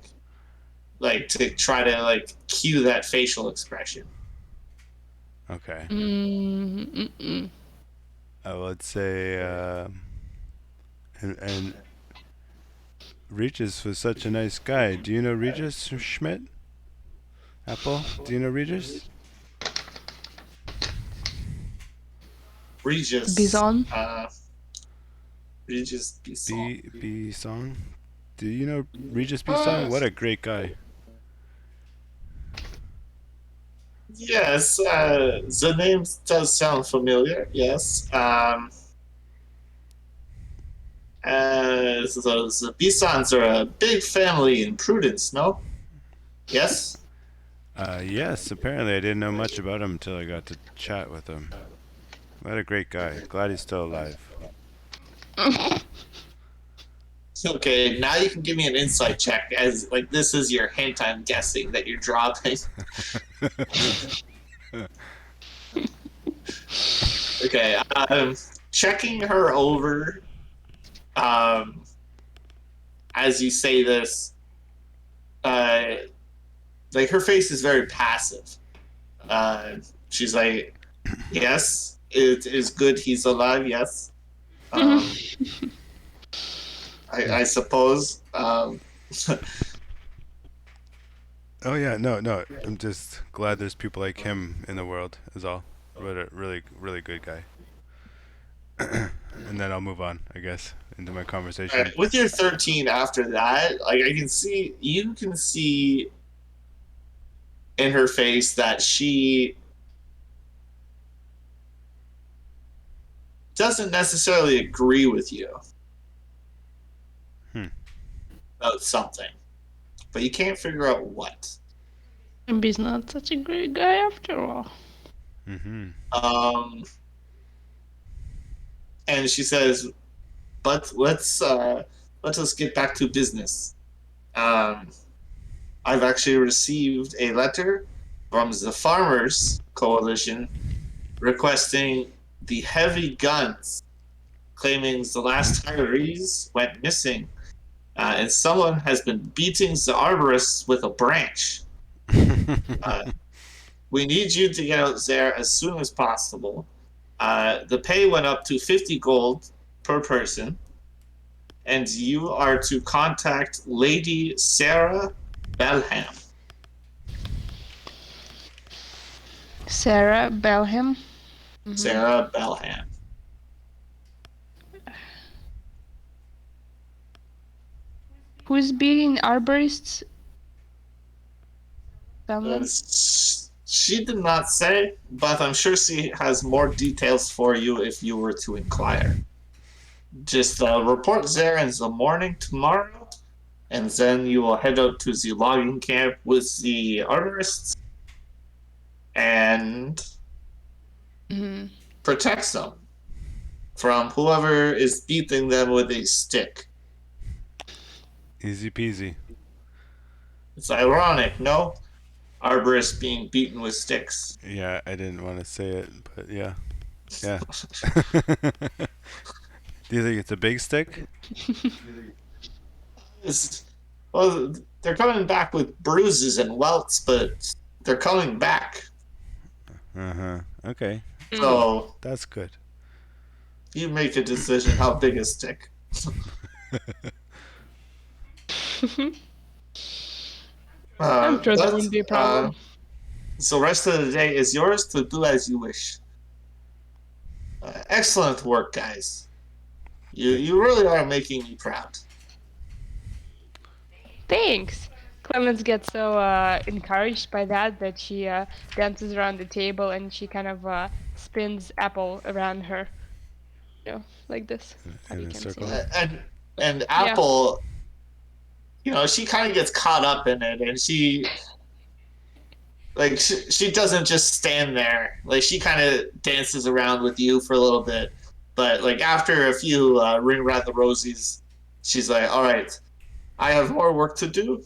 like to try to like cue that facial expression. Okay. Mm-mm. I would say, and Regis was such a nice guy. Do you know Regis Schmidt? Apple? Do you know Regis? Regis. Bison. Regis Bison. Bison? Do you know Regis Bison? What a great guy. Yes, the name does sound familiar. Yes. The Bisons are a big family in Prudence, no? Yes? Yes, apparently I didn't know much about him until I got to chat with him. What a great guy. Glad he's still alive. Okay, now you can give me an insight check as like this is your hint I'm guessing that you're dropping. Okay, checking her over as you say this, like her face is very passive. She's like, yes, it is good he's alive, yes. I suppose. Oh yeah, no. I'm just glad there's people like him in the world. Is all. What a really, really good guy. And then I'll move on, I guess, into my conversation. Right, with your 13 after that, like you can see in her face that she doesn't necessarily agree with you about something, but you can't figure out what. Maybe he's not such a great guy after all. And she says, "But let's us get back to business. I've actually received a letter from the Farmers Coalition requesting the heavy guns, claiming the last Tyrese went missing, and someone has been beating the arborists with a branch. We need you to get out there as soon as possible. The pay went up to 50 gold per person, and you are to contact Lady Sarah Belham." Sarah Belham. Sarah Belham. Who's beating arborists? She did not say, but I'm sure she has more details for you if you were to inquire. Just report there in the morning tomorrow, and then you will head out to the logging camp with the arborists and protect them from whoever is beating them with a stick. Easy peasy. It's ironic, no? Arborists being beaten with sticks. Yeah, I didn't want to say it, but yeah. Yeah. Do you think it's a big stick? It's, well, they're coming back with bruises and welts, but they're coming back. Uh-huh. Okay. So That's good. you make a decision how big a stick. I'm sure that But, wouldn't be a problem. so rest of the day is yours to do as you wish. Excellent work, guys. You really are making me proud. Thanks. Clemens gets so encouraged by that she dances around the table and she kind of spins Apple around her. You know, like this. How In you a can circle? see it. And Yeah. Apple, she kind of gets caught up in it, and she doesn't just stand there. Like she kind of dances around with you for a little bit, but like after a few ring around the rosies, she's like, "All right, I have more work to do.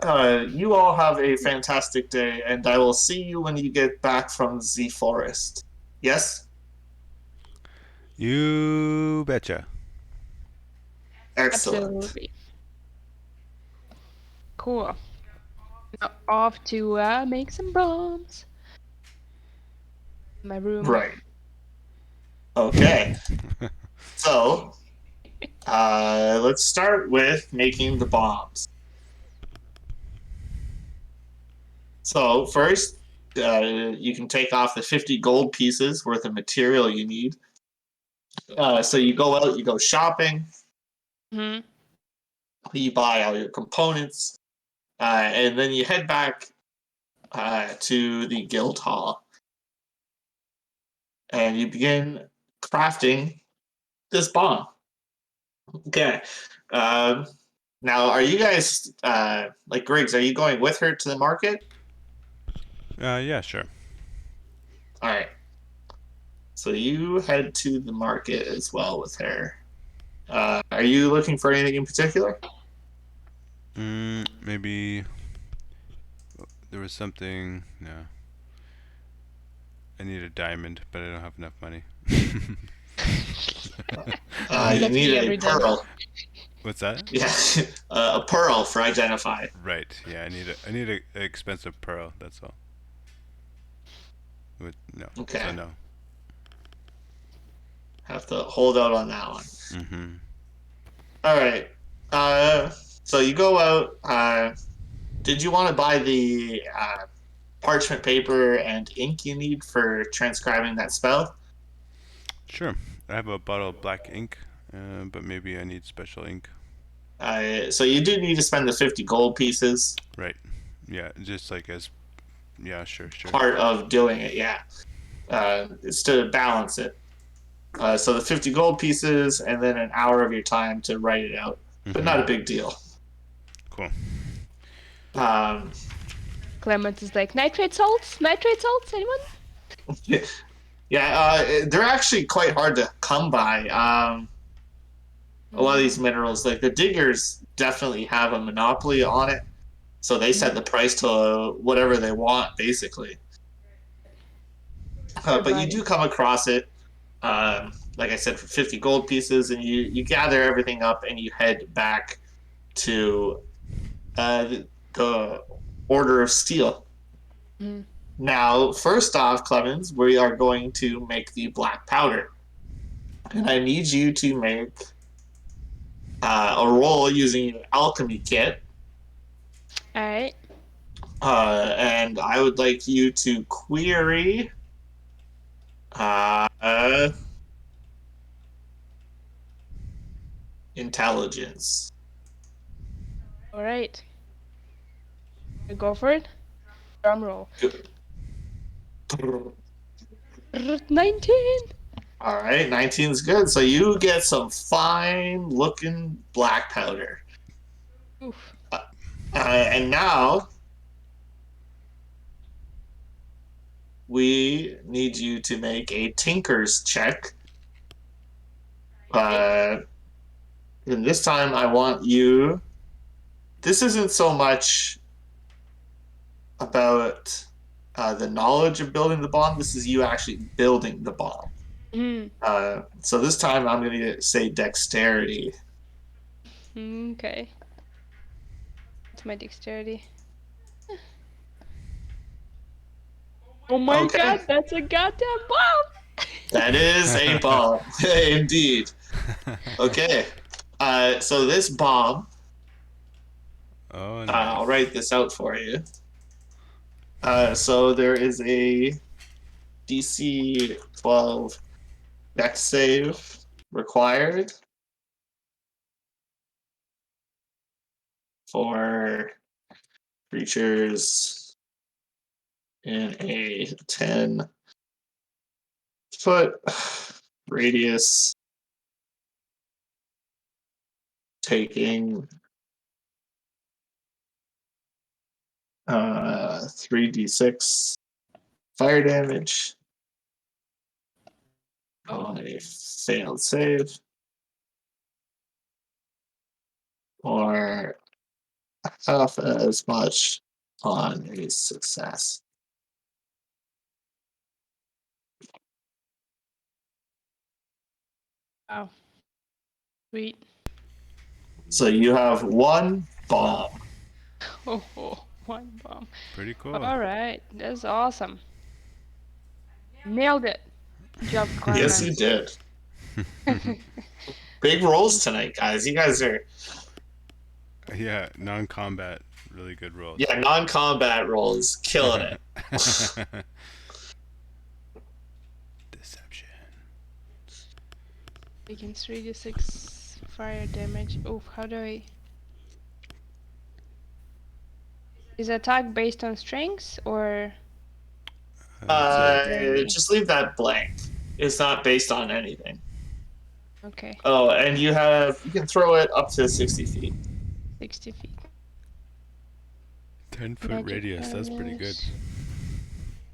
You all have a fantastic day, and I will see you when you get back from the forest." Yes, You betcha. excellent. Absolutely. Cool. Now off to make some bombs. My room. Right. Okay. So, let's start with making the bombs. So first, you can take off the 50 gold pieces worth of material you need. So you go out, you go shopping, Hmm. you buy all your components, and then you head back to the guild hall, and you begin crafting this bomb. Okay. Um, Now, are you guys like Griggs? Are you going with her to the market? Yeah, sure. All right. So you head to the market as well with her. Are you looking for anything in particular? Maybe there was something. No. I need a diamond, but I don't have enough money. You need Lucky a every day. pearl. What's that? Yeah, a pearl for identify. Right. Yeah, I need a expensive pearl. That's all. No. Okay. So no. Have to hold out on that one. Mm-hmm. All right. So you go out. Did you want to buy the parchment paper and ink you need for transcribing that spell? Sure. I have a bottle of black ink, but maybe I need special ink. So you do need to spend the 50 gold pieces. Right. Yeah, just like as. Yeah, sure. Part of doing it, yeah. It's to balance it. So the 50 gold pieces and then an hour of your time to write it out, but not a big deal. Cool. Clemens is like, nitrate salts? Nitrate salts? Anyone? Yeah, they're actually quite hard to come by. A lot of these minerals, like the diggers, definitely have a monopoly on it, so they set the price to whatever they want, basically. But you do come across it, like I said, for 50 gold pieces, and you gather everything up and you head back to the Order of Steel. Mhm. Now, first off, Clemens, we are going to make the black powder. And I need you to make a roll using your alchemy kit. Alright. And I would like you to query intelligence. Alright. Go for it. Drum roll. 19! All right, 19 is good. So you get some fine looking black powder. Oof. And now we need you to make a tinker's check And this time I want you. This isn't so much about the knowledge of building the bomb. This is you actually building the bomb. So this time I'm going to say dexterity. Okay. What's my dexterity? Oh my god, that's a goddamn bomb! That is a bomb, indeed. Okay. So this bomb, Oh, nice. I'll write this out for you. So there is a DC 12 dex save required for creatures in a 10-foot radius taking 3d6 fire damage on a failed save, or half as much on a success. Wow. Sweet. So you have one bomb. Oh, one bomb. Pretty cool. Alright, that's awesome. Nailed it. Good job, Clement. Yes, you did. Big rolls tonight, guys. You guys are Yeah, non-combat, really good rolls. yeah, non-combat rolls, killing it. Deception. Taking 3d6 fire damage. Oh, how do I... Is attack based on strengths or... Just leave that blank. It's not based on anything. Okay, Oh, and you can throw it up to 60 feet. 60 feet. 10-foot Magic radius, that's pretty good.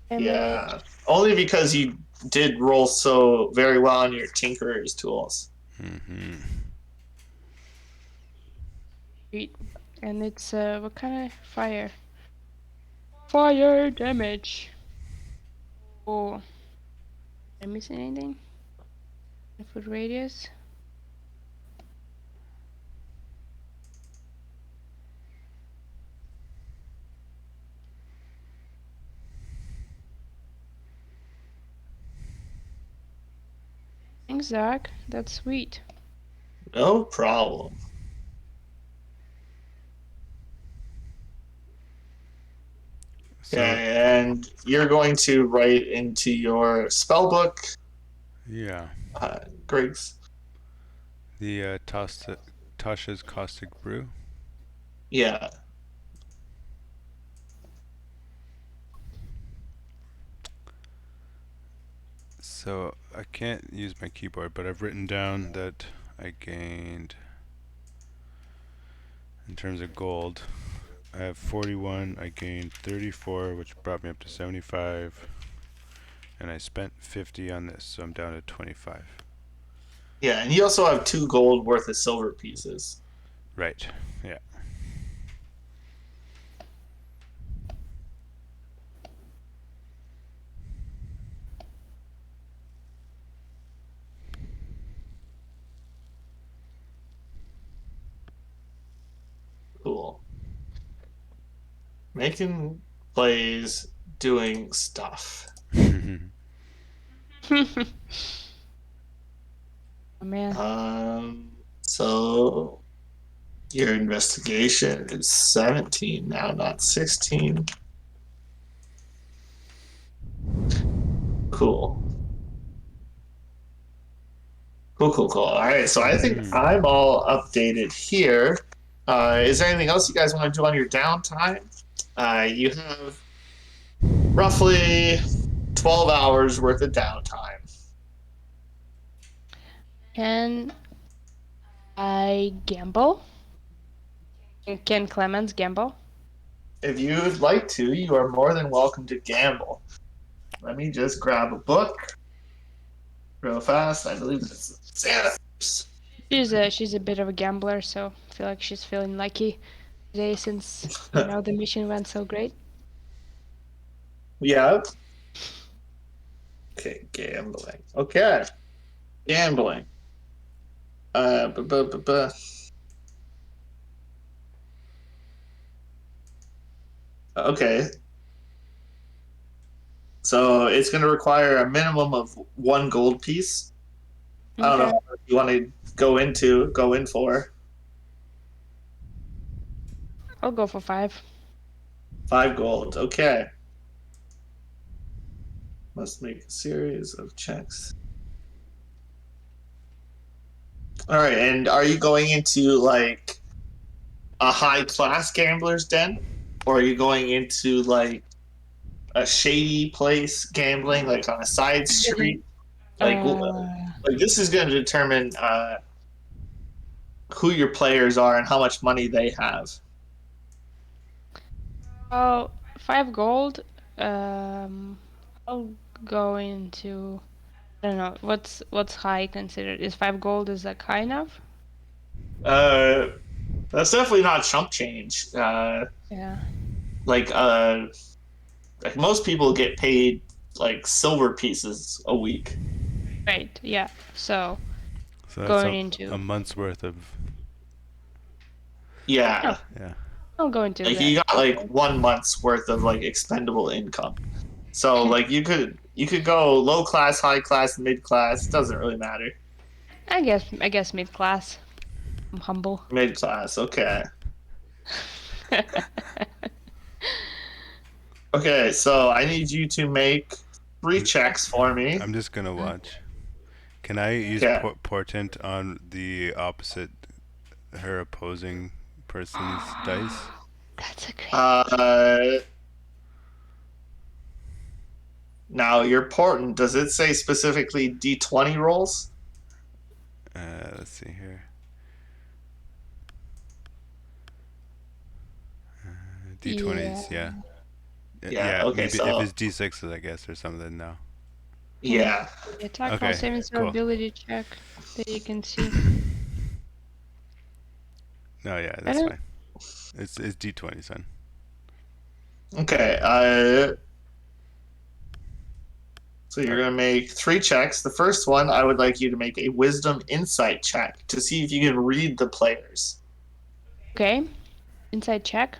damage. Yeah, only because you did roll so very well on your Tinkerer's tools. Mm-hmm. Sweet. And it's what kind of fire? Fire damage. Oh. Am I missing anything? 10-foot radius. Thanks, Zach. That's sweet. No problem. So, Okay, and you're going to write into your spell book, yeah. Griggs. The Tasha's Caustic Brew. Yeah. So, I can't use my keyboard, but I've written down that I gained, in terms of gold, I have 41, I gained 34, which brought me up to 75, and I spent 50 on this, so I'm down to 25. Yeah, and you also have 2 gold worth of silver pieces. Right, yeah. Cool. Making plays, doing stuff. Oh man. So your investigation is 17 now, not 16. Cool. Cool. All right, so I think I'm all updated here. Is there anything else you guys want to do on your downtime? You have roughly 12 hours worth of downtime. Can I gamble? Can Clemens gamble? If you'd like to, you are more than welcome to gamble. Let me just grab a book real fast. I believe it's Santa. She's a bit of a gambler, so I feel like she's feeling lucky today since the mission went so great. Yeah. Okay, gambling. Okay, gambling. Bu- bu- bu- bu. Okay. So it's going to require a minimum of 1 gold piece. I don't know Okay. what you want to go in for. I'll go for 5. 5 gold. Okay. Must make a series of checks. All right, and are you going into like a high class gambler's den, or are you going into like a shady place gambling, like on a side street? Like, like this is going to determine who your players are and how much money they have. Oh, 5 gold. I'll go into. I don't know what's high considered. Is 5 gold is that high enough? That's definitely not chump change. Yeah. Like most people get paid like silver pieces a week. Right. Yeah. So So that's going into. a month's worth of. Yeah. Yeah. I'll go into Like that. you got like 1 month's worth of like expendable income. So like you could go low class, high class, mid class. Doesn't really matter. I guess mid class. I'm humble. Mid class, okay. Okay, so I need you to make 3 checks for me. I'm just gonna watch. Can I use Okay. portent on the opposite, her opposing person's dice? That's a great. Now your portent, does it say specifically D20 rolls? Let's see here. D20s, yeah. Yeah, okay, maybe so- if it's D6s, I guess, or something, no. Yeah. Attack Okay, roll savings throw cool. ability check that you can see. No, yeah, that's fine. It's D20s then. Okay, so you're going to make 3 checks. The first one, I would like you to make a wisdom insight check to see if you can read the players. Okay. Inside check.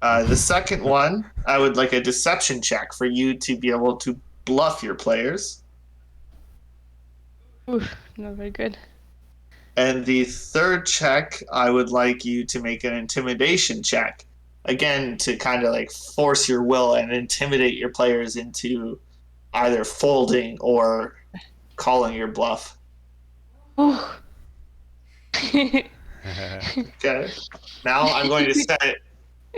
The second one, I would like a deception check for you to be able to bluff your players. Oof, not very good. And the third check, I would like you to make an intimidation check. Again, to kind of like force your will and intimidate your players into either folding or calling your bluff. Ooh. Okay. Now I'm going to set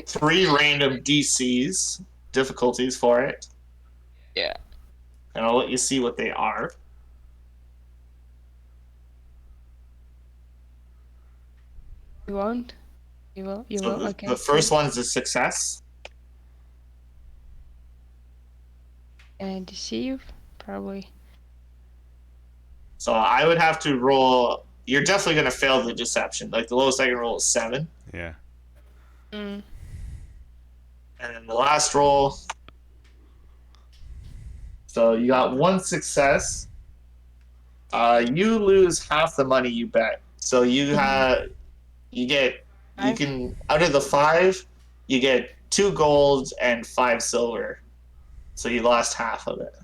3 random DCs, difficulties for it. Yeah. And I'll let you see what they are. You won't? You will? You So will? Okay. the first one's a success. And deceive? Probably. So I would have to roll. You're definitely going to fail the deception. Like the lowest I can roll is 7. Yeah. Mm. And then the last roll. So you got 1 success. You lose half the money you bet. So you can out of the 5, you get 2 gold and 5 silver. So you lost half of it.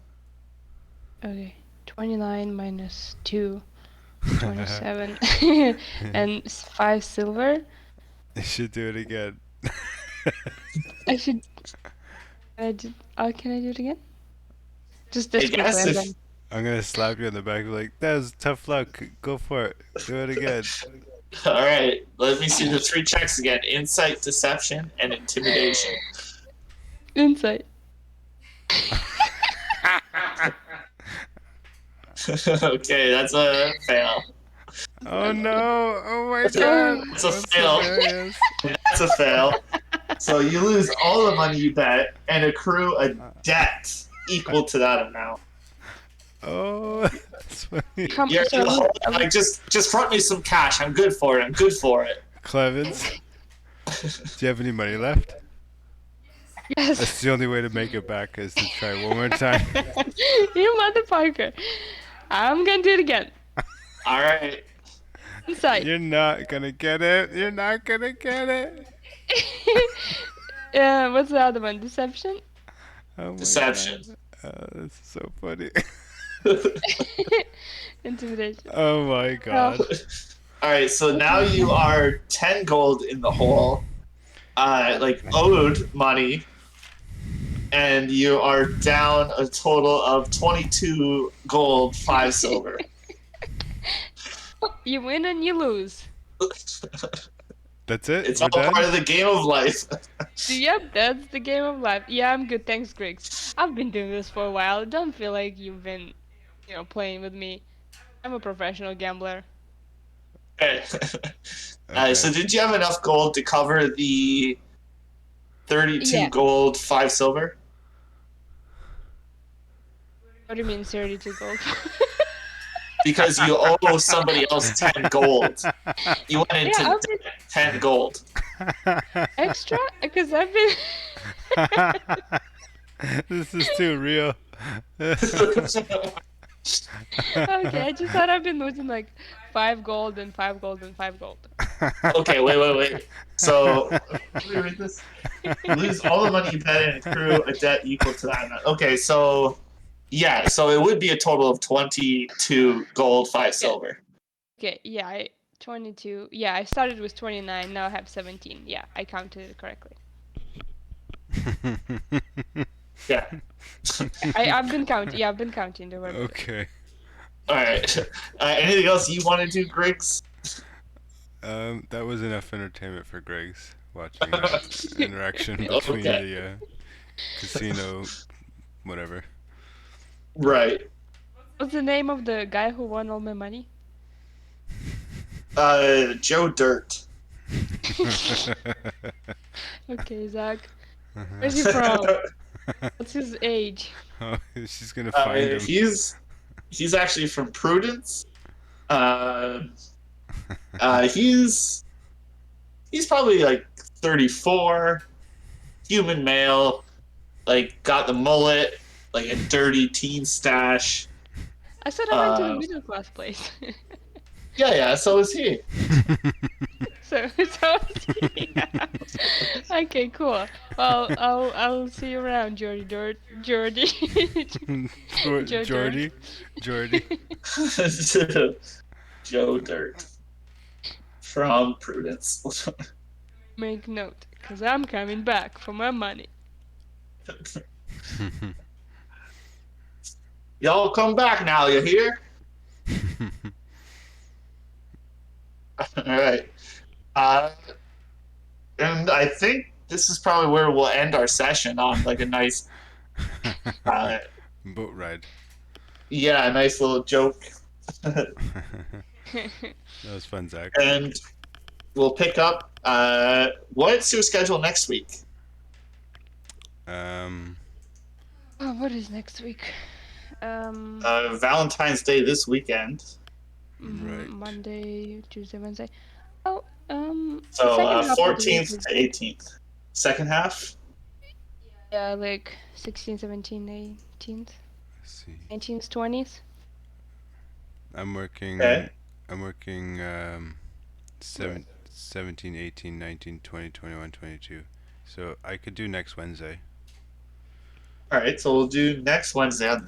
Okay. 29 minus 2. 27. And 5 silver. You should do it again. I should. Can I do it again? Just I this guess quickly. if- And then. I'm gonna slap you on the back like, that was tough luck. Go for it. Do it again. All right, let me see the 3 checks again: insight, deception, and intimidation. Insight. Okay, that's a fail. Oh no! Oh my It's a- god! it's a That's fail. hilarious. That's a fail. So you lose all the money you bet and accrue a debt equal to that amount. Oh, that's funny. Yeah, So like just front me some cash. I'm good for it. I'm good for it. Clevens, do you have any money left? yes. That's the only way to make it back is to try one more time. You motherfucker. I'm gonna do it again. All right. Inside. You're not gonna get it. You're not gonna get it. What's the other one? Deception? Oh my Deception. god. That's so funny. Intimidation. Oh my god. All right. So now you are 10 gold in the hole, like owed money, and you are down a total of 22 gold, 5 silver. You win and you lose. That's it? It's We're all done? part of the game of life. Yep, that's the game of life. Yeah, I'm good. Thanks, Griggs. I've been doing this for a while. Don't feel like you've been, playing with me. I'm a professional gambler. Okay. Okay. So did you have enough gold to cover the 32 Yeah. gold, 5 silver? What do you mean 32 gold? Because you owe somebody else 10 gold. You went into Yeah, I've been 10 gold. extra? Because I've been... This is too real. Okay, I just thought I've been losing like 5 gold and 5 gold and 5 gold. Okay, wait. So, let me read this. Lose all the money you bet and accrue a debt equal to that amount. Okay, so, yeah, so it would be a total of 22 gold, 5 silver. Okay, yeah, 22. Yeah, I started with 29, now I have 17. Yeah, I counted it correctly. Yeah. I've been counting. Yeah, I've been counting. Don't worry about it. Okay. All right. Anything else you want to do, Griggs? That was enough entertainment for Greg's watching that interaction between Okay. the casino, whatever. Right. What's the name of the guy who won all my money? Joe Dirt. Okay, Zach. Where's he from? What's his age? Oh, she's gonna find him. He's actually from Prudence. He's probably like 34, human male, like got the mullet, like a dirty teen stash. I said I went to the middle class place. Yeah, so is he. so okay, cool. Well, I'll see you around, Jordy. Jordy. Jordy. Joe Dirt from Prudence. Make note, cause I'm coming back for my money. Y'all come back now, you hear? All right. And I think this is probably where we'll end our session on like a nice, boat ride. yeah, a nice little joke. That was fun, Zach. And we'll pick up. What's your schedule next week? Oh, what is next week? Valentine's Day this weekend. Right. Monday, Tuesday, Wednesday. Oh, So second half of the week 14th is to 18th. Second half. Yeah, like 16th, 17th, 18th, Let's see. 19th, 20th. I'm working. Okay. I'm working 17, 18, 19, 20, 21, 22. So I could do next Wednesday. All right, so we'll do next Wednesday on the